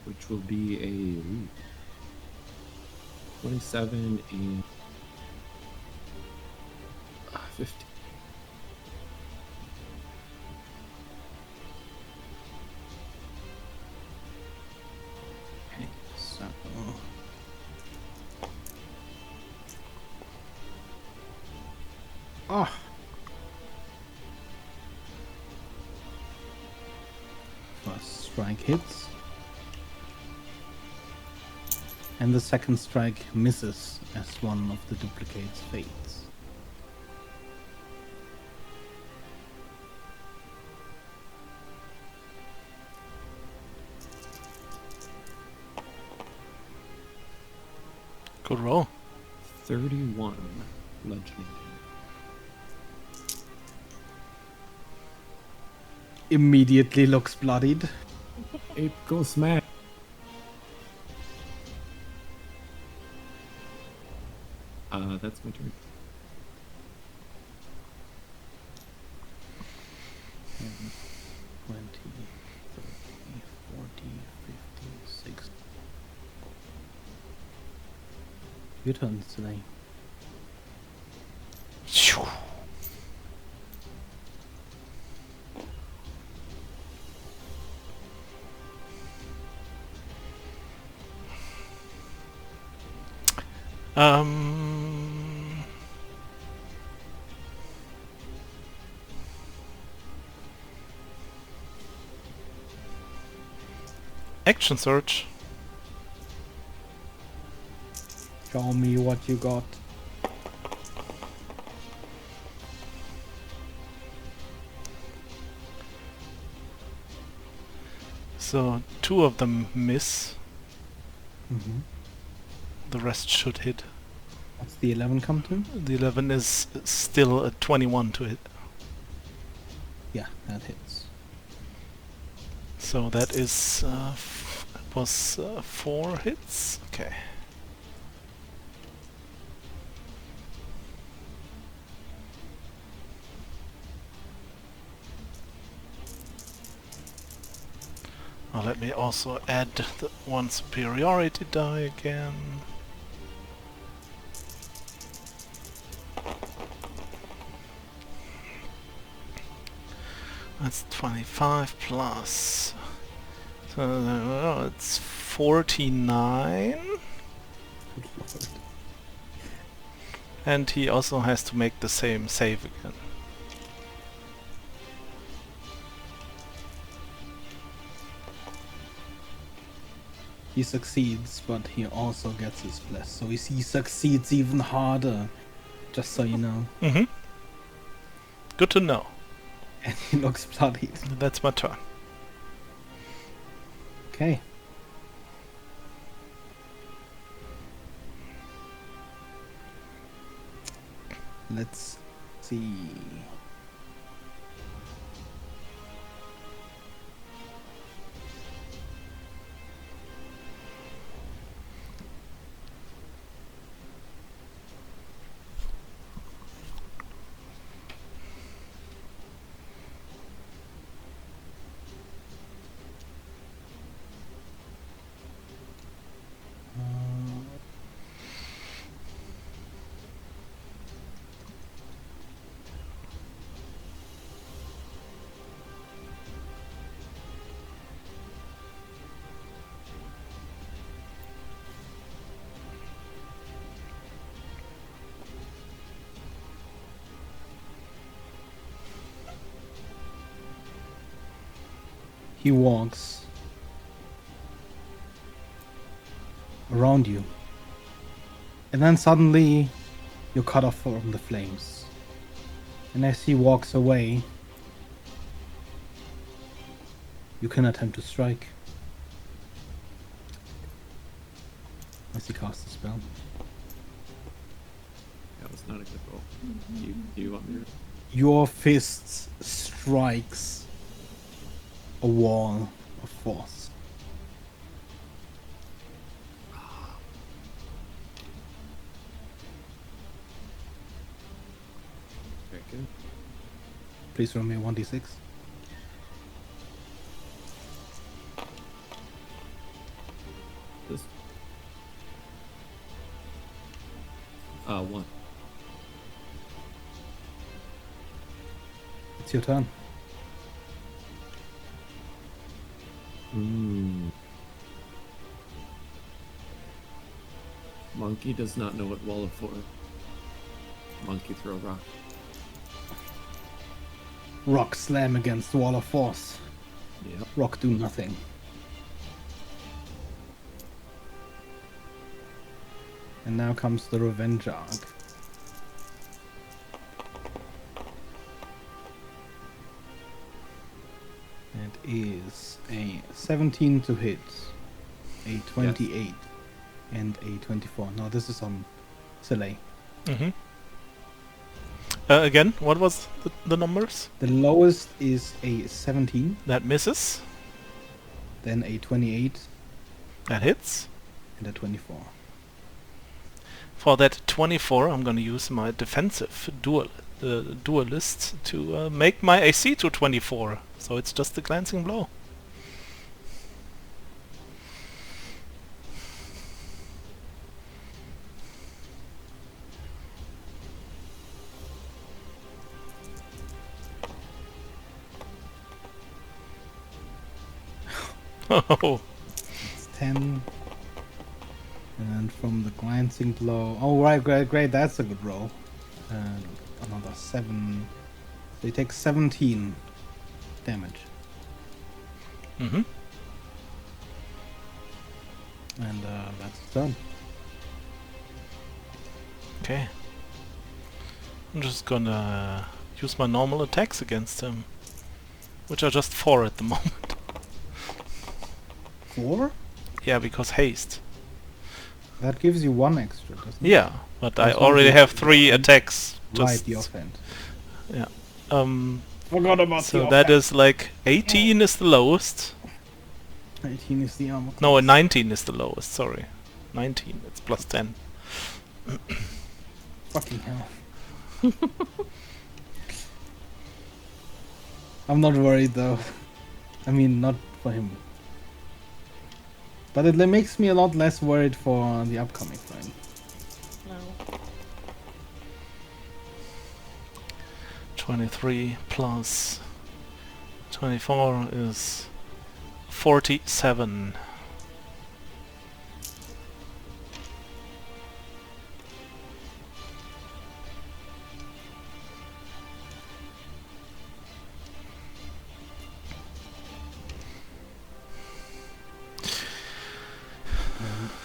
Which will be a 27 and 50. So, oh. First strike hits. And the second strike misses as one of the duplicates fades. Good roll. 31 bludgeoning. Immediately looks bloodied. Ape go smash. That's my turn. 10, 20, 30, 40, 50, 60. Your turn today. Phew. Action search. Show me what you got. So 2 of them miss. Mm-hmm. The rest should hit. What's the 11 come to? The 11 is still a 21 to hit. Yeah, that hits. So that is was 4 hits. Okay. Now let me also add the 1 superiority die again. That's 25 plus. So it's 49. Good lord. And he also has to make the same save again. He succeeds, but he also gets his bless. So he succeeds even harder. Just so you know. Mm-hmm. Good to know. And he looks bloodied. That's my turn. Okay. Let's see. He walks around you, and then suddenly you're cut off from the flames. And as he walks away, you can attempt to strike. As he casts the spell. That was not a good roll. Do you want me to? Your fist strikes a wall of force. Very good. Please roll me a 1d6. This. 1. It's your turn. Monkey does not know what wall of force. Monkey throw rock. Rock slam against wall of force. Yep. Rock do nothing. And now comes the revenge arc. It is a 17 to hit, a 28, and a 24. No, this is on Soleil. Mm-hmm. Again, what was the numbers? The lowest is a 17, That misses. then a 28, That hits. and a 24. For that 24, I'm going to use my defensive duelist to make my AC to 24. So it's just a glancing blow. Oh, It's 10. And from the glancing blow... Oh, right, great, that's a good roll. Another 7. They take 17 damage. mm-hmm. And that's done. Okay. I'm just gonna use my normal attacks against him, which are just 4 at the moment. 4? Yeah, because haste. That gives you 1 extra, doesn't it? Yeah, but I That's already one have thing. 3 attacks. Right, Just the offhand. yeah. Um. Forgot about So the that offhand. is like 18 is the lowest. 18 is the armor No, class. 19 is the lowest. Sorry, 19. It's plus 10. Fucking hell. I'm not worried though. I mean, not for him. But it makes me a lot less worried for the upcoming fight. No. 23 plus 24 is 47.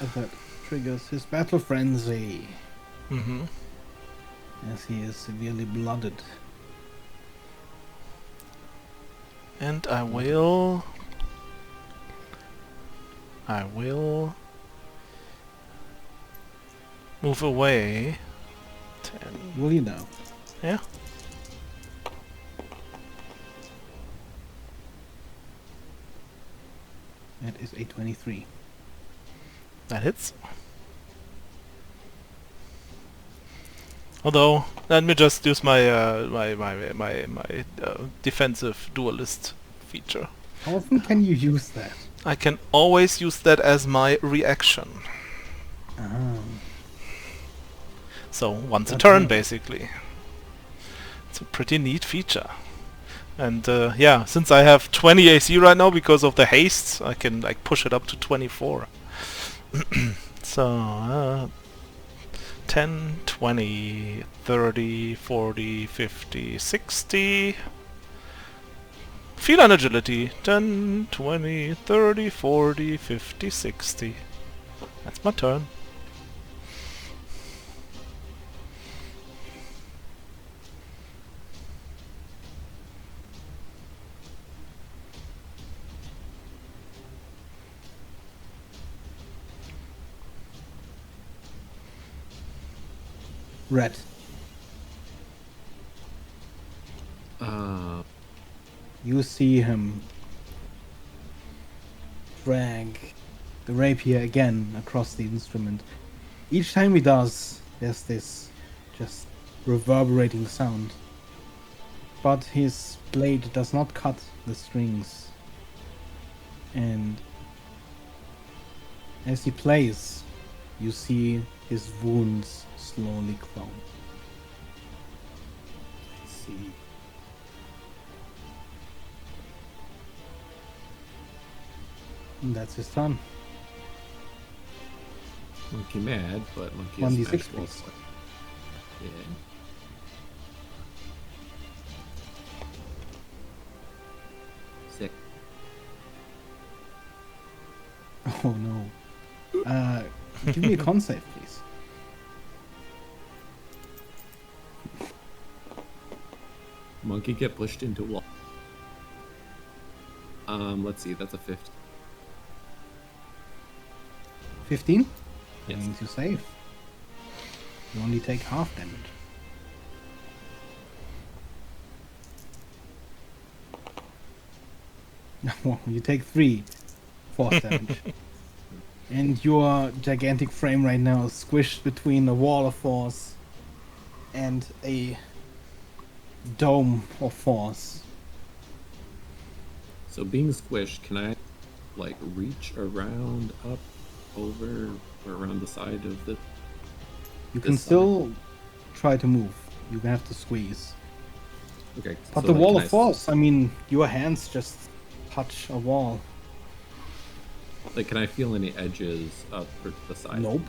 And that triggers his battle frenzy, Mm-hmm. as he is severely blooded. And I will move away. 10. Will you now? Yeah. That is a 23. That hits. Although, let me just use my defensive duelist feature. How often can you use that? I can always use that as my reaction. Ah. So once a That's turn, neat. basically. It's a pretty neat feature. And yeah, since I have 20 AC right now because of the haste, I can like push it up to 24. So 10, 20, 30, 40, 50, 60. Feline agility. 10, 20, 30, 40, 50, 60. That's my turn. Red. You see him drag the rapier again across the instrument. Each time he does, there's this just reverberating sound. But his blade does not cut the strings. And as he plays, you see his wounds slowly close. See. And that's his turn. Monkey mad, but monkey 1d6 is smash please. also. Yeah. Sick. Oh no. Give me a con save, please. Monkey get pushed into wall. Let's see, that's a 50. 15? Yes. That means you save. You only take half damage. Well, you take 3 force damage. And your gigantic frame right now is squished between a wall of force and a dome of force. So being squished, can I like reach around, up, over, or around the side of the... You can This side. still try to move. You have to squeeze. Okay. But so, the like, wall can of force, I mean, your hands just touch a wall. Like, can I feel any edges up or to the side? Nope.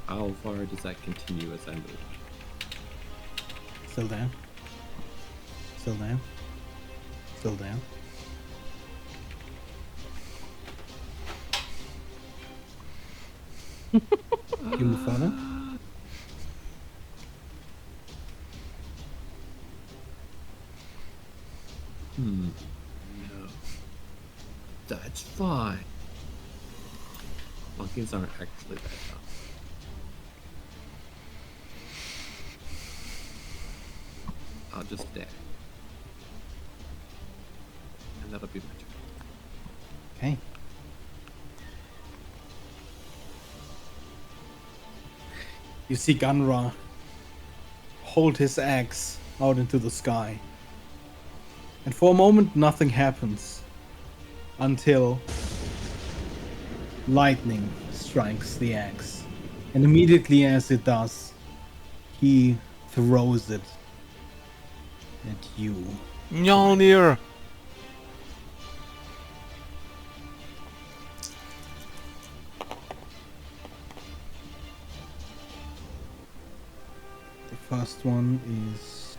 How far does that continue as I move? Still there. Still there. Still there. You move further. Hmm. That's fine. Monkeys aren't actually that dumb. I'll just dab. And that'll be my turn. Okay. You see Gunra hold his axe out into the sky. And for a moment nothing happens. Until lightning strikes the axe. And immediately as it does, he throws it at you. Mjolnir! The first one is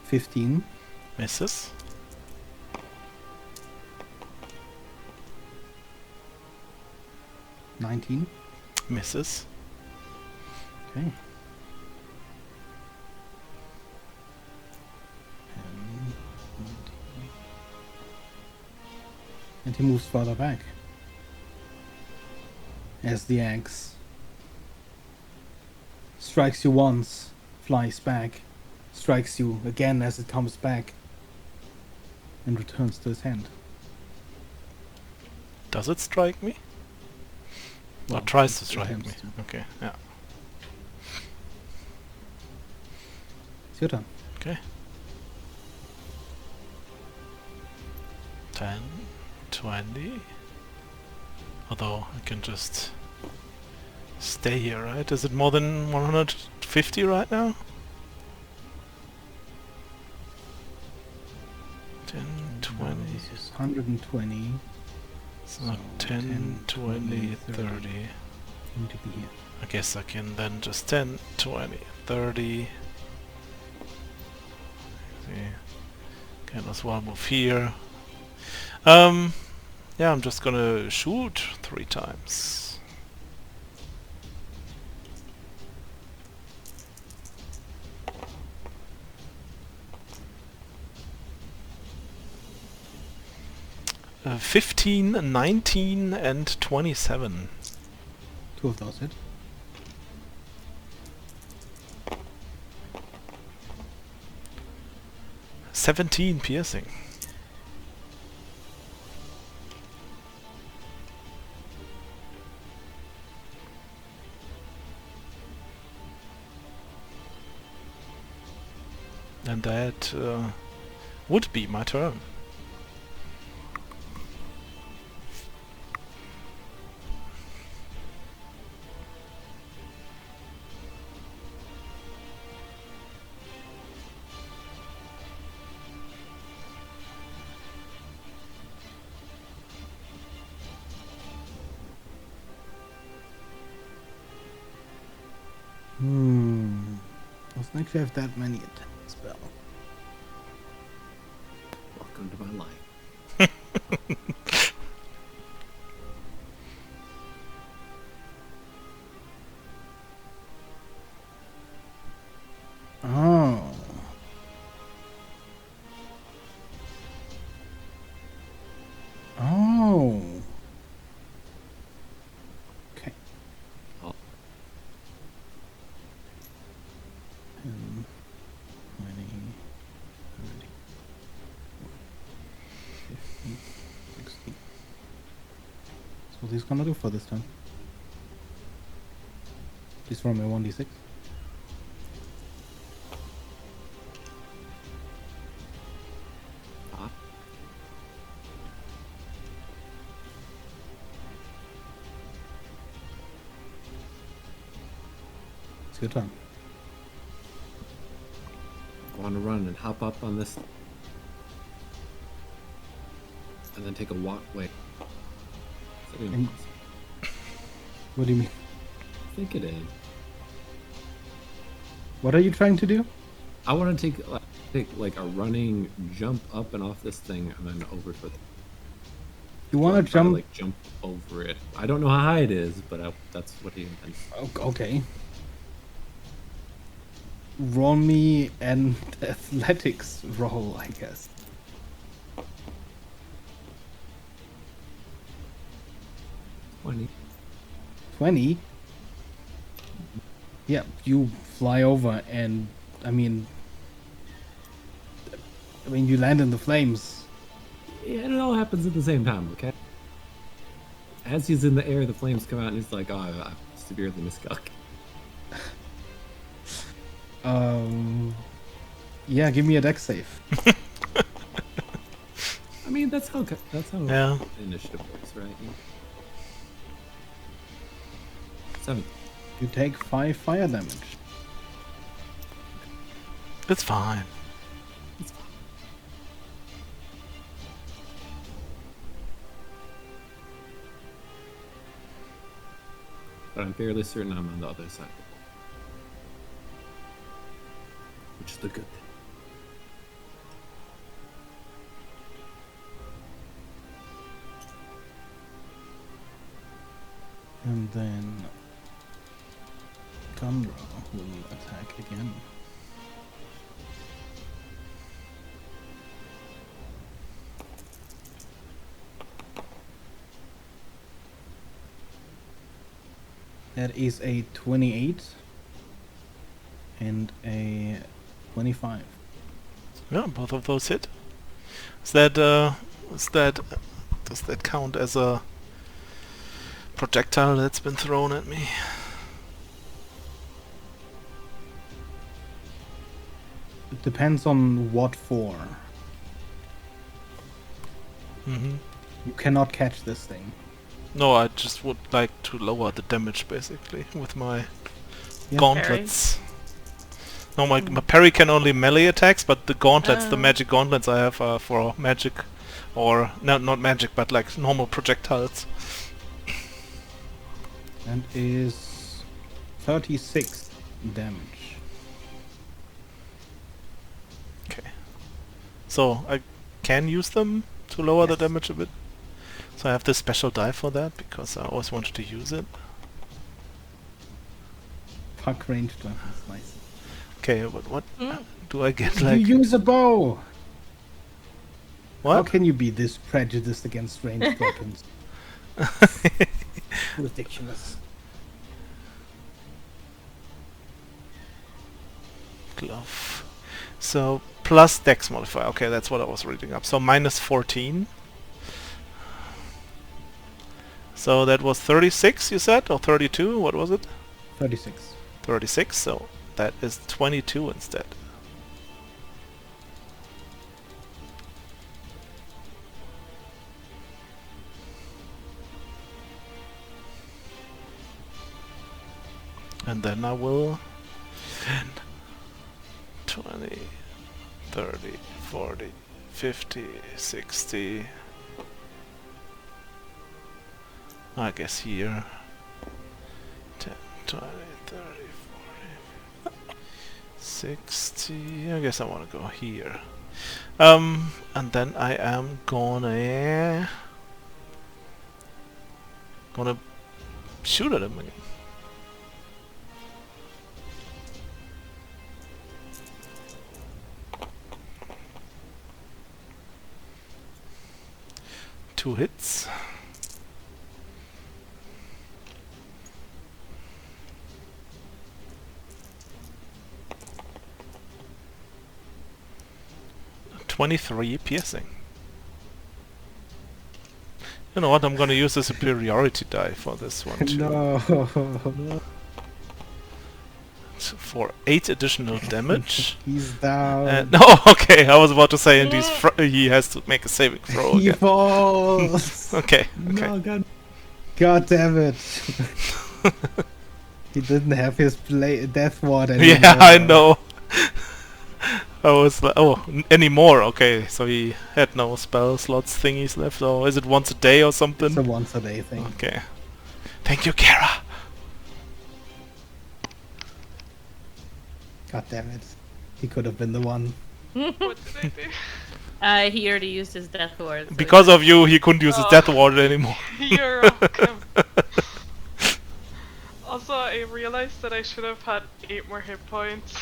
15. Misses. Nineteen. Misses. Okay. And he moves further back. As the axe strikes you once, flies back, strikes you again as it comes back, and returns to his hand. Does it strike me? Or Well, tries to it strike me? attempts to. Okay, yeah. It's your turn. Okay. 10, 20. Although I can just stay here, right? Is it more than 150 right now? 10, 20. This is 120. It's not So 10, 20, 30. Need to be here. I guess I can then just 10, 20, 30. See. Can as well move here. Yeah, I'm just gonna shoot 3 times. Uh, 15, 19 and 27. 2 of those hit. $17 piercing. And that would be my turn. Doesn't actually have that many attack spell. Welcome to my life. Oh. Oh. Okay. Oh. 10, 20, 30, 50, 60. That's what he's gonna do for this time. Please roll me 1d6. Ah. It's your turn. I want to run and hop up on this. And then take a walkway. Is that even And- possible? What do you mean? I think it is. What are you trying to do? I want to take like a running jump up and off this thing and then over to it. You want to Try jump? like jump over it. I don't know how high it is, but that's what he intends. Okay. Roll me an athletics roll, I guess. 20. 20? Yeah, you fly over and, I mean, you land in the flames. Yeah, it all happens at the same time, okay? As he's in the air, the flames come out, and he's like, "Oh, I've severely miscalculated." Yeah, give me a deck save. I mean, that's how Yeah. initiative works, right? 7. You take 5 fire damage. It's fine. It's fine. But I'm fairly certain I'm on the other side of the wall, which is the good thing. And then Thunder will attack again. That is a 28 and a 25. Yeah, both of those hit. Is that does that count as a projectile that's been thrown at me? It depends on what for. Mm-hmm. You cannot catch this thing. No, I just would like to lower the damage basically with my Yeah. gauntlets. No, my parry can only melee attacks, but the gauntlets, the Oh. magic gauntlets I have are for magic, or no, not magic, but like normal projectiles. And is 36 damage. Okay. So I can use them to lower the Yes. damage a bit. So I have this special die for that because I always wanted to use it. Puck ranged weapons, nice. Okay, but what Mm. do I get? You Like use a bow! How what? can you be this prejudiced against ranged weapons? Ridiculous. Glove. So plus dex modifier. Okay, that's what I was reading up. So minus 14. So that was 36, you said, or 32? What was it? 36. 36. So that is 22 instead. And then I will 10, 20, 30, 40, 50, 60. I guess here. 10, 20, 30, 40, 60. I guess I want to go here. And then I am gonna shoot at him again. Two hits. .23 piercing. You know what? I'm gonna use the superiority die for this one too. No. For 8 additional damage. He's down. No, okay. I was about to say, and he has to make a saving throw He again. falls. Okay. No, God. God damn it. He didn't have his death ward anymore. Yeah, I know. I was like, oh, anymore. Okay, so he had no spell slots thingies left, or is it once a day or something? It's a once a day thing. Okay. Thank you, Kara. God damn it. He could have been the one. What did I do? He already used his death ward. so Because of you, he couldn't use his death ward anymore. You're welcome. Also, I realized that I should have had 8 more hit points.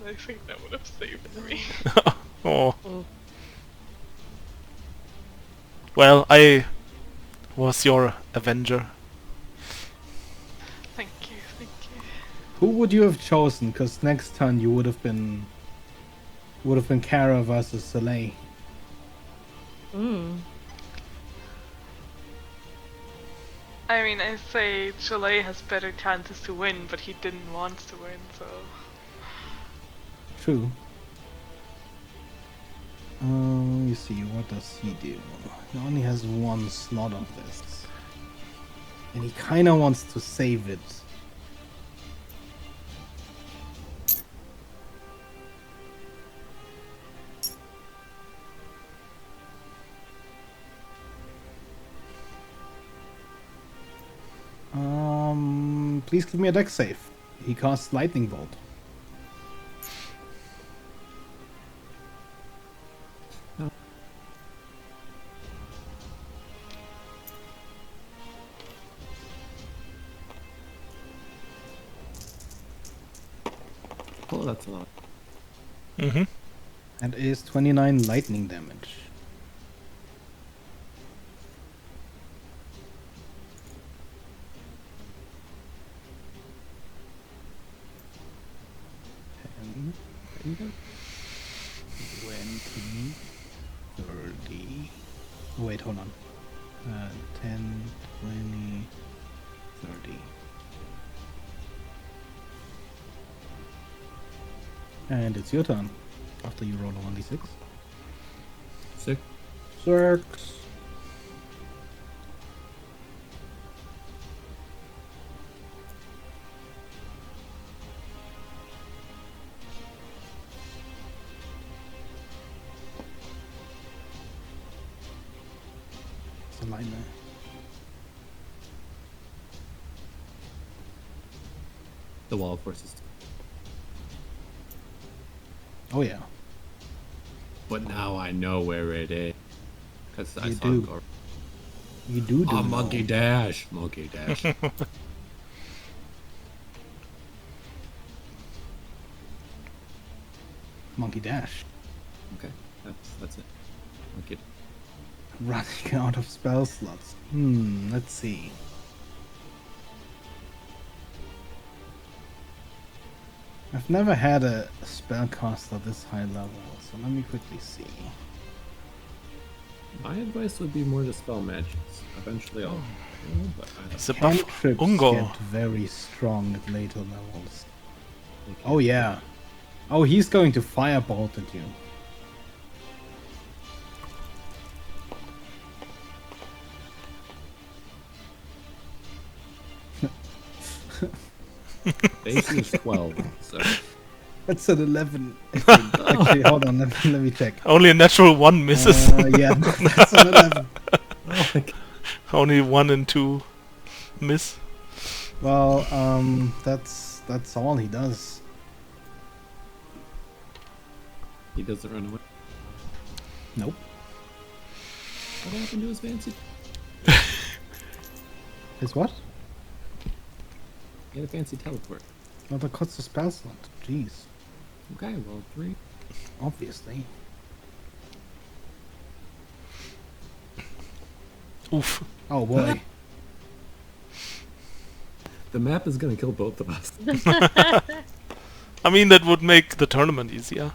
I think that would have saved me. Oh. Oh. Well, I was your Avenger. Thank you, thank you. Who would you have chosen? Because next turn you would have been Kara versus Soleil. I mean, I say Cholet has better chances to win, but he didn't want to win, so... True. You see, what does he do? He only has one slot of this. And he kinda wants to save it. Please give me a deck save. He casts Lightning Bolt. Oh, that's a lot. Mm-hmm. And is 29 lightning damage. And 20, 30. Oh, wait, hold on. 10, 20, 30. And it's your turn. After you roll a 1d6. Sick. 6. It's a line there. The wall forces. Oh yeah. But now I know where it is. Because I You saw him do. go. You do Oh, know. monkey dash! Monkey dash. Monkey dash. Okay, that's it. Monkey. Running out of spell slots. Let's see. I've never had a spellcaster this high level, so let me quickly see. My advice would be more to spell magics. Eventually I'll but I don't It's a buff Cantrips Ungo. get very strong at later levels. think Oh yeah. Oh, he's going to firebolt at you. AC is 12, so That's an 11. I think. Actually, hold on. Let me check. Only a natural 1 misses. Yeah, that's an 11. Only 1 and 2 miss. Well, that's all he does. he doesn't run away. Nope. What happened to his fancy? His what? He had a fancy teleport. Well, that cuts the spell slot. Jeez. Okay, well 3. Obviously. Oof. Oh boy. The map is gonna kill both of us. I mean, that would make the tournament easier.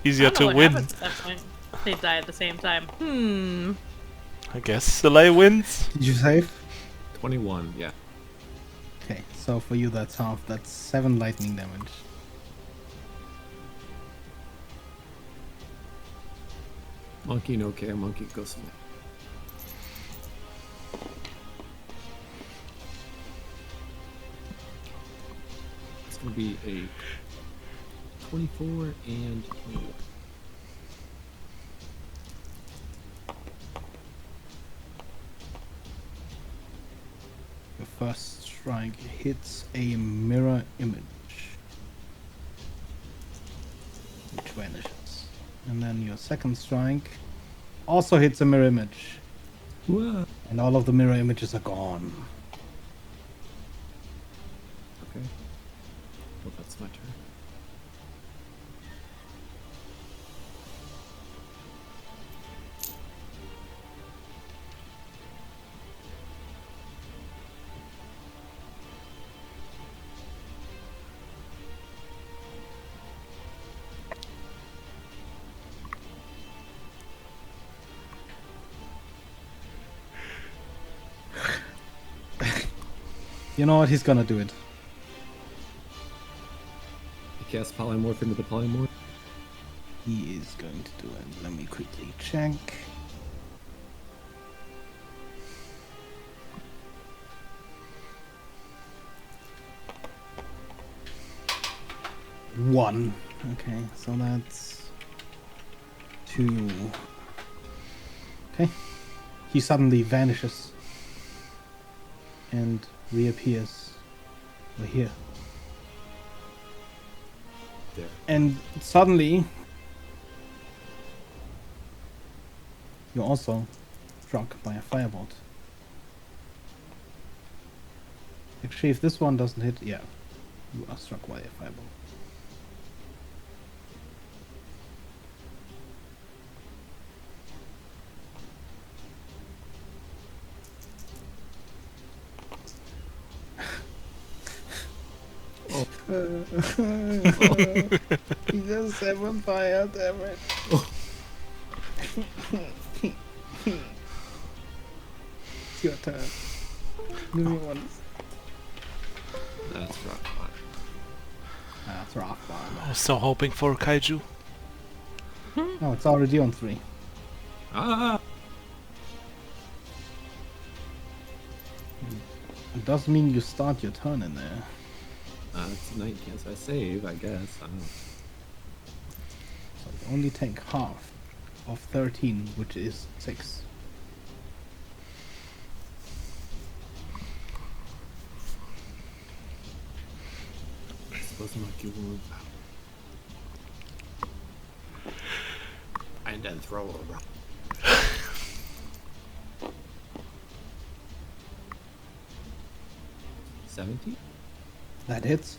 Easier I don't know to what win. happens at that point. They die at the same time. I guess Soleil wins. Did you save? 21, yeah. Okay, so for you that's half. That's 7 lightning damage. Monkey no care, monkey goes away. It's gonna be a 24 and 21. Your first strike hits a mirror image, which vanishes. And then your second strike also hits a mirror image. Whoa. And all of the mirror images are gone. Okay. Well, that's my turn. You know what? He's gonna do it. I cast polymorph into the polymorph. He is going to do it. Let me quickly check. One. Okay, so that's 2. Okay. He suddenly vanishes and reappears over here. There. And suddenly you're also struck by a firebolt. Actually, if this one doesn't hit, yeah, you are struck by a firebolt. He just 7 fire damage. It's your turn. Give me one. That's rough. That's rough one. I was so hoping for a kaiju. Oh, it's already on 3. Ah! It does mean you start your turn in there. It's a night chance. I save, I guess. I don't know. So you only take half of 13, which is 6. I suppose mark you wound. And then throw a rock. 17? That hits.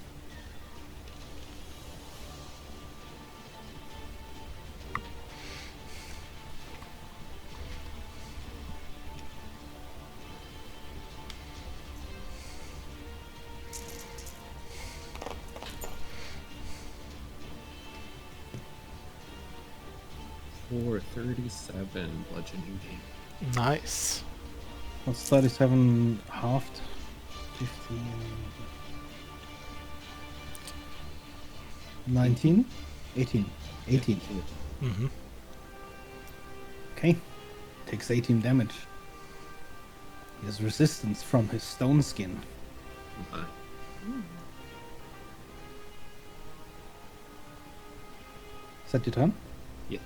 For 37 bludgeoning damage. Nice. What's 37 halved? 15. 19? 18. 18. Mm-hmm. Okay. Takes 18 damage. He has resistance from his stone skin. Okay. Is that your turn? Yeah.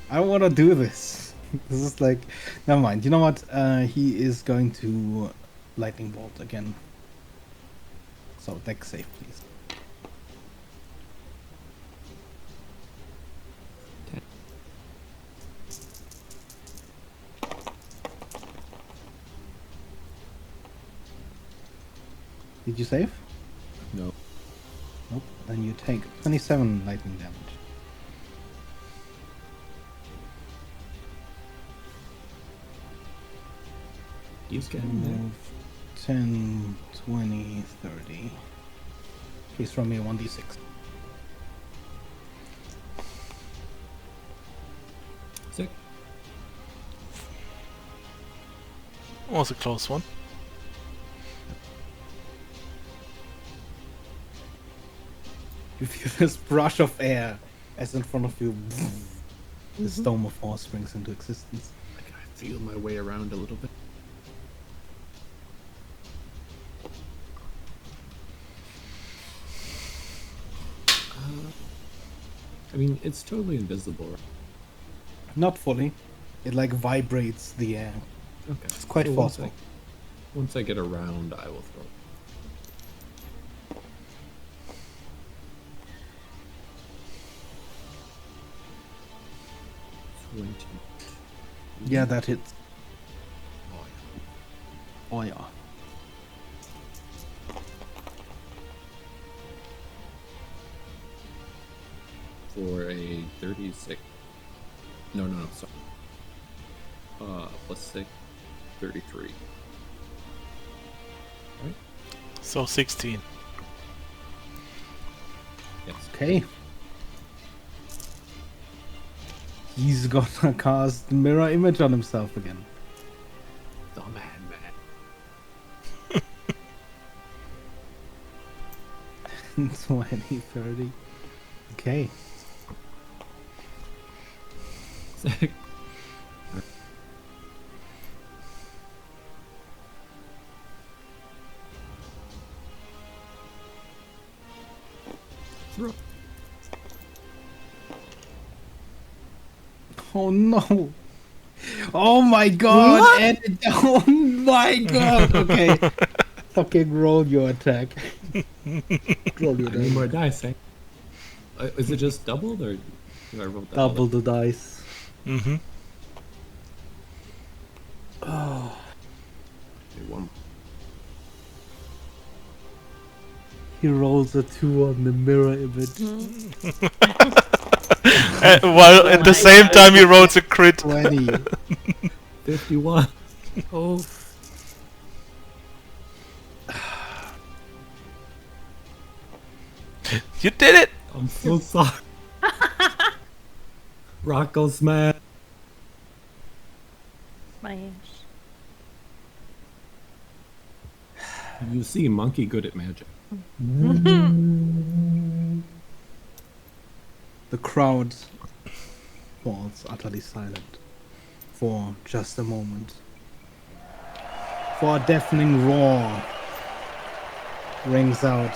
I don't want to do this. This is like... Never mind. You know what? He is going to lightning bolt again. So, deck save, please. 10. Did you save? No. Nope. Then you take 27 lightning damage. He's getting there. Move 10, 20, 30. Please throw me a 1d6. Sick. Was a close one. You feel this brush of air as in front of you. The Storm of Force springs into existence. Like I feel my way around a little bit. I mean, it's totally invisible. Not fully. It like vibrates the air. Okay. It's quite So forceful. Once I get around, I will throw. 20. Yeah, that hits. Oh, Oh yeah. for a 36. No, sorry. Plus 6, 33. So 16. Yes. Okay. He's gonna cast mirror image on himself again. Oh man. 20, 30. Okay. Throw. Oh no! Oh my god! What? And oh my god! Okay. Fucking roll your attack. Roll your I need more dice. dice, eh? Is it just doubled or do I roll that? Double the dice. Mm-hmm. Okay, one. He rolls a 2 on the mirror image. While at the same time he rolls a crit. 20. 51. Oh. You did it! I'm so sorry. Rocco smash. Smash. You see, monkey good at magic. The crowd falls utterly silent for just a moment. For a deafening roar rings out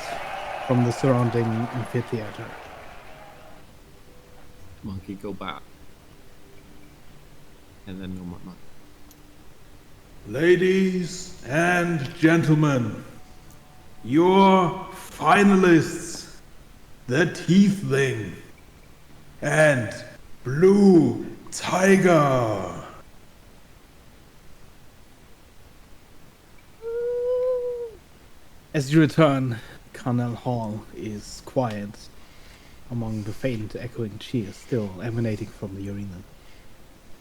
from the surrounding amphitheater. Monkey go back. And then no more monkey. Ladies and gentlemen, your finalists, the Tiefling and Blue Tiger. As you return, Carnell Hall is quiet among the faint echoing cheers still emanating from the arena.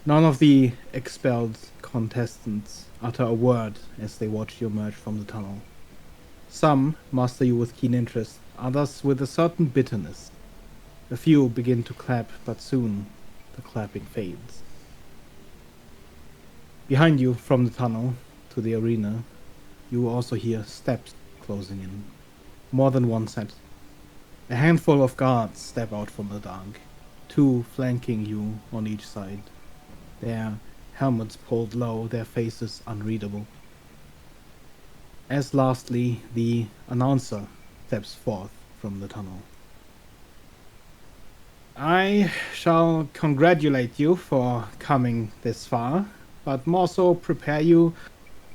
None of the expelled contestants utter a word as they watch you emerge from the tunnel. Some master you with keen interest, others with a certain bitterness. A few begin to clap, but soon the clapping fades. Behind you, from the tunnel to the arena, you also hear steps closing in. More than one set. A handful of guards step out from the dark, 2 flanking you on each side. Their helmets pulled low, their faces unreadable. As lastly, the announcer steps forth from the tunnel. I shall congratulate you for coming this far, but more so prepare you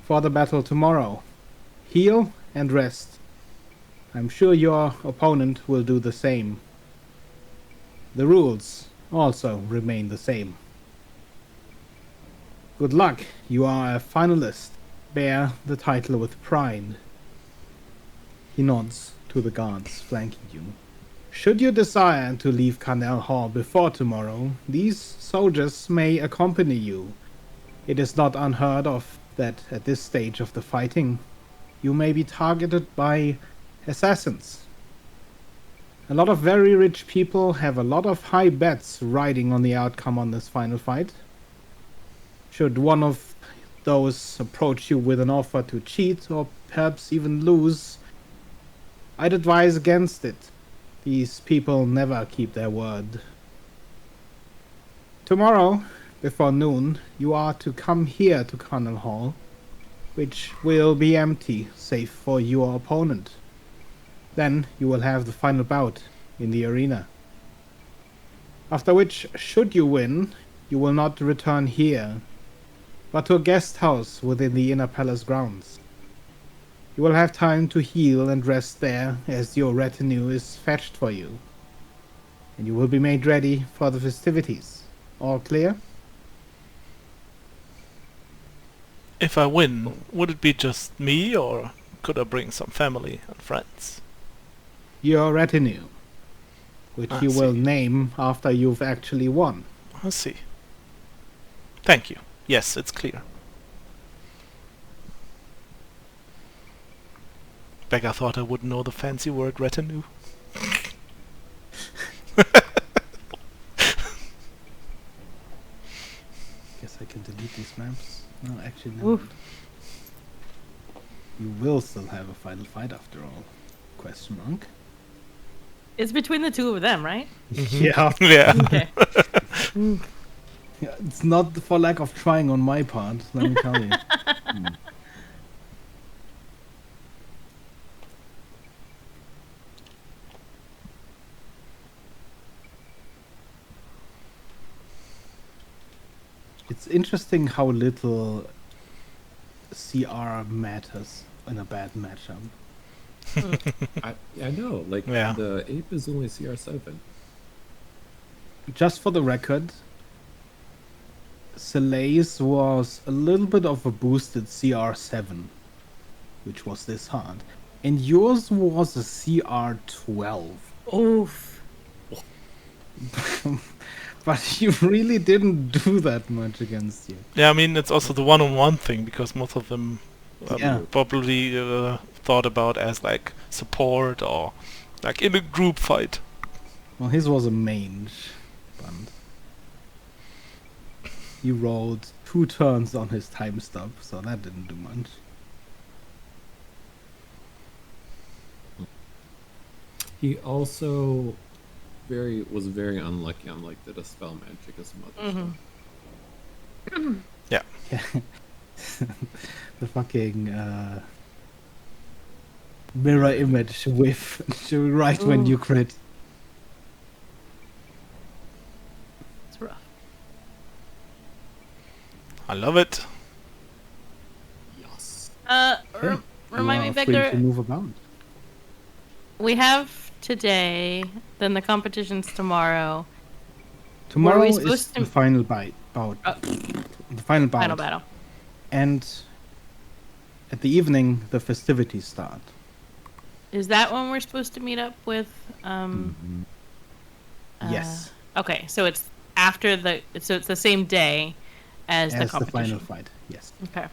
for the battle tomorrow. Heal and rest. I'm sure your opponent will do the same. The rules also remain the same. Good luck, you are a finalist. Bear the title with pride. He nods to the guards flanking you. Should you desire to leave Carnell Hall before tomorrow, these soldiers may accompany you. It is not unheard of that at this stage of the fighting, you may be targeted by assassins. A lot of very rich people have a lot of high bets riding on the outcome on this final fight. Should one of those approach you with an offer to cheat or perhaps even lose, I'd advise against it. These people never keep their word. Tomorrow, before noon, you are to come here to Carnell Hall, which will be empty, save for your opponent. Then you will have the final bout in the arena. After which, should you win, you will not return here, but to a guest house within the inner palace grounds. You will have time to heal and rest there as your retinue is fetched for you. And you will be made ready for the festivities. All clear? If I win, would it be just me, or could I bring some family and friends? Your retinue, which I you will see. name after you've actually won. I see. Thank you. Yes, it's clear. Becca thought I would know the fancy word retinue. guess I can delete these maps. No, actually, no. Oof. You will still have a final fight after all. Question mark. It's between the two of them, right? Yeah. Yeah. Okay. Yeah, it's not for lack of trying on my part, let me tell you. It's interesting how little CR matters in a bad matchup. I know. Like Yeah. the ape is only CR7. Just for the record, Soleil's was a little bit of a boosted CR7, which was this hard. And yours was a CR12. Oof. But you really didn't do that much against you. Yeah, I mean, it's also the one-on-one thing, because most of them Yeah. probably thought about as like support or like in a group fight. Well, his was a mange, but he rolled 2 turns on his time stop, so that didn't do much. He also was very unlucky on like the dispel magic as some other stuff. Yeah. The fucking mirror image whiff right when you crit. It's rough. I love it. Yes. Okay. Remind me, You are free to Victor. move about. We have today. Then the competition's tomorrow. Tomorrow we is supposed the to- final bout. The final bout. Final battle. And at the evening, the festivities start. Is that when we're supposed to meet up with? Yes. Okay, so it's after it's the same day as the As the competition. final fight. Yes. Okay.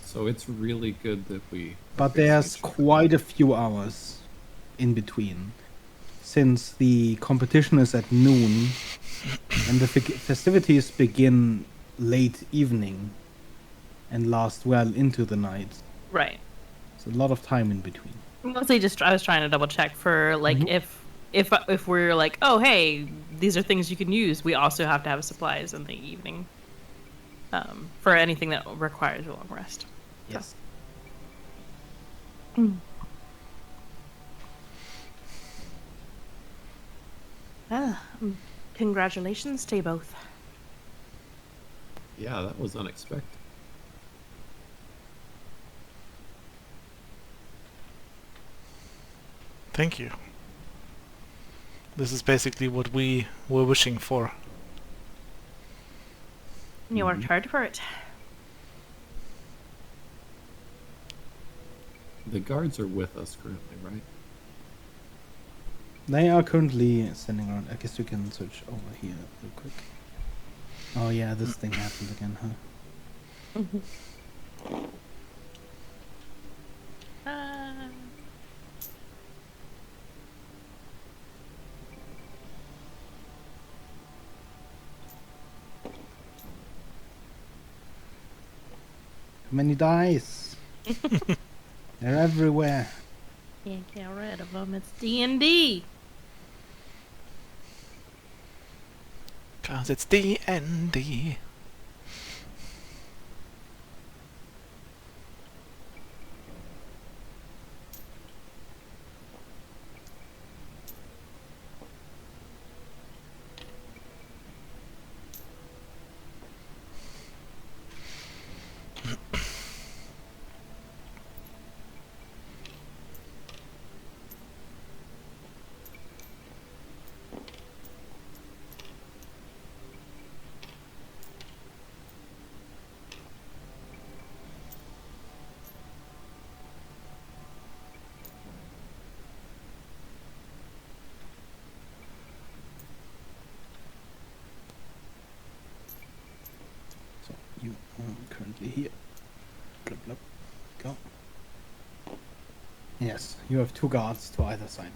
So it's really good that we. But there's quite a few hours in between. Since the competition is at noon and the festivities begin late evening and last well into the night. Right. It's a lot of time in between. Mostly just I was trying to double check for like if we're like, oh hey, these are things you can use, we also have to have supplies in the evening. For anything that requires a long rest. Yes. Congratulations to you both. Yeah, that was unexpected. Thank you. This is basically what we were wishing for. You worked hard for it. The guards are with us currently, right? They are currently standing around. I guess you can switch over here real quick. Oh yeah, this thing happened again, huh? How many dice? They're everywhere. Can't get rid of them. It's D&D. 'Cause it's D&D. So you are currently here. Blub, blub. Go. Yes, you have 2 guards to either side.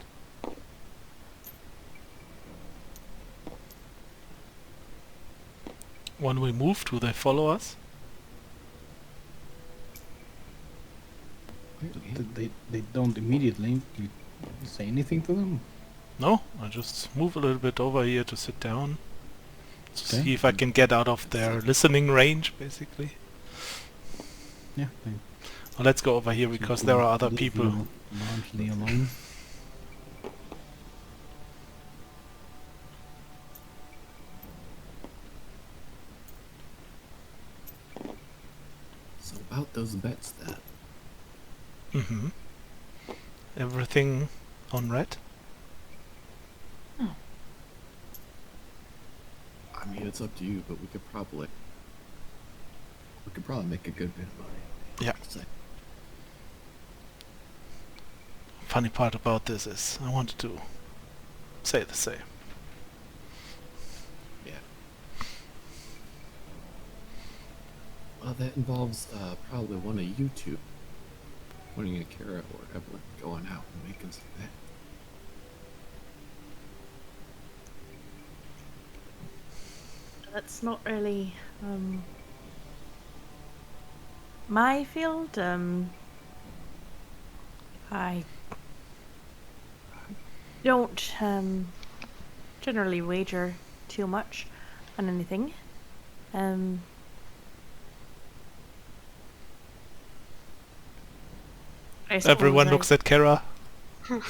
When we move, do they follow us? They don't immediately. You say anything to them? No, I just move a little bit over here to sit down. To Okay. see if I can get out of their listening range, basically. Yeah. They Well, let's go over here because there are other leave people. you largely alone. So about those bets then. Mm-hmm. Everything on red? I mean, it's up to you, but we could probably make a good bit of money. Yeah. So, Funny part about this is I wanted to say the same. yeah. Well, that involves probably one of you two pointing at Kara or Evelyn going out and making some bets. That's not really my field. I don't generally wager too much on anything. I suppose Everyone I- looks at Kara.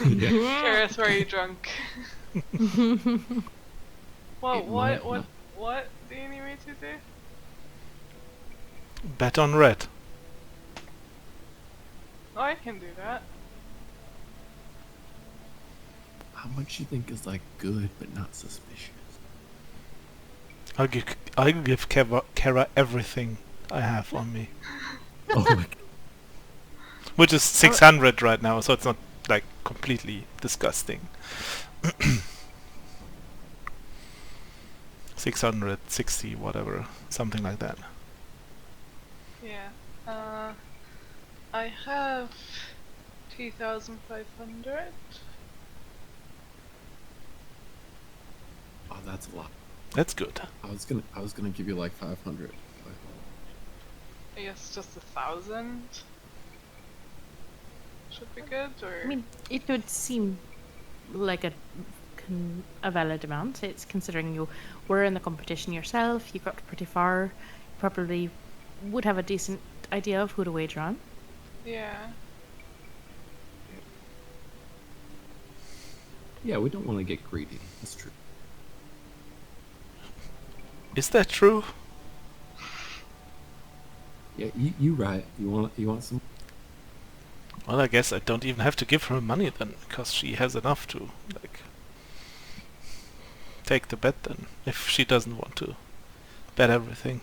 Yeah. Kara's very drunk. Well, It might what do you need me to do? Bet on red. Oh, I can do that. How much you think is like good but not suspicious? I'll give Kara everything I have on me. Oh my god. Which is 600 right now, so it's not like completely disgusting. 660, whatever, something like that. Yeah. I have 2,500. Oh, that's a lot. That's good. I was gonna give you like 500. But I guess just 1,000 should be good, or I mean, it would seem like a valid amount. It's considering you were in the competition yourself, you got pretty far, you probably would have a decent idea of who to wager on. yeah. yeah, we don't want to get greedy. That's true. Is that true? Yeah, you right. You want some? Well, I guess I don't even have to give her money then, because she has enough to, like, take the bet then, if she doesn't want to bet everything.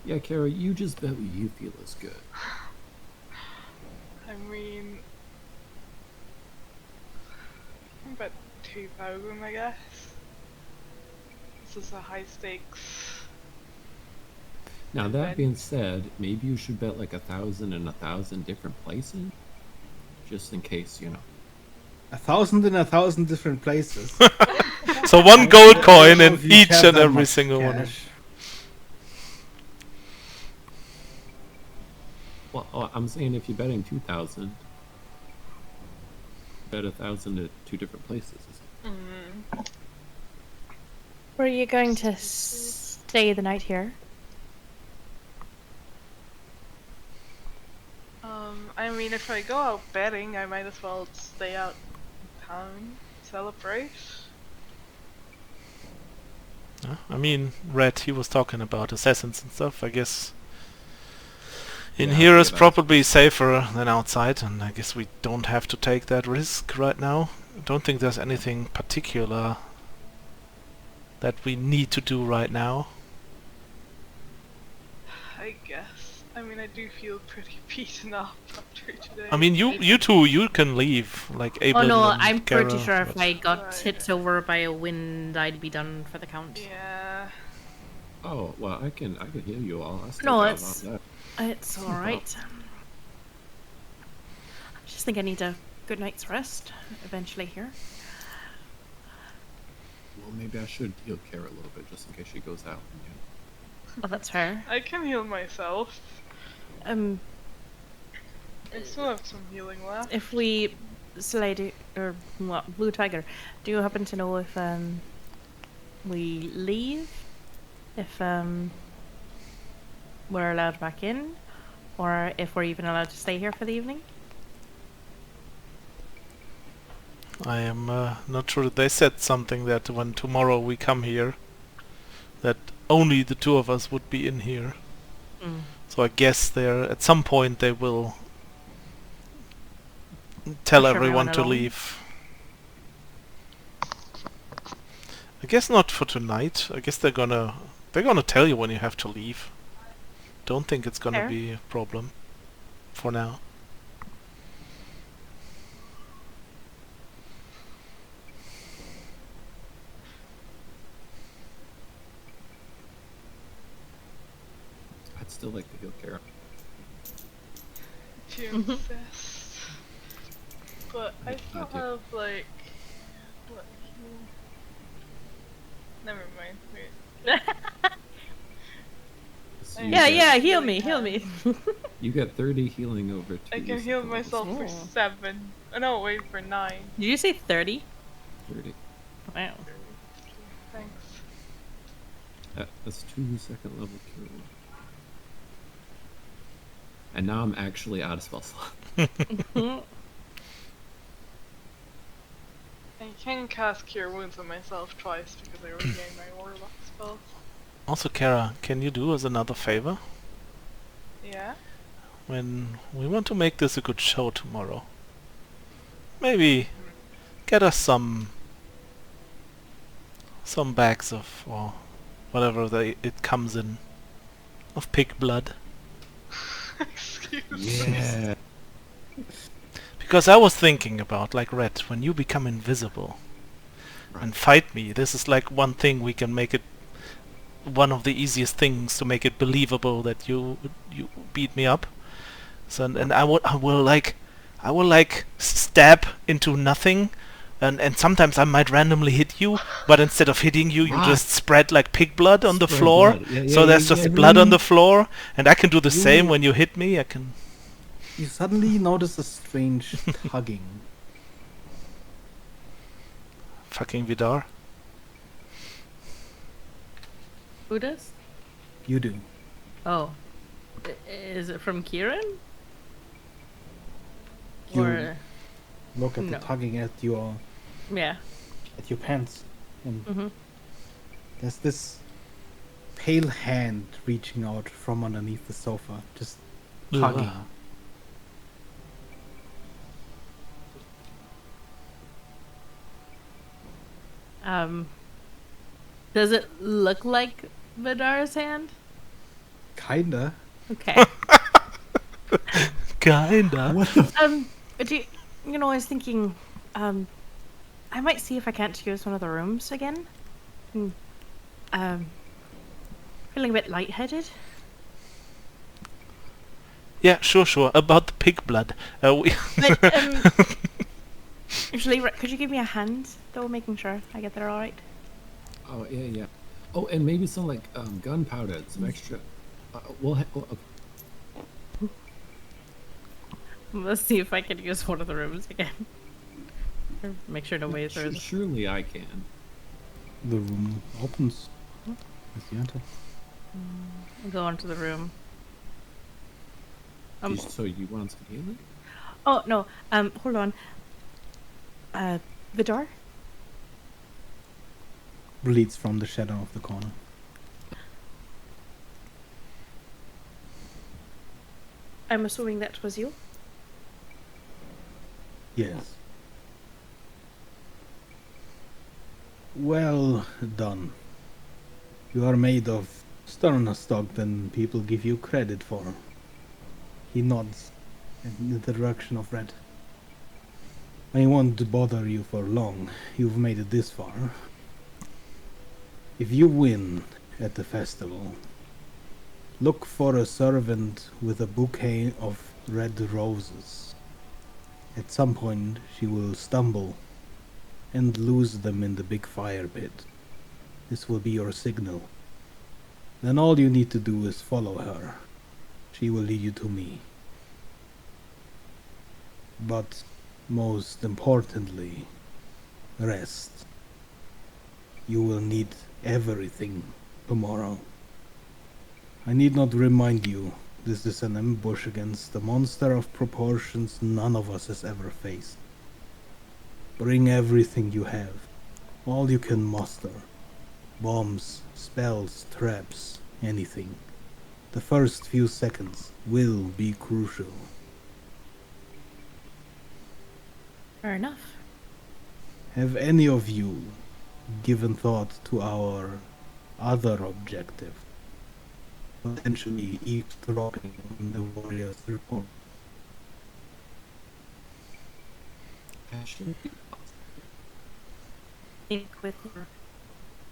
Yeah, Kara, you just bet what you feel is good. I mean, I bet 2,000, I guess. This is a high stakes. Now that Bet. being said, maybe you should bet like 1,000 in 1,000 different places, just in case, you know. 1,000 in 1,000 different places. So one gold coin in If you each have and that every much single one. cash. Well, I'm saying if you're betting 2,000, bet 1,000 at 2 different places. Were you going to stay the night here? I mean, if I go out betting, I might as well stay out in town, celebrate. I mean, Red, he was talking about assassins and stuff, I guess. In Yeah, here I is see that. probably safer than outside, and I guess we don't have to take that risk right now. I don't think there's anything particular that we need to do right now. I guess. I mean, I do feel pretty beaten up after today. I mean, you two, you can leave, like Abel Oh no, and I'm pretty Kara, sure if but- I got Right. hit over by a wind, I'd be done for the count. Yeah. Oh, well, I can hear you all. I still No, got it's- a lot left. It's alright. I just think I need a good night's rest eventually here. Well, maybe I should heal Kara a little bit just in case she goes out. Oh, that's fair. I can heal myself. Um, I still have some healing left. if we slide or what, Blue Tiger, do you happen to know if we leave? If we're allowed back in, or if we're even allowed to stay here for the evening? I am not sure. They said something that when tomorrow we come here, that only the two of us would be in here. Mm. So I guess there at some point they will tell Push everyone everyone to along. leave. I guess not for tonight. I guess they're gonna tell you when you have to leave. Don't think it's gonna Fair. be a problem for now. I'd still like to heal Kara. If you insist. But I still do. have like what heal? Never mind. Wait. So Yeah, you yeah, get- heal me, heal me. You get 30 healing over 2. I can heal second levels. myself for Oh. 7. Oh no, wait, for 9. Did you say 30? 30. Wow. Thanks. That's 2 second level cure. And now I'm actually out of spell slot. I can cast Cure Wounds on myself twice because I regained my Warlock spell. Also, Kara, can you do us another favor? Yeah? When we want to make this a good show tomorrow, maybe get us some bags of, or whatever it comes in, of pig blood. Excuse me. Yeah. Because I was thinking about, like Red, when you become invisible Right. and fight me, this is like one thing we can make it, one of the easiest things to make it believable that you beat me up. So and I will like stab into nothing, and sometimes I might randomly hit you, but instead of hitting you, you Right. just spread like pig blood on the Spread floor. blood. Yeah, So yeah, there's yeah, just yeah, blood on yeah. the floor, and I can do the same Ooh. when you hit me. I can. You suddenly notice a strange tugging. Fucking Vidar. Who does? You do. Oh. Is it from Kieran? You Or... look at No. the tugging at your Yeah. pants, and Mm-hmm. there's this pale hand reaching out from underneath the sofa, just tugging. Ugh. Does it look like Vidar's hand? Kinda. Okay. Kinda. What the But you know, I was thinking, I might see if I can't use one of the rooms again. And, feeling a bit lightheaded. Yeah, sure. About the pig blood. We But, actually, could you give me a hand, though, making sure I get there alright? Oh, yeah. Oh, and maybe some, like, gunpowder, some extra... okay. Let's see if I can use one of the rooms again. Or make sure nobody's there. Surely I can. The room opens as you enter. Go into the room. So you want some healing? Oh, no. Hold on. Vidar? Bleeds from the shadow of the corner. I'm assuming that was you? Yes. Well done. You are made of sterner stock than people give you credit for. He nods in the direction of Red. I won't bother you for long. You've made it this far. If you win at the festival, look for a servant with a bouquet of red roses. At some point, she will stumble and lose them in the big fire pit. This will be your signal. Then all you need to do is follow her. She will lead you to me. But most importantly, rest. You will need everything tomorrow. I need not remind you, this is an ambush against a monster of proportions none of us has ever faced. Bring everything you have, all you can muster. Bombs, spells, traps, anything. The first few seconds will be crucial. Fair enough. Have any of you given thought to our other objective? Potentially eavesdropping on the warrior's report. Actually, Think with your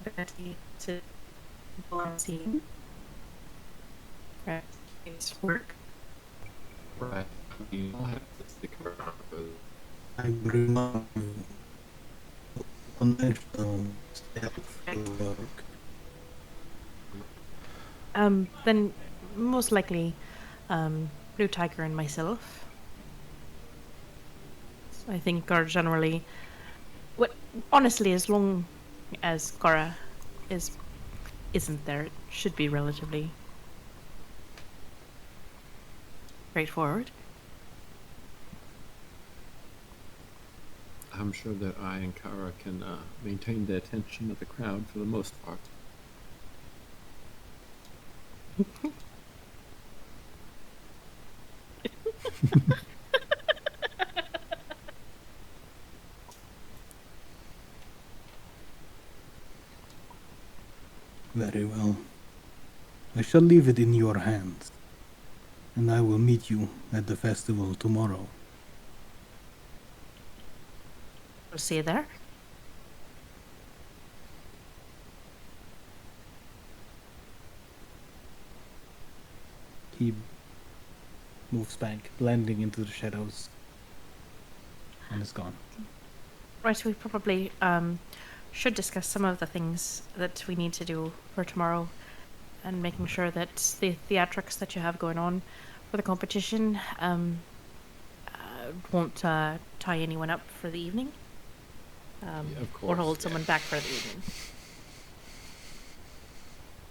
ability to go on scene. Right. It's work. right. You don't have to stick around for I remind you, conventional stealth will work. Then most likely, Blue Tiger and myself. I think are generally, what honestly, as long as Cora isn't there, it should be relatively straightforward. I'm sure that I and Kara can maintain the attention of the crowd for the most part. Very well. I shall leave it in your hands, and I will meet you at the festival tomorrow. We'll see you there. He moves back, blending into the shadows, and is gone. Right, we probably should discuss some of the things that we need to do for tomorrow, and making sure that the theatrics that you have going on for the competition won't tie anyone up for the evening, Yeah, of or course, hold yeah. someone back for the evening.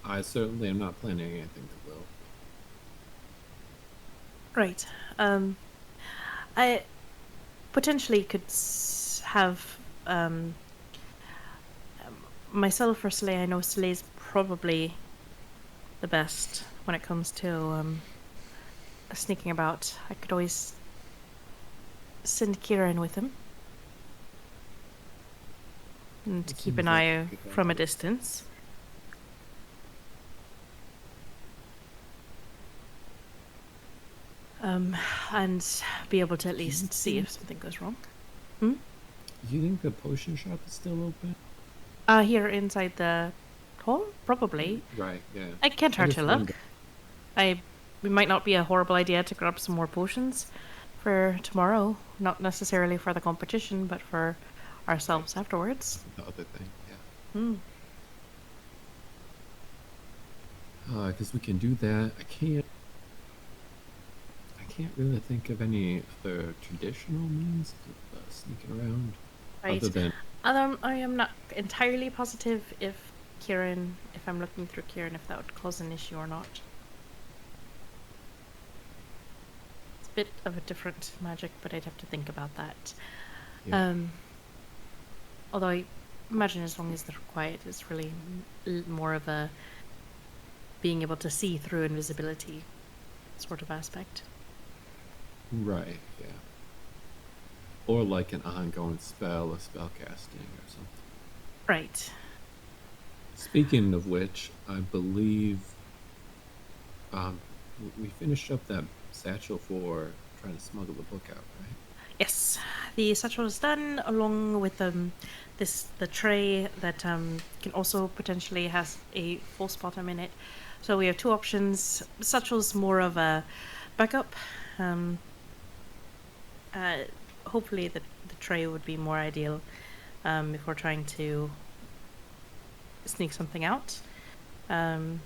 I certainly am not planning anything that will. Right. I potentially could have myself or Slay. I know Slay's probably the best when it comes to sneaking about. I could always send Kieran with him and It keep seems an like eye a good from a idea. distance. And be able to at least see if something goes wrong. Do you think the potion shop is still open? Here inside the hall, probably. Right, yeah. I can't hurt just to look. wondered. It might not be a horrible idea to grab some more potions for tomorrow. Not necessarily for the competition, but for ourselves afterwards. The other thing, yeah. Hmm. Because we can do that. I can't really think of any other traditional means of sneaking around. Right. Other than I am not entirely positive if I'm looking through Kieran, if that would cause an issue or not. It's a bit of a different magic, but I'd have to think about that. yeah, Although I imagine as long as they're quiet, it's really more of a being able to see through invisibility sort of aspect. right, yeah. Or like an ongoing spell, a spell casting or something. Right. Speaking of which, I believe we finished up that satchel for trying to smuggle the book out, right? Yes, the satchel is done, along with the tray that can also potentially has a false bottom in it. So we have two options. Satchel's more of a backup. Hopefully the tray would be more ideal if we're trying to sneak something out. But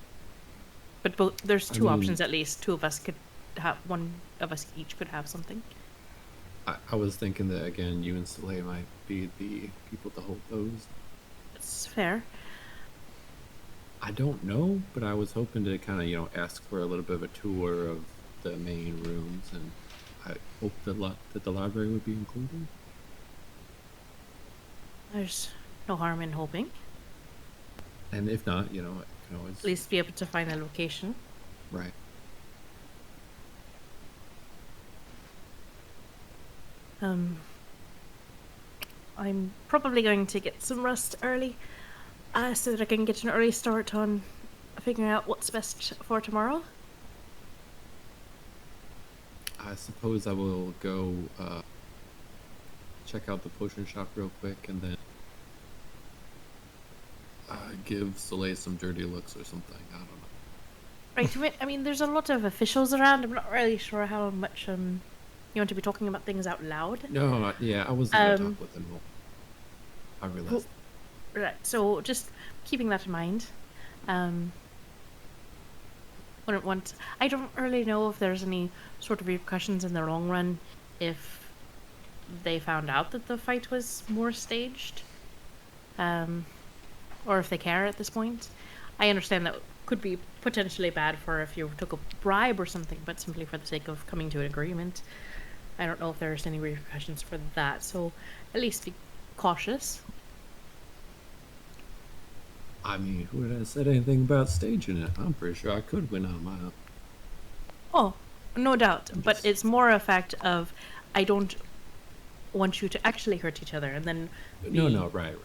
there's I two mean- options at least. Two of us could have, one of us each could have something. I was thinking that again, you and Soleil might be the people to hold those. It's fair. I don't know, but I was hoping to kind of ask for a little bit of a tour of the main rooms, and I hope that the library would be included. There's no harm in hoping. And if not, I can always At least be able to find a location. right. I'm probably going to get some rest early, so that I can get an early start on figuring out what's best for tomorrow. I suppose I will go check out the potion shop real quick, and then give Soleil some dirty looks or something. I don't know. Right, I mean, there's a lot of officials around. I'm not really sure how much you want to be talking about things out loud. No, yeah, I wasn't gonna talk with him. I realized. Right, so just keeping that in mind. Wouldn't want. I don't really know if there's any sort of repercussions in the long run if they found out that the fight was more staged, or if they care at this point. I understand that could be potentially bad for if you took a bribe or something, but simply for the sake of coming to an agreement. I don't know if there's any repercussions for that, so at least be cautious. I mean, who would have said anything about staging it? I'm pretty sure I could win on my own. Oh, no doubt, but it's more a fact of I don't want you to actually hurt each other, and then No, right.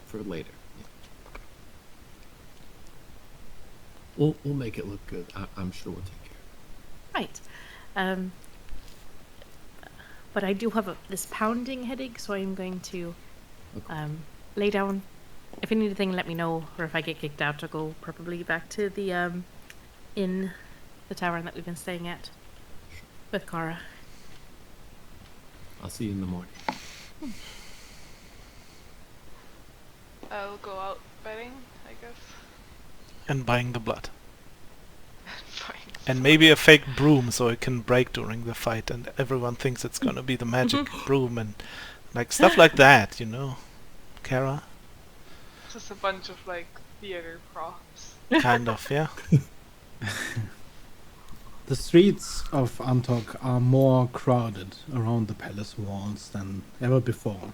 For later. Yeah. We'll make it look good. I'm sure we'll take care. Right. But I do have this pounding headache, so I'm going to Okay. lay down. If you need anything, let me know, or if I get kicked out, I'll go probably back to the inn, the tavern that we've been staying at with Kara. I'll see you in the morning. I'll go out betting, I guess. And buying the blood. Fine. And maybe a fake broom so it can break during the fight and everyone thinks it's gonna be the magic broom and like stuff like that, Kara? Just a bunch of like theater props. Kind of, yeah. The streets of Antok are more crowded around the palace walls than ever before.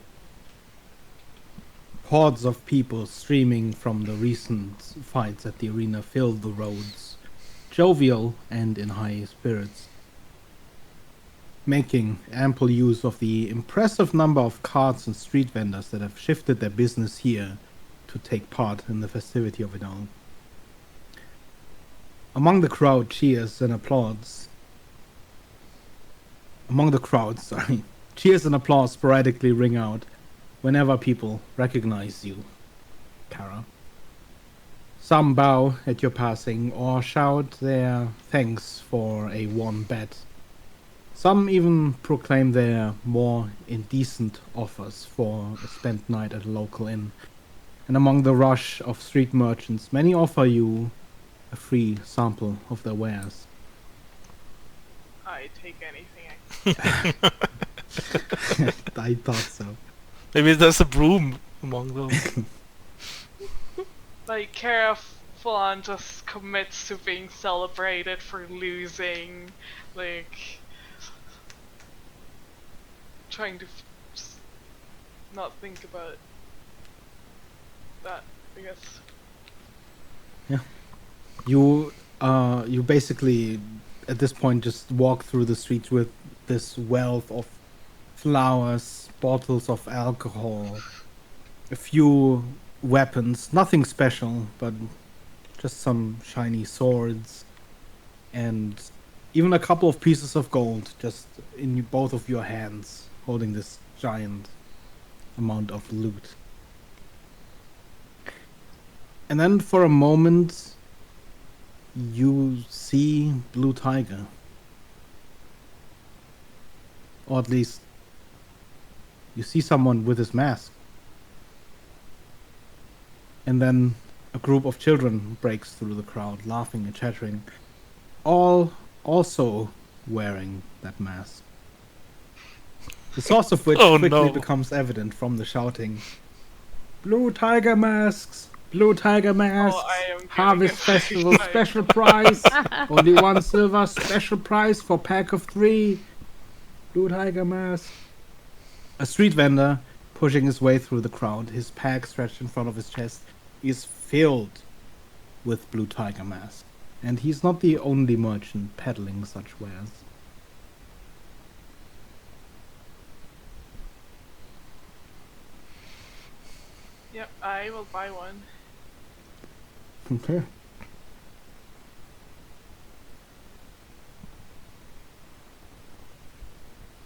Hordes of people streaming from the recent fights at the arena fill the roads, jovial and in high spirits, making ample use of the impressive number of carts and street vendors that have shifted their business here to take part in the festivity of it all. Among the crowd, cheers and applause. Cheers and applause sporadically ring out whenever people recognize you, Kara. Some bow at your passing or shout their thanks for a won bet. Some even proclaim their more indecent offers for a spent night at a local inn. And among the rush of street merchants, many offer you a free sample of their wares. I take anything I thought so. Maybe there's a broom among those. Like, Kara full on just commits to being celebrated for losing, like, trying to just not think about that, I guess. You basically at this point just walk through the streets with this wealth of flowers, bottles of alcohol, a few weapons, nothing special, but just some shiny swords, and even a couple of pieces of gold just in both of your hands, holding this giant amount of loot. And then for a moment, you see Blue Tiger. Or at least, you see someone with his mask. And then a group of children breaks through the crowd, laughing and chattering, all also wearing that mask. The source of which Oh, quickly no. becomes evident from the shouting. Blue tiger masks! Blue tiger masks! I am getting Harvest it. Festival I- special prize! Only 1 silver special prize for pack of 3! Blue tiger mask! A street vendor, pushing his way through the crowd, his pack stretched in front of his chest, is filled with blue tiger masks. And he's not the only merchant peddling such wares. Yep, I will buy one. Okay.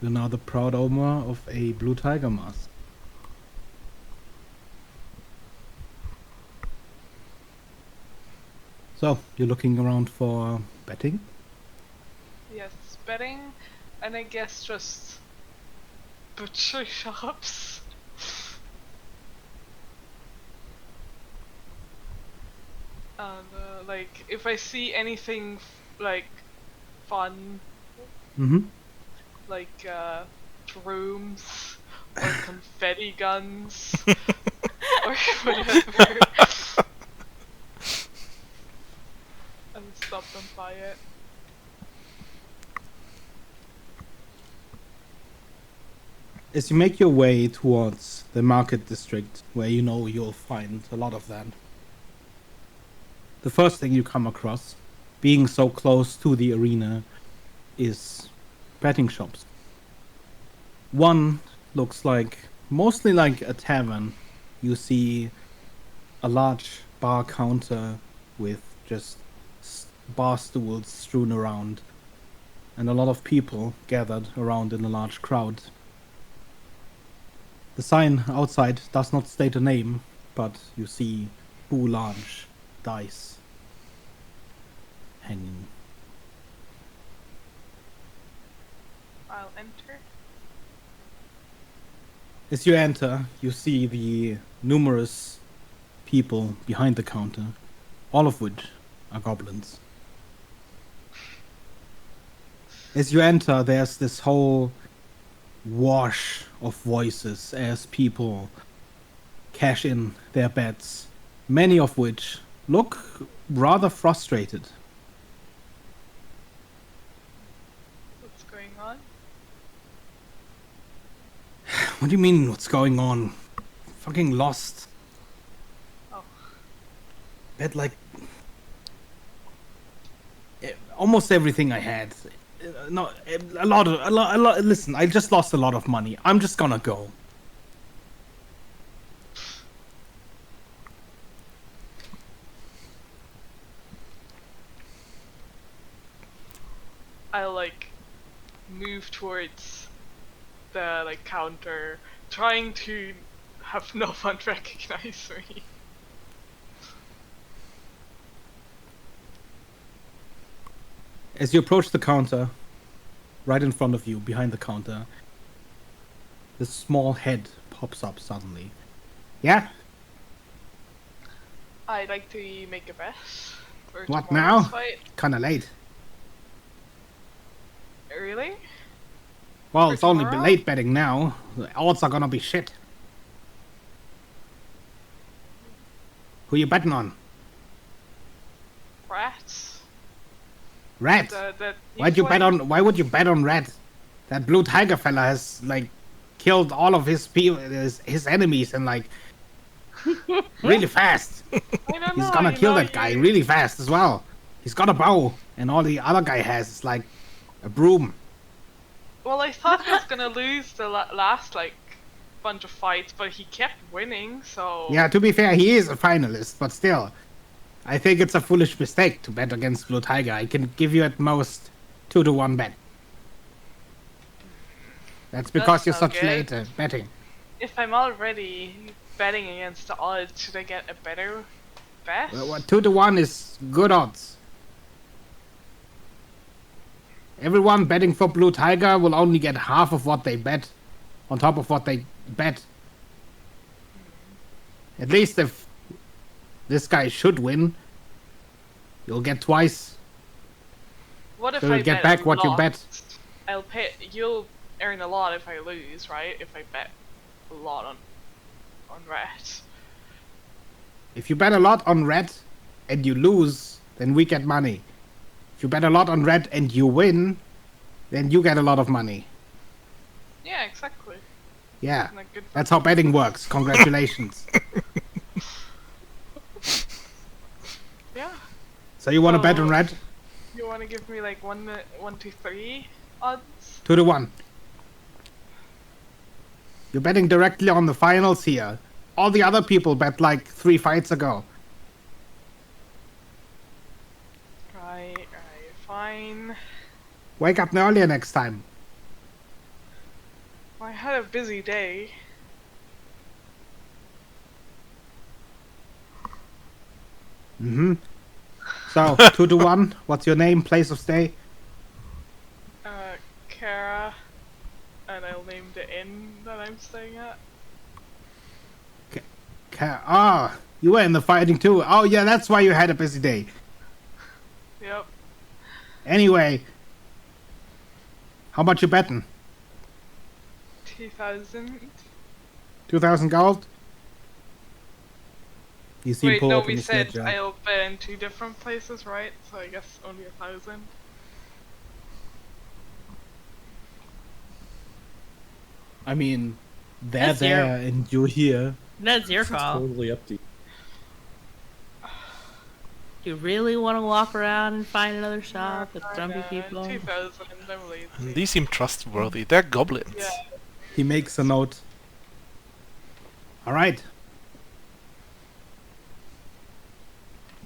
You're now the proud owner of a blue tiger mask. So, you're looking around for betting? Yes, betting, and I guess just butcher shops. And like, if I see anything like fun, Mm-hmm. like brooms or confetti guns or whatever, I will stop and buy it. As you make your way towards the market district, where you know you'll find a lot of that, the first thing you come across, being so close to the arena, is betting shops. One looks mostly like a tavern. You see a large bar counter with just bar stools strewn around, and a lot of people gathered around in a large crowd. The sign outside does not state a name, but you see 2 large dice hanging. I'll enter. As you enter, you see the numerous people behind the counter, all of which are goblins. As you enter, there's this whole wash of voices as people cash in their bets, many of which look rather frustrated. What's going on? What do you mean, what's going on? Fucking lost. Oh, Bet almost everything I had. No, a lot. Listen, I just lost a lot of money. I'm just gonna go. I'll like move towards the like counter, trying to have no one recognize me. As you approach the counter, right in front of you, behind the counter, this small head pops up suddenly. Yeah? I'd like to make a bet for What tomorrow's now? fight. Kinda late. Really? Well, For it's only tomorrow? late betting now. The odds are gonna be shit. Who you betting on? Rats? Red? The Why'd you bet tiefling? on? Why would you bet on Red? That blue tiger fella has killed all of his people, his enemies, and really fast. I don't He's know, gonna you kill know, that guy you- really fast as well. He's got a bow, and all the other guy has is a broom. Well, I thought he was gonna lose the last bunch of fights, but he kept winning. So Yeah, to be fair, he is a finalist, but still, I think it's a foolish mistake to bet against Blue Tiger. I can give you at most 2-1 bet. That's because you're not such good. late at betting. if I'm already betting against the odds, should I get a better bet? Well, 2-1 is good odds. Everyone betting for Blue Tiger will only get half of what they bet, on top of what they bet. At least if this guy should win. You'll get twice. What if So I you get bet back a what you lot? bet. I'll pay. You'll earn a lot if I lose, right? If I bet a lot on red. If you bet a lot on red and you lose, then we get money. If you bet a lot on red and you win, then you get a lot of money. Yeah, exactly. Yeah, Isn't that good for that's how betting works. Congratulations. Yeah. So you want to bet on So- red? You want to give me like 1 to 3 odds? 2-1. You're betting directly on the finals here. All the other people bet like 3 fights ago. Right, fine. Wake up earlier next time. I had a busy day. Mm-hmm. So, 2-1. What's your name, place of stay? Kara, and I'll name the inn that I'm staying at. You were in the fighting too. Oh yeah, that's why you had a busy day. Yep. Anyway, how much you betting? 2,000. 2,000 gold? You see Wait, pull no, open we his said ledger. I'll bet in 2 different places, right? So I guess only 1,000. I mean, they're That's your- there and you're here. That's your It's call. totally up to you. Do you really want to walk around and find another shop with I grumpy know, people? 2,000, I'm lazy. And these seem trustworthy. They're goblins. Yeah. He makes a note. Alright.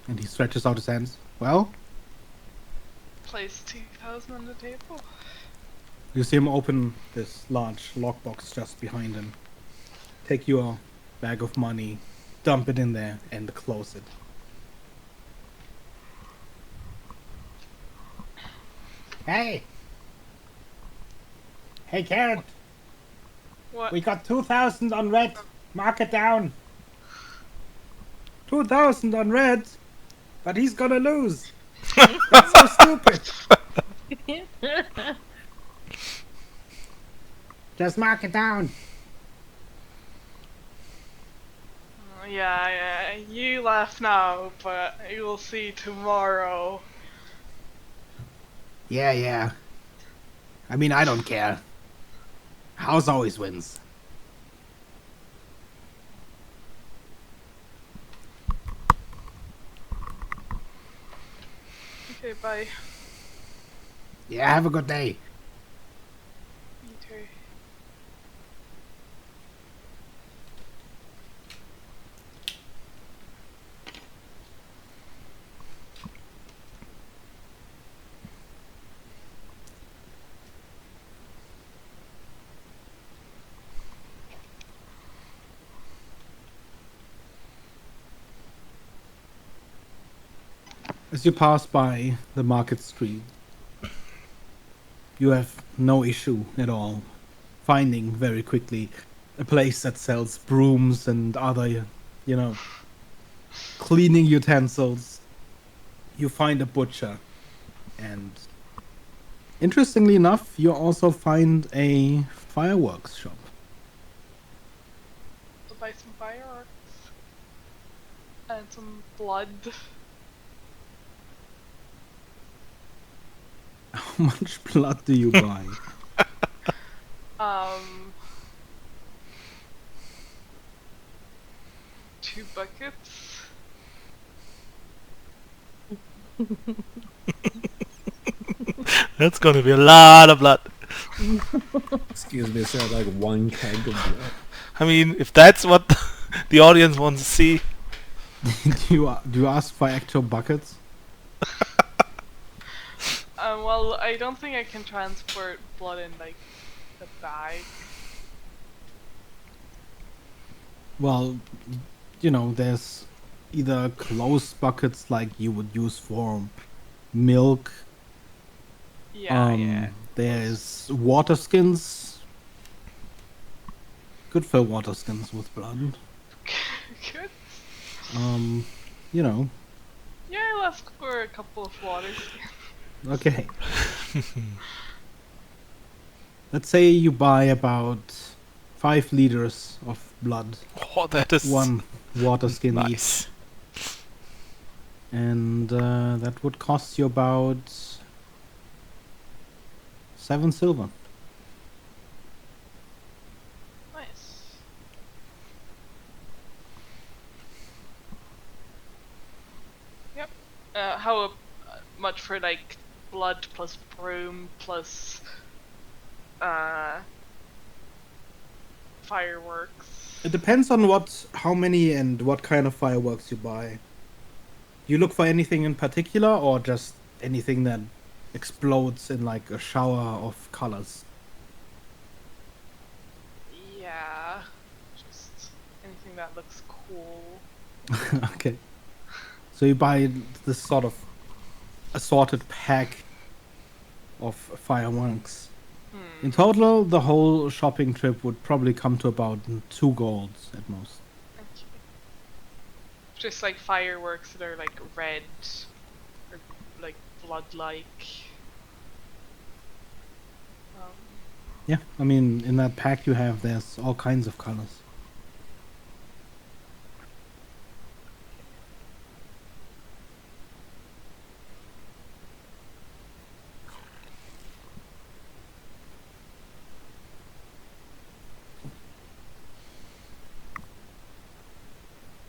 And he stretches out his hands. Well, Place 2,000 on the table. you see him open this large lockbox just behind him. Take your bag of money, dump it in there, and close it. Hey! Hey, Karen! What? We got 2,000 on red. Mark it down. 2,000 on red, but he's gonna lose. That's so stupid. Just mark it down. Yeah, you laugh now, but you will see tomorrow. Yeah. I mean, I don't care. House always wins. Okay, bye. Yeah, have a good day. You too. As you pass by the market street, you have no issue at all finding very quickly a place that sells brooms and other, cleaning utensils. You find a butcher, and interestingly enough, you also find a fireworks shop. I'll buy some fireworks. And some blood. How much blood do you buy? 2 buckets. That's gonna be a lot of blood. Excuse me, sir, like 1 keg of blood. I mean, if that's what the audience wants to see, do you ask for actual buckets? Well, I don't think I can transport blood in, like, the bag. Well, there's either closed buckets like you would use for milk. Yeah. There's water skins. Could fill water skins with blood. Good. you know. Yeah, I'll ask for a couple of waters. Okay. Let's say you buy about 5 liters of blood, Oh, that is 1 water skin each. nice. And that would cost you about 7 silver. Nice. Yep. How much for like blood plus broom plus fireworks? It depends on how many and what kind of fireworks you buy. You look for anything in particular, or just anything that explodes in like a shower of colors? Yeah, just anything that looks cool. Okay. So you buy this sort of assorted pack of fireworks. In total, the whole shopping trip would probably come to about 2 golds at most. Okay. Just like fireworks that are like red or like blood-like. Yeah, I mean, in that pack there's all kinds of colors.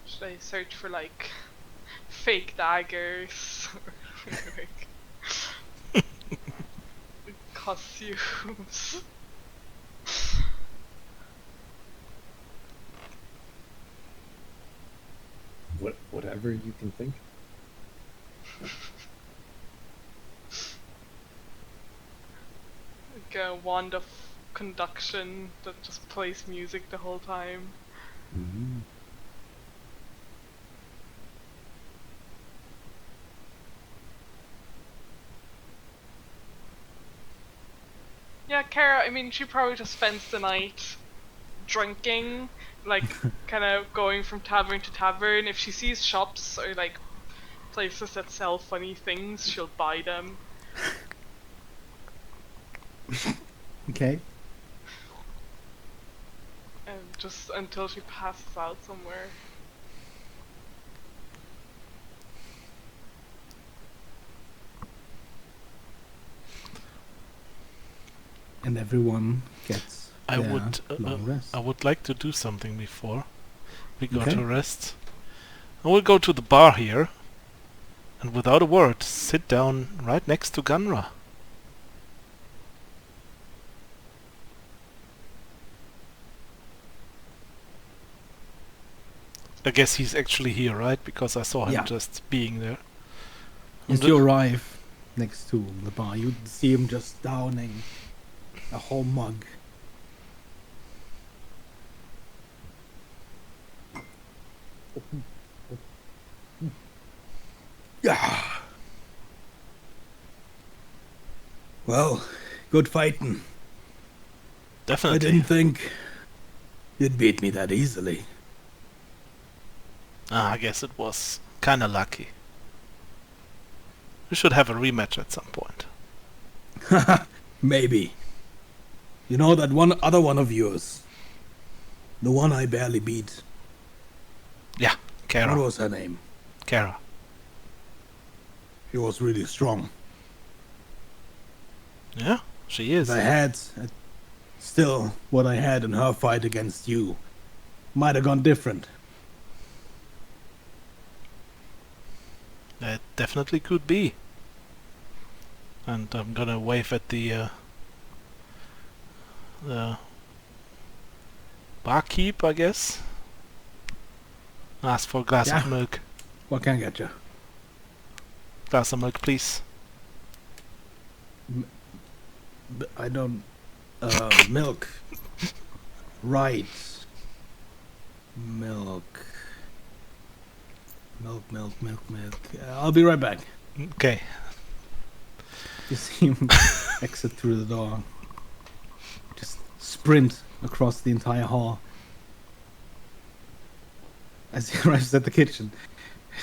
Should I search for like fake daggers or like costumes? Whatever you can think. Like a wand of conduction that just plays music the whole time. Mm-hmm. Yeah, Kara, I mean, she probably just spends the night drinking, like, kind of going from tavern to tavern. If she sees shops or, like, places that sell funny things, she'll buy them. Okay. And just until she passes out somewhere. And everyone gets I their would long rest. I would like to do something before we go Okay. to rest. I will go to the bar here and without a word sit down right next to Gunra. I guess he's actually here, right? Because I saw him Yeah. just being there. As you arrive next to the bar, you see him just downing a whole mug. Yeah. Well, good fighting. I Definitely. didn't think you'd beat me that easily. I guess it was kinda lucky. We should have a rematch at some point. Maybe. You know that other one of yours? The one I barely beat. Yeah, What Kara. was her name? Kara. She was really strong. Yeah, she is. If I had still what I had in her fight against you, might have gone different. That definitely could be. And I'm gonna wave at the barkeep, I guess. Ask for a glass of Yeah. milk. What can I get you? Glass of milk, please. I don't. Milk. Right. Milk. Milk. I'll be right back. Okay. You see him exit through the door. Just sprint across the entire hall. As he arrives at the kitchen,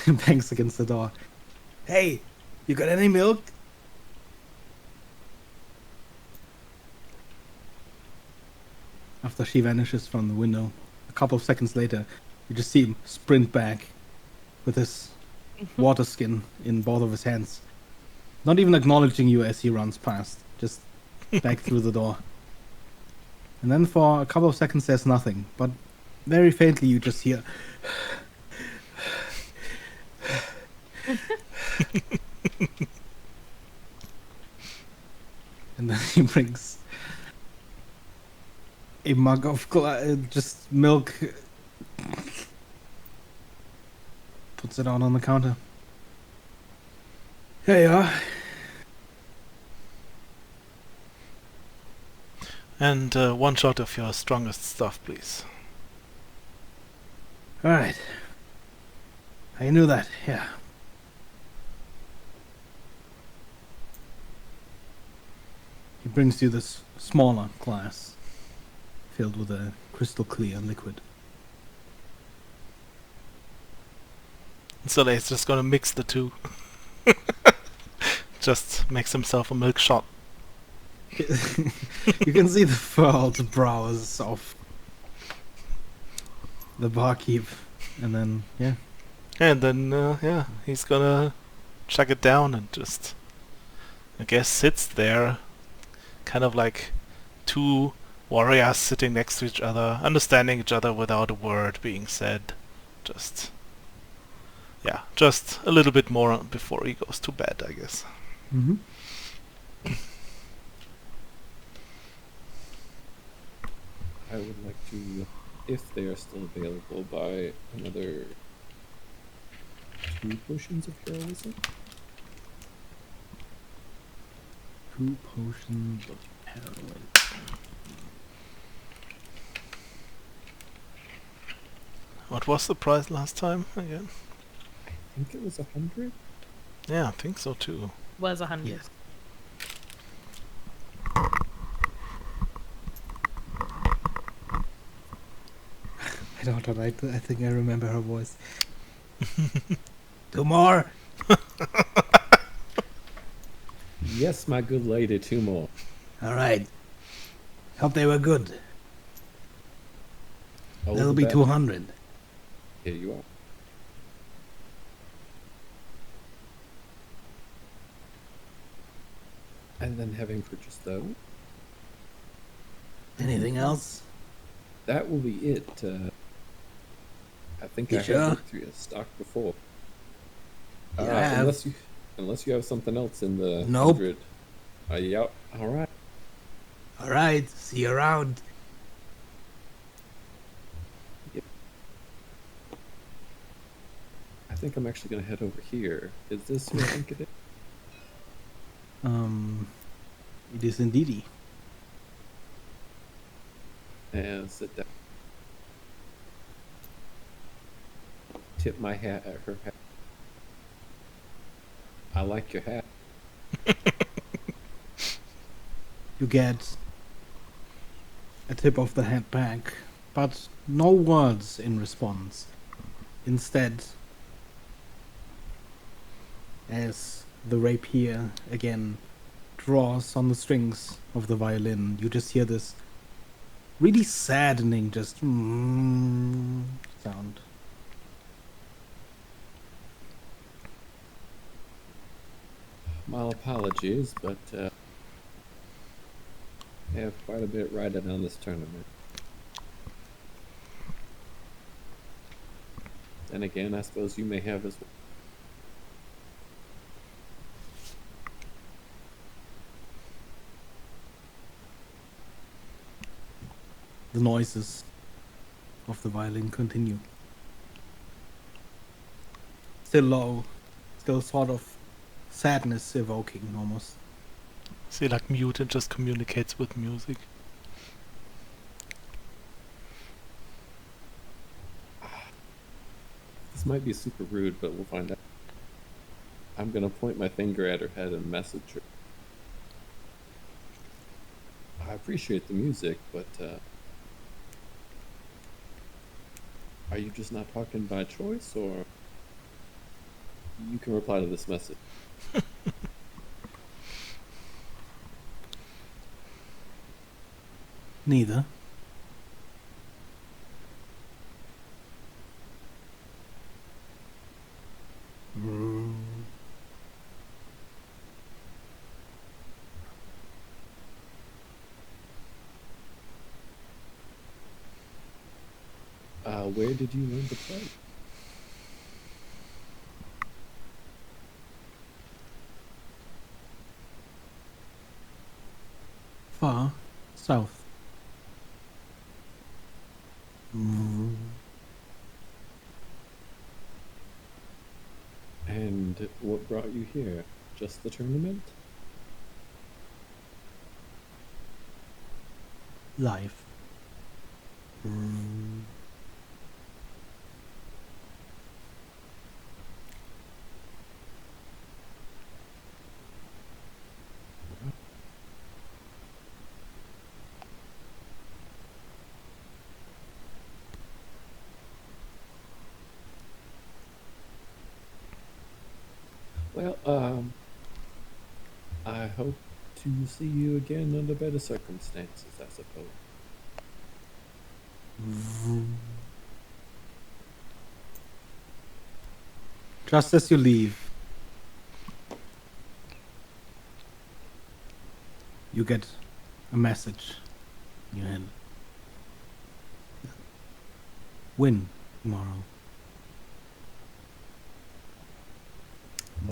bangs against the door. Hey, you got any milk? After she vanishes from the window, a couple of seconds later, you just see him sprint back with his water skin in both of his hands. Not even acknowledging you as he runs past, just back through the door. And then for a couple of seconds there's nothing, but very faintly you just hear and then he brings a mug of just milk, puts it out on the counter. Here you are. And one shot of your strongest stuff, please. Alright. I knew that, yeah. He brings you this smaller glass filled with a crystal clear liquid. So he's just gonna mix the two. Just makes himself a milk shot. You can see the furrowed brows of the barkeep, and then, yeah. And then, yeah, he's gonna chuck it down and just, I guess, sits there, kind of like two warriors sitting next to each other, understanding each other without a word being said. Just, yeah, just a little bit more before he goes to bed, I guess. Mm-hmm. I would like to, if they are still available, buy another 2 potions of heroism. 2 potions of heroin. What was the price last time again? I think it was 100. Yeah, I think so too. Was 100. Yes. I don't know, I think I remember her voice. 2 more? Yes, my good lady, 2 more. Alright. Hope they were good. Oh, That'll the be bad- 200. Here you are. And then having purchased those, Anything else? that will be it. I think You I sure? have looked through your stock before. You have. Unless you have something else in the Nope. 100. Yeah, all right. Alright, see you around. I think I'm actually gonna head over here. Is this who I think it is? It is indeedy. And sit down. Tip my hat at her hat. I like your hat. You get a tip of the hat back, but no words in response. Instead, as the rapier again draws on the strings of the violin, you just hear this really saddening just sound. My apologies, but I have quite a bit riding on this tournament. And again, I suppose you may have as well. The noises of the violin continue. Still low, still sort of sadness evoking almost. Is he like mute and just communicates with music? This might be super rude, but we'll find out. I'm gonna point my finger at her head and message her. I appreciate the music, but are you just not talking by choice, or You can reply to this message. Neither. Where did you learn to play? Far south. And what brought you here? Just the tournament? Life. Well, I hope to see you again under better circumstances, I suppose. Just as you leave, you get a message in your hand. Win tomorrow.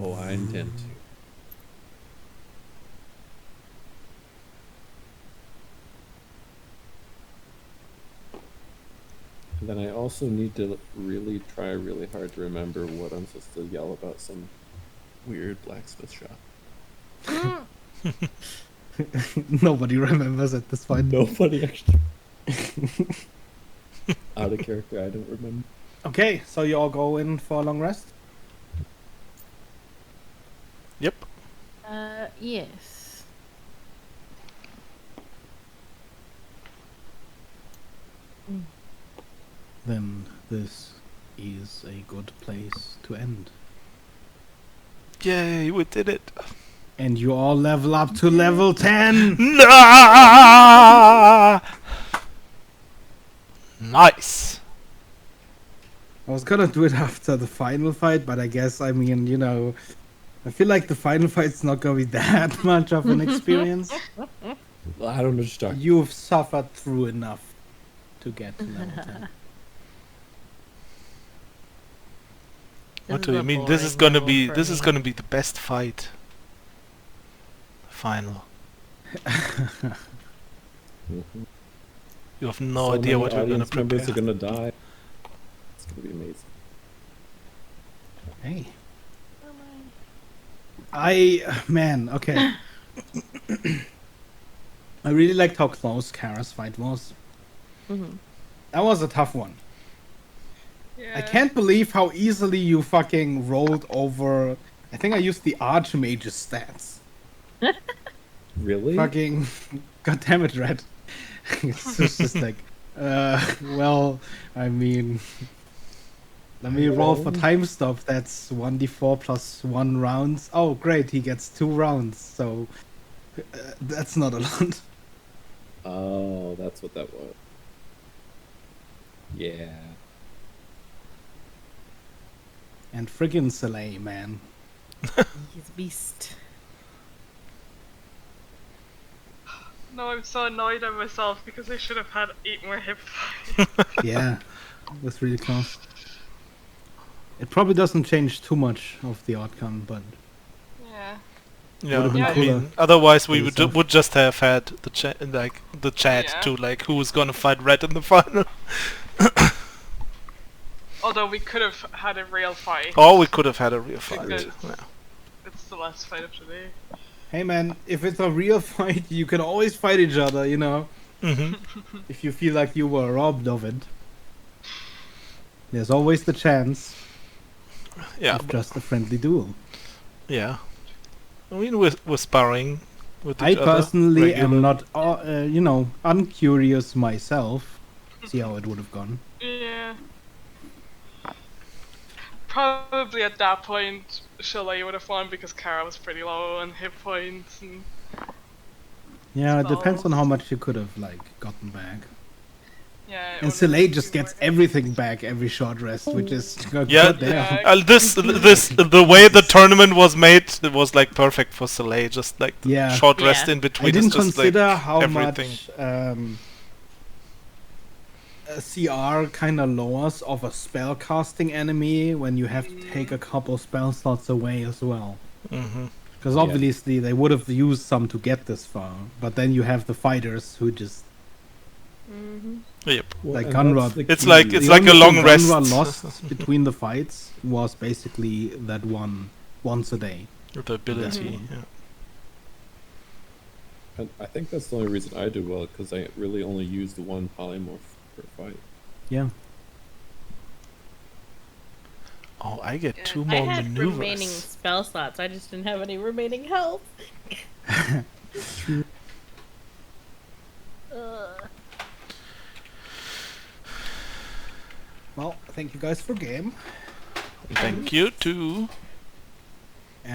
Oh, I intend to. And then I also need to really try really hard to remember what I'm supposed to yell about some weird blacksmith shop. Nobody remembers at this point. Nobody actually. Out of character, I don't remember. Okay, so you all go in for a long rest? Yep. Yes. Then this is a good place to end. Yay, we did it. And you all level up to level 10! Nah! Nice. I was gonna do it after the final fight, but I guess, I mean, you know, I feel like the final fight's not gonna be that much of an experience. Well, I don't know what you're talking. You've suffered through enough to get to level 10. What do you mean? This is gonna be the best fight. Final. Mhm. You have no So idea many what we're gonna audience members prepare. are gonna die. It's gonna be amazing. Hey. Man, okay. I really liked how close Kara's fight was. That was a tough one. Yeah. I can't believe how easily you fucking rolled over. I think I used the Archmage's stats. Really? Fucking. God damn it, Red. It's just like. Well, I mean. Let me roll for time stop. That's 1d4 plus 1 rounds. Oh, great. He gets 2 rounds. So. That's not a lot. Oh, that's what that was. Yeah. And friggin' Soleil, man. He's a beast. No, I'm so annoyed at myself because I should have had 8 more hit points. Yeah. That's really close. It probably doesn't change too much of the outcome, but. Yeah. Yeah, Would've been I cooler mean, otherwise we for would yourself. would just have had the chat Yeah. to like who's gonna fight Red in the final. Although we could have had a real fight. Or we could have had a real fight. Because Yeah. it's the last fight of the day. Hey man, if it's a real fight, you can always fight each other, you know? Mhm. If you feel like you were robbed of it. There's always the chance Yeah. of just a friendly duel. Yeah. I mean, we're sparring with I each other. personally am regularly. not, uncurious myself. See how it would have gone. Yeah. probably at that point, Shalay would have won because Kara was pretty low on hit points and Yeah, it depends on spells. how much you could have gotten back. Yeah. it And would've Soleil been just way gets more. everything back every short rest, which is Yeah, goddamn. Yeah. the way the tournament was made, it was like perfect for Soleil. Just like the Yeah. short rest Yeah. in I between didn't is just like consider how everything. much a CR kind of lowers of a spell casting enemy when you have to take a couple spell slots away as well. Hmm. Because Yeah. obviously they would have used some to get this far, but then you have the fighters who just Yep. Like and Gunrod. that's the It's like key. it's the like a only long thing rest. Gunrod lost between the fights was basically that one once a day. The ability. Mhm. Yeah. And I think that's the only reason I do well, because I really only use the one polymorph per fight. Yeah. Oh, I get Yeah. 2 I more had maneuvers. remaining spell slots. I just didn't have any remaining health. Well, thank you guys for game. Thank you too.